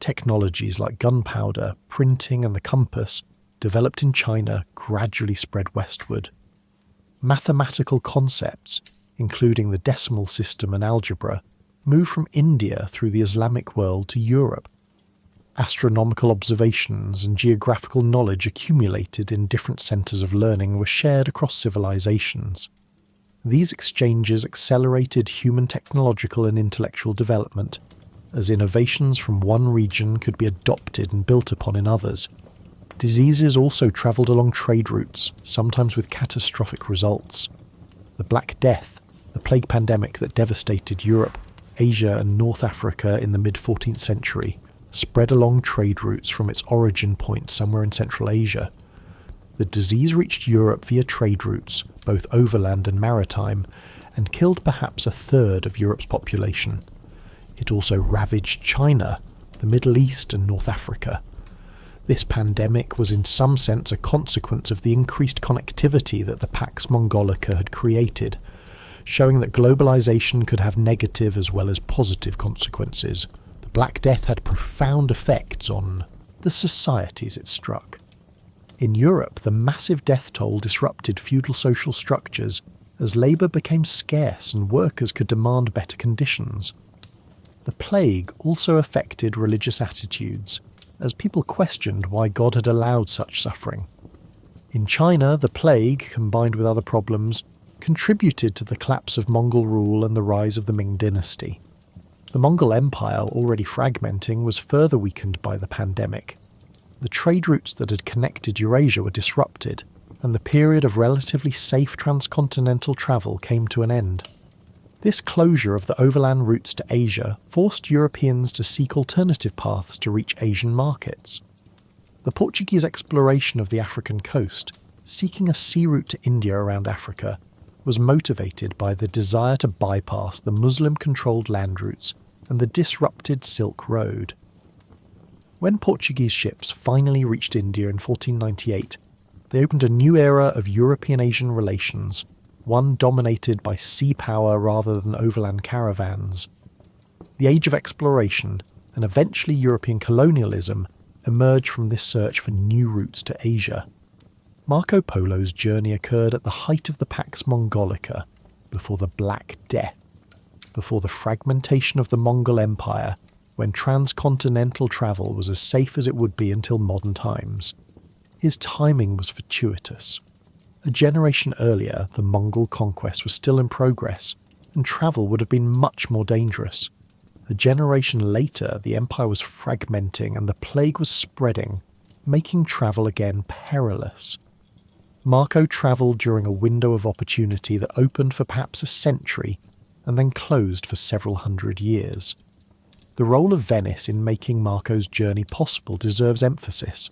Technologies like gunpowder, printing and the compass, developed in China, gradually spread westward. Mathematical concepts, including the decimal system and algebra, moved from India through the Islamic world to Europe. Astronomical observations and geographical knowledge accumulated in different centres of learning were shared across civilizations. These exchanges accelerated human technological and intellectual development, as innovations from one region could be adopted and built upon in others. Diseases also travelled along trade routes, sometimes with catastrophic results. The Black Death, the plague pandemic that devastated Europe, Asia and North Africa in the mid-14th century, spread along trade routes from its origin point somewhere in Central Asia. The disease reached Europe via trade routes, both overland and maritime, and killed perhaps a third of Europe's population. It also ravaged China, the Middle East and North Africa. This pandemic was in some sense a consequence of the increased connectivity that the Pax Mongolica had created, showing that globalization could have negative as well as positive consequences. The Black Death had profound effects on the societies it struck. In Europe, the massive death toll disrupted feudal social structures as labour became scarce and workers could demand better conditions. The plague also affected religious attitudes, as people questioned why God had allowed such suffering. In China, the plague, combined with other problems, contributed to the collapse of Mongol rule and the rise of the Ming dynasty. The Mongol Empire, already fragmenting, was further weakened by the pandemic. The trade routes that had connected Eurasia were disrupted, and the period of relatively safe transcontinental travel came to an end. This closure of the overland routes to Asia forced Europeans to seek alternative paths to reach Asian markets. The Portuguese exploration of the African coast, seeking a sea route to India around Africa, was motivated by the desire to bypass the Muslim-controlled land routes and the disrupted Silk Road. When Portuguese ships finally reached India in 1498, they opened a new era of European-Asian relations, one dominated by sea power rather than overland caravans. The age of exploration, and eventually European colonialism, emerged from this search for new routes to Asia. Marco Polo's journey occurred at the height of the Pax Mongolica, before the Black Death, before the fragmentation of the Mongol Empire, when transcontinental travel was as safe as it would be until modern times. His timing was fortuitous. A generation earlier, the Mongol conquest was still in progress, and travel would have been much more dangerous. A generation later, the empire was fragmenting and the plague was spreading, making travel again perilous. Marco travelled during a window of opportunity that opened for perhaps a century, and then closed for several hundred years. The role of Venice in making Marco's journey possible deserves emphasis.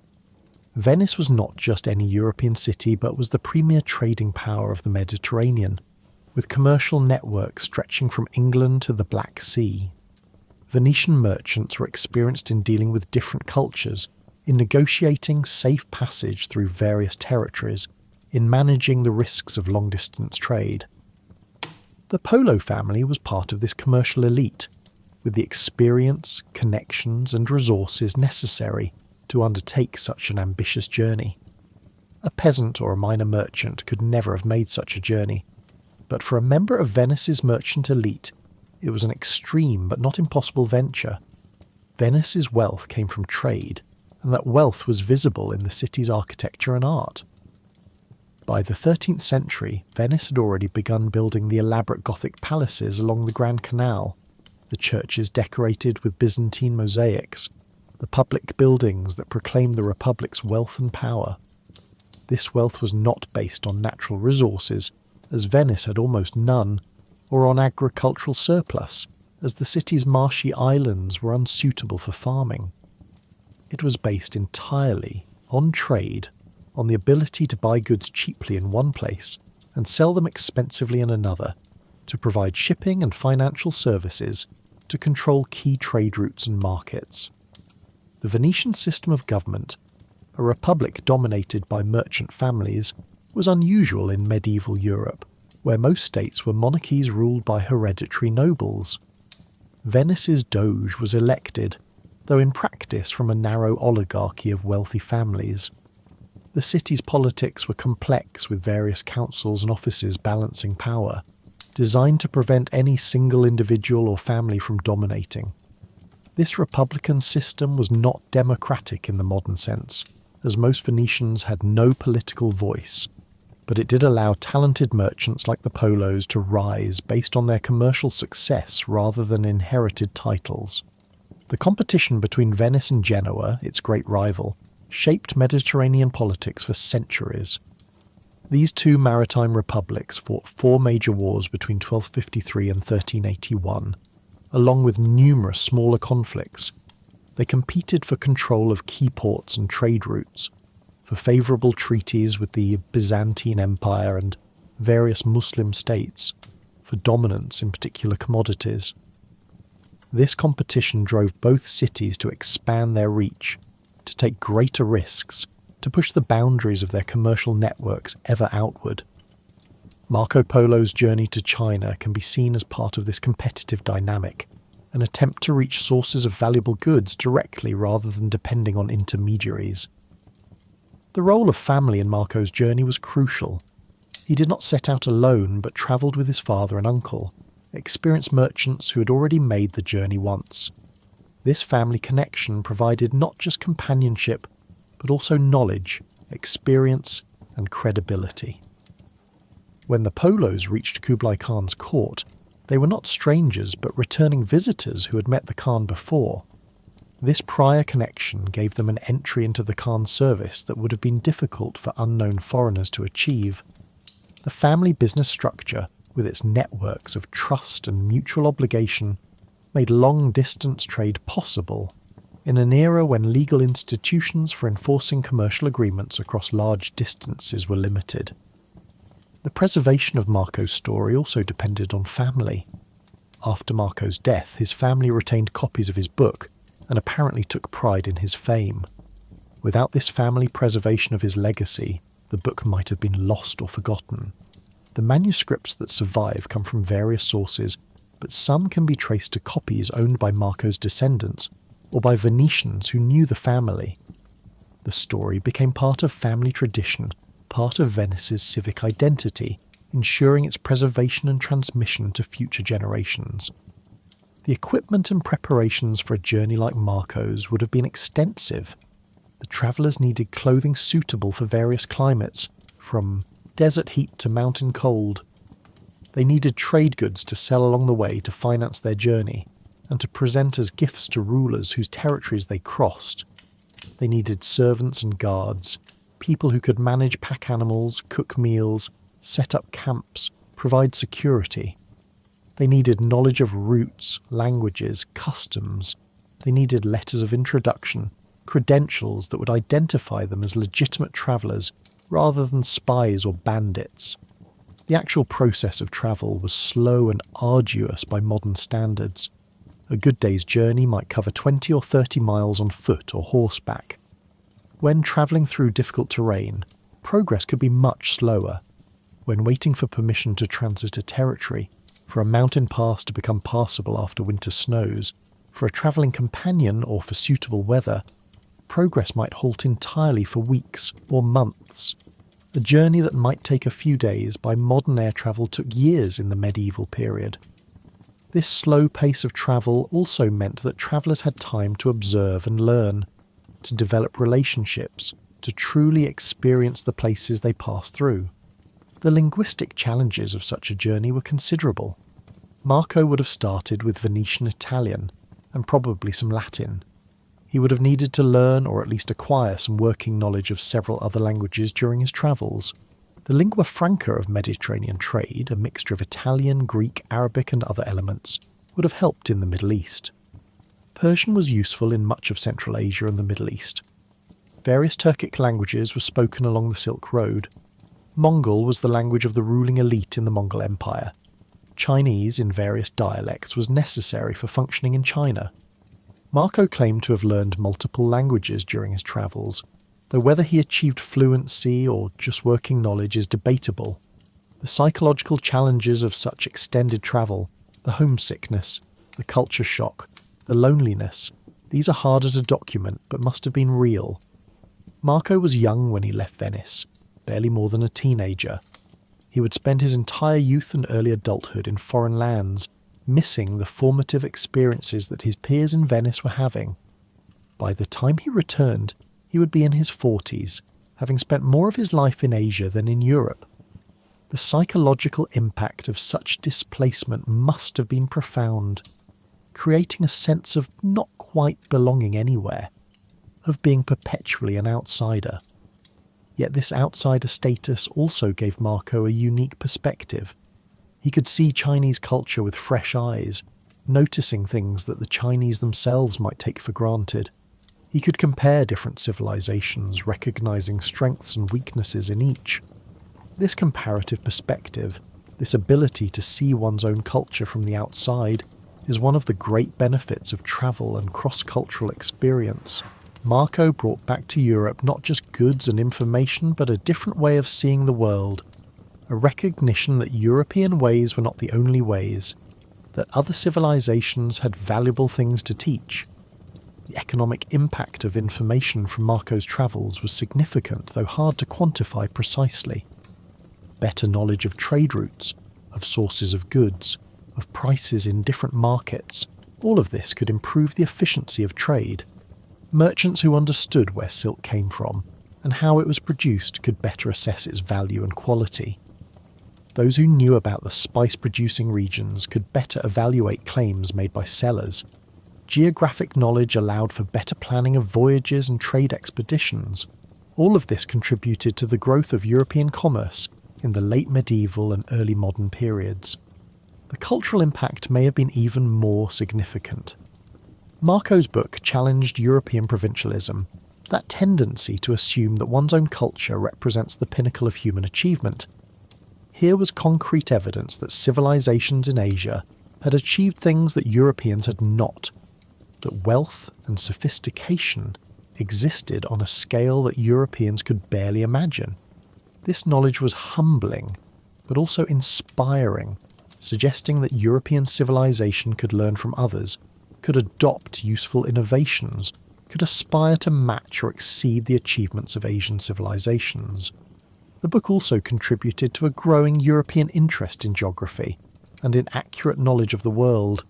Venice was not just any European city, but was the premier trading power of the Mediterranean, with commercial networks stretching from England to the Black Sea. Venetian merchants were experienced in dealing with different cultures, in negotiating safe passage through various territories, in managing the risks of long-distance trade. The Polo family was part of this commercial elite, with the experience, connections and resources necessary to undertake such an ambitious journey. A peasant or a minor merchant could never have made such a journey, but for a member of Venice's merchant elite, it was an extreme but not impossible venture. Venice's wealth came from trade, and that wealth was visible in the city's architecture and art. By the 13th century, Venice had already begun building the elaborate Gothic palaces along the Grand Canal, the churches decorated with Byzantine mosaics, the public buildings that proclaimed the Republic's wealth and power. This wealth was not based on natural resources, as Venice had almost none, or on agricultural surplus, as the city's marshy islands were unsuitable for farming. It was based entirely on trade, on the ability to buy goods cheaply in one place and sell them expensively in another, to provide shipping and financial services, to control key trade routes and markets. The Venetian system of government, a republic dominated by merchant families, was unusual in medieval Europe, where most states were monarchies ruled by hereditary nobles. Venice's doge was elected, though in practice from a narrow oligarchy of wealthy families. The city's politics were complex, with various councils and offices balancing power, designed to prevent any single individual or family from dominating. This republican system was not democratic in the modern sense, as most Venetians had no political voice, but it did allow talented merchants like the Polos to rise based on their commercial success rather than inherited titles. The competition between Venice and Genoa, its great rival, shaped Mediterranean politics for centuries. These two maritime republics fought 4 major wars between 1253 and 1381, along with numerous smaller conflicts. They competed for control of key ports and trade routes, for favourable treaties with the Byzantine Empire and various Muslim states, for dominance in particular commodities. This competition drove both cities to expand their reach, to take greater risks, to push the boundaries of their commercial networks ever outward. Marco Polo's journey to China can be seen as part of this competitive dynamic, an attempt to reach sources of valuable goods directly rather than depending on intermediaries. The role of family in Marco's journey was crucial. He did not set out alone, but travelled with his father and uncle, experienced merchants who had already made the journey once. This family connection provided not just companionship, but also knowledge, experience, and credibility. When the Polos reached Kublai Khan's court, they were not strangers but returning visitors who had met the Khan before. This prior connection gave them an entry into the Khan's service that would have been difficult for unknown foreigners to achieve. The family business structure, with its networks of trust and mutual obligation, made long-distance trade possible in an era when legal institutions for enforcing commercial agreements across large distances were limited. The preservation of Marco's story also depended on family. After Marco's death, his family retained copies of his book and apparently took pride in his fame. Without this family preservation of his legacy, the book might have been lost or forgotten. The manuscripts that survive come from various sources, but some can be traced to copies owned by Marco's descendants or by Venetians who knew the family. The story became part of family tradition, part of Venice's civic identity, ensuring its preservation and transmission to future generations. The equipment and preparations for a journey like Marco's would have been extensive. The travellers needed clothing suitable for various climates, from desert heat to mountain cold. They needed trade goods to sell along the way to finance their journey, and to present as gifts to rulers whose territories they crossed. They needed servants and guards, people who could manage pack animals, cook meals, set up camps, provide security. They needed knowledge of routes, languages, customs. They needed letters of introduction, credentials that would identify them as legitimate travellers rather than spies or bandits. The actual process of travel was slow and arduous by modern standards. A good day's journey might cover 20 or 30 miles on foot or horseback. When travelling through difficult terrain, progress could be much slower. When waiting for permission to transit a territory, for a mountain pass to become passable after winter snows, for a travelling companion or for suitable weather, progress might halt entirely for weeks or months. A journey that might take a few days by modern air travel took years in the medieval period. This slow pace of travel also meant that travellers had time to observe and learn, to develop relationships, to truly experience the places they passed through. The linguistic challenges of such a journey were considerable. Marco would have started with Venetian Italian, and probably some Latin. He would have needed to learn or at least acquire some working knowledge of several other languages during his travels. The lingua franca of Mediterranean trade, a mixture of Italian, Greek, Arabic and other elements, would have helped in the Middle East. Persian was useful in much of Central Asia and the Middle East. Various Turkic languages were spoken along the Silk Road. Mongol was the language of the ruling elite in the Mongol Empire. Chinese in various dialects was necessary for functioning in China. Marco claimed to have learned multiple languages during his travels, though whether he achieved fluency or just working knowledge is debatable. The psychological challenges of such extended travel, the homesickness, the culture shock, the loneliness, these are harder to document but must have been real. Marco was young when he left Venice, barely more than a teenager. He would spend his entire youth and early adulthood in foreign lands, missing the formative experiences that his peers in Venice were having. By the time he returned, he would be in his 40s, having spent more of his life in Asia than in Europe. The psychological impact of such displacement must have been profound, creating a sense of not quite belonging anywhere, of being perpetually an outsider. Yet this outsider status also gave Marco a unique perspective. He could see Chinese culture with fresh eyes, noticing things that the Chinese themselves might take for granted. He could compare different civilizations, recognizing strengths and weaknesses in each. This comparative perspective, this ability to see one's own culture from the outside, is one of the great benefits of travel and cross-cultural experience. Marco brought back to Europe not just goods and information, but a different way of seeing the world, a recognition that European ways were not the only ways, that other civilizations had valuable things to teach. The economic impact of information from Marco's travels was significant, though hard to quantify precisely. Better knowledge of trade routes, of sources of goods, of prices in different markets, all of this could improve the efficiency of trade. Merchants who understood where silk came from and how it was produced could better assess its value and quality. Those who knew about the spice-producing regions could better evaluate claims made by sellers. Geographic knowledge allowed for better planning of voyages and trade expeditions. All of this contributed to the growth of European commerce in the late medieval and early modern periods. The cultural impact may have been even more significant. Marco's book challenged European provincialism, that tendency to assume that one's own culture represents the pinnacle of human achievement. Here was concrete evidence that civilizations in Asia had achieved things that Europeans had not, that wealth and sophistication existed on a scale that Europeans could barely imagine. This knowledge was humbling, but also inspiring, suggesting that European civilization could learn from others, could adopt useful innovations, could aspire to match or exceed the achievements of Asian civilizations. The book also contributed to a growing European interest in geography and in accurate knowledge of the world.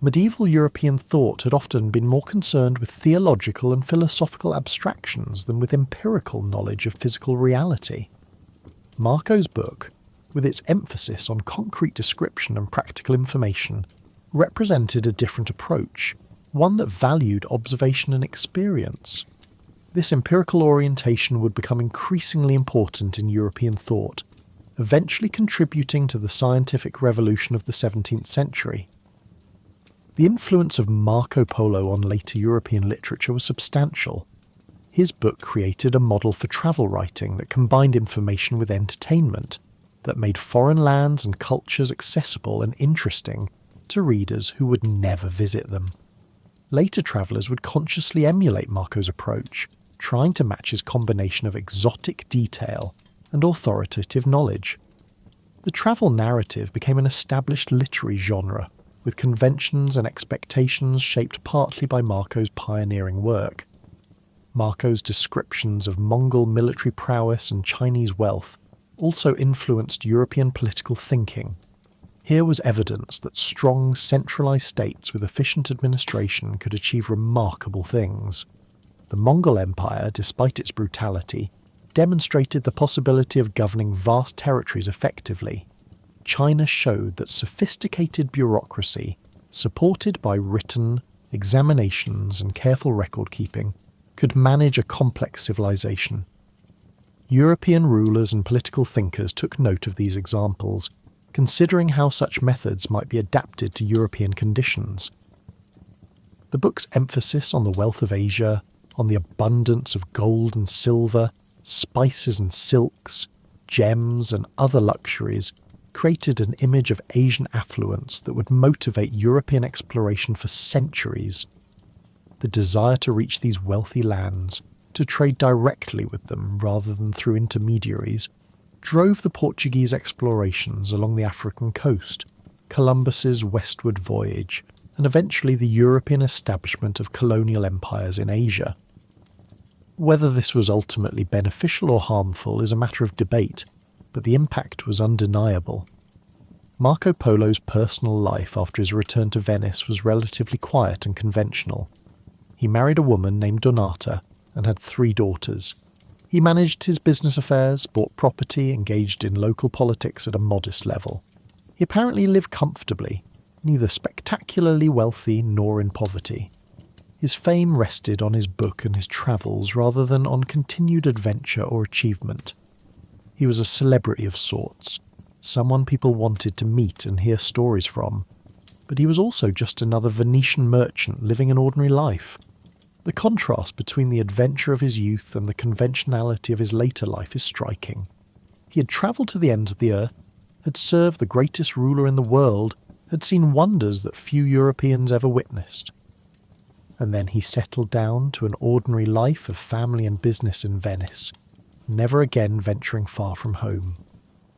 Medieval European thought had often been more concerned with theological and philosophical abstractions than with empirical knowledge of physical reality. Marco's book, with its emphasis on concrete description and practical information, represented a different approach, one that valued observation and experience. This empirical orientation would become increasingly important in European thought, eventually contributing to the scientific revolution of the 17th century. The influence of Marco Polo on later European literature was substantial. His book created a model for travel writing that combined information with entertainment, that made foreign lands and cultures accessible and interesting to readers who would never visit them. Later travellers would consciously emulate Marco's approach, trying to match his combination of exotic detail and authoritative knowledge. The travel narrative became an established literary genre, with conventions and expectations shaped partly by Marco's pioneering work. Marco's descriptions of Mongol military prowess and Chinese wealth also influenced European political thinking. Here was evidence that strong, centralised states with efficient administration could achieve remarkable things. The Mongol Empire, despite its brutality, demonstrated the possibility of governing vast territories effectively. China showed that sophisticated bureaucracy, supported by written examinations and careful record-keeping, could manage a complex civilization. European rulers and political thinkers took note of these examples, considering how such methods might be adapted to European conditions. The book's emphasis on the wealth of Asia, on the abundance of gold and silver, spices and silks, gems and other luxuries, created an image of Asian affluence that would motivate European exploration for centuries. The desire to reach these wealthy lands, to trade directly with them rather than through intermediaries, drove the Portuguese explorations along the African coast, Columbus's westward voyage, and eventually the European establishment of colonial empires in Asia. Whether this was ultimately beneficial or harmful is a matter of debate, but the impact was undeniable. Marco Polo's personal life after his return to Venice was relatively quiet and conventional. He married a woman named Donata and had 3 daughters. He managed his business affairs, bought property, engaged in local politics at a modest level. He apparently lived comfortably, neither spectacularly wealthy nor in poverty. His fame rested on his book and his travels rather than on continued adventure or achievement. He was a celebrity of sorts, someone people wanted to meet and hear stories from, but he was also just another Venetian merchant living an ordinary life. The contrast between the adventure of his youth and the conventionality of his later life is striking. He had travelled to the ends of the earth, had served the greatest ruler in the world, had seen wonders that few Europeans ever witnessed. And then he settled down to an ordinary life of family and business in Venice, never again venturing far from home.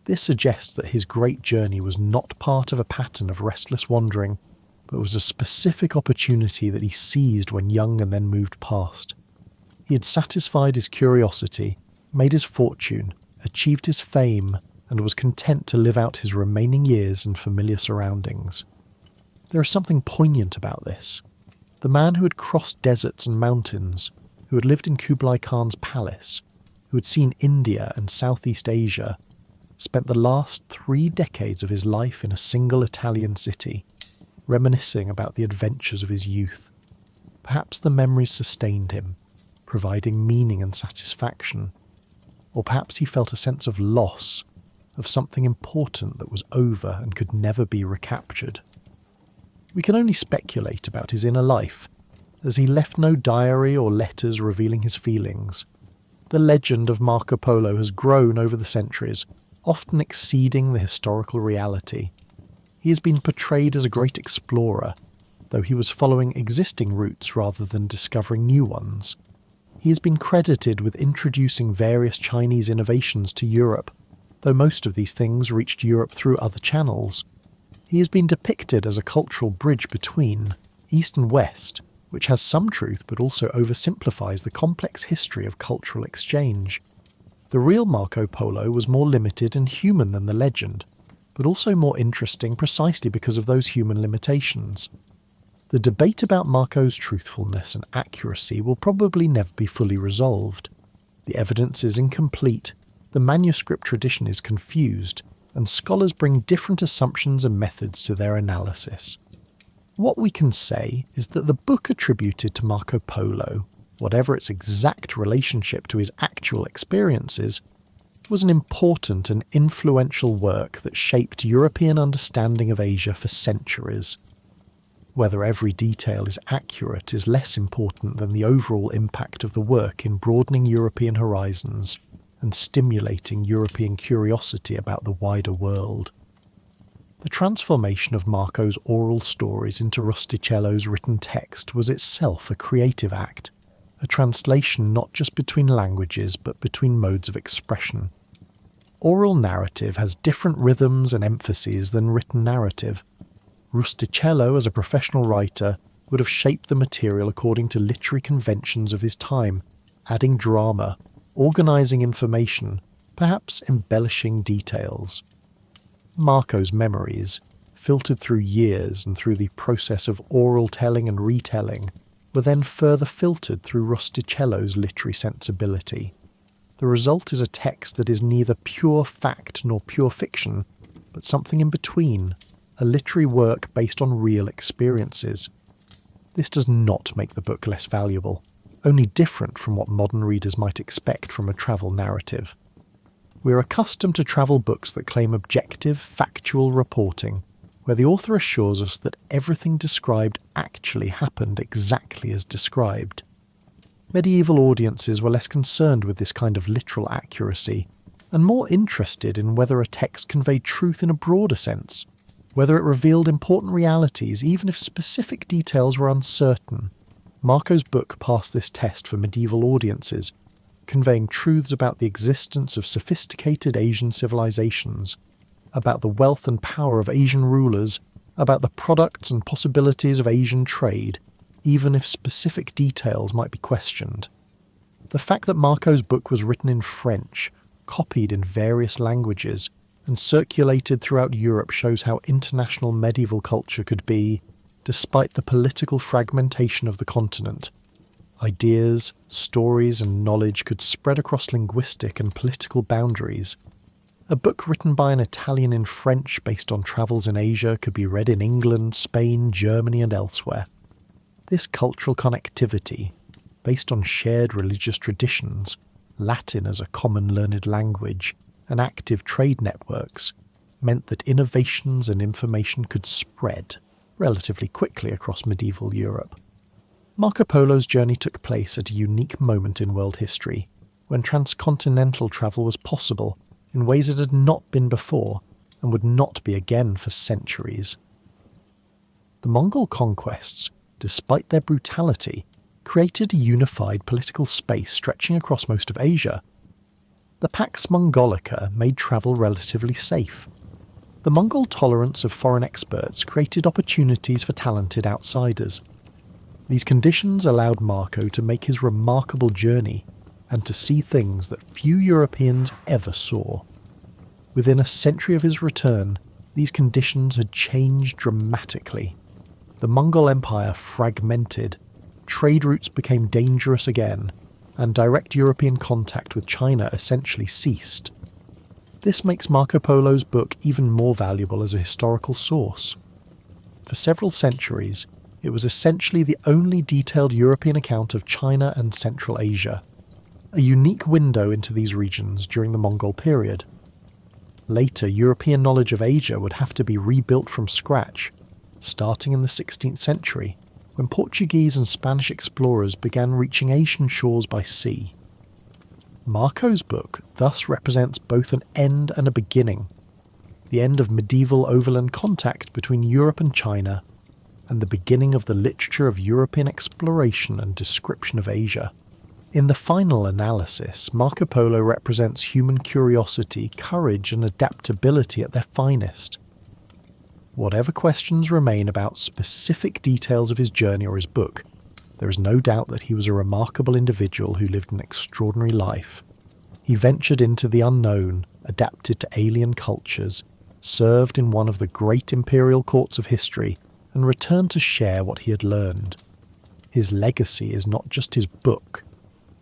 This suggests that his great journey was not part of a pattern of restless wandering, but was a specific opportunity that he seized when young and then moved past. He had satisfied his curiosity, made his fortune, achieved his fame, and was content to live out his remaining years in familiar surroundings. There is something poignant about this. The man who had crossed deserts and mountains, who had lived in Kublai Khan's palace, who had seen India and Southeast Asia, spent the last 3 decades of his life in a single Italian city, reminiscing about the adventures of his youth. Perhaps the memories sustained him, providing meaning and satisfaction, or perhaps he felt a sense of loss, of something important that was over and could never be recaptured. We can only speculate about his inner life, as he left no diary or letters revealing his feelings. The legend of Marco Polo has grown over the centuries, often exceeding the historical reality. He has been portrayed as a great explorer, though he was following existing routes rather than discovering new ones. He has been credited with introducing various Chinese innovations to Europe, though most of these things reached Europe through other channels. He has been depicted as a cultural bridge between East and West, which has some truth but also oversimplifies the complex history of cultural exchange. The real Marco Polo was more limited and human than the legend, but also more interesting precisely because of those human limitations. The debate about Marco's truthfulness and accuracy will probably never be fully resolved. The evidence is incomplete, the manuscript tradition is confused, and scholars bring different assumptions and methods to their analysis. What we can say is that the book attributed to Marco Polo, whatever its exact relationship to his actual experiences, was an important and influential work that shaped European understanding of Asia for centuries. Whether every detail is accurate is less important than the overall impact of the work in broadening European horizons and stimulating European curiosity about the wider world. The transformation of Marco's oral stories into Rusticello's written text was itself a creative act, a translation not just between languages but between modes of expression. Oral narrative has different rhythms and emphases than written narrative. Rusticello, as a professional writer, would have shaped the material according to literary conventions of his time, adding drama, organising information, perhaps embellishing details. Marco's memories, filtered through years and through the process of oral telling and retelling, were then further filtered through Rusticello's literary sensibility. The result is a text that is neither pure fact nor pure fiction, but something in between, a literary work based on real experiences. This does not make the book less valuable, only different from what modern readers might expect from a travel narrative. We are accustomed to travel books that claim objective, factual reporting, where the author assures us that everything described actually happened exactly as described. Medieval audiences were less concerned with this kind of literal accuracy, and more interested in whether a text conveyed truth in a broader sense, whether it revealed important realities even if specific details were uncertain. Marco's book passed this test for medieval audiences, conveying truths about the existence of sophisticated Asian civilizations, about the wealth and power of Asian rulers, about the products and possibilities of Asian trade, even if specific details might be questioned. The fact that Marco's book was written in French, copied in various languages, and circulated throughout Europe shows how international medieval culture could be, despite the political fragmentation of the continent. Ideas, stories, and knowledge could spread across linguistic and political boundaries. A book written by an Italian in French based on travels in Asia could be read in England, Spain, Germany, and elsewhere. This cultural connectivity, based on shared religious traditions, Latin as a common learned language, and active trade networks, meant that innovations and information could spread relatively quickly across medieval Europe. Marco Polo's journey took place at a unique moment in world history, when transcontinental travel was possible in ways it had not been before and would not be again for centuries. The Mongol conquests, despite their brutality, created a unified political space stretching across most of Asia. The Pax Mongolica made travel relatively safe. The Mongol tolerance of foreign experts created opportunities for talented outsiders. These conditions allowed Marco to make his remarkable journey and to see things that few Europeans ever saw. Within a century of his return, these conditions had changed dramatically. The Mongol Empire fragmented, trade routes became dangerous again, and direct European contact with China essentially ceased. This makes Marco Polo's book even more valuable as a historical source. For several centuries, it was essentially the only detailed European account of China and Central Asia, a unique window into these regions during the Mongol period. Later, European knowledge of Asia would have to be rebuilt from scratch, starting in the 16th century, when Portuguese and Spanish explorers began reaching Asian shores by sea. Marco's book thus represents both an end and a beginning, the end of medieval overland contact between Europe and China, and the beginning of the literature of European exploration and description of Asia. In the final analysis, Marco Polo represents human curiosity, courage, and adaptability at their finest. Whatever questions remain about specific details of his journey or his book, there is no doubt that he was a remarkable individual who lived an extraordinary life. He ventured into the unknown, adapted to alien cultures, served in one of the great imperial courts of history, and returned to share what he had learned. His legacy is not just his book,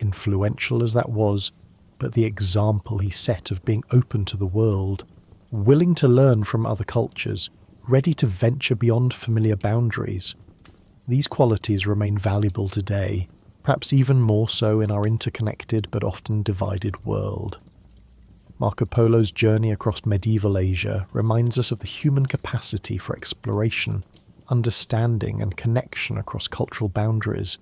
influential as that was, but the example he set of being open to the world, willing to learn from other cultures, ready to venture beyond familiar boundaries. These qualities remain valuable today, perhaps even more so in our interconnected but often divided world. Marco Polo's journey across medieval Asia reminds us of the human capacity for exploration, understanding and connection across cultural boundaries,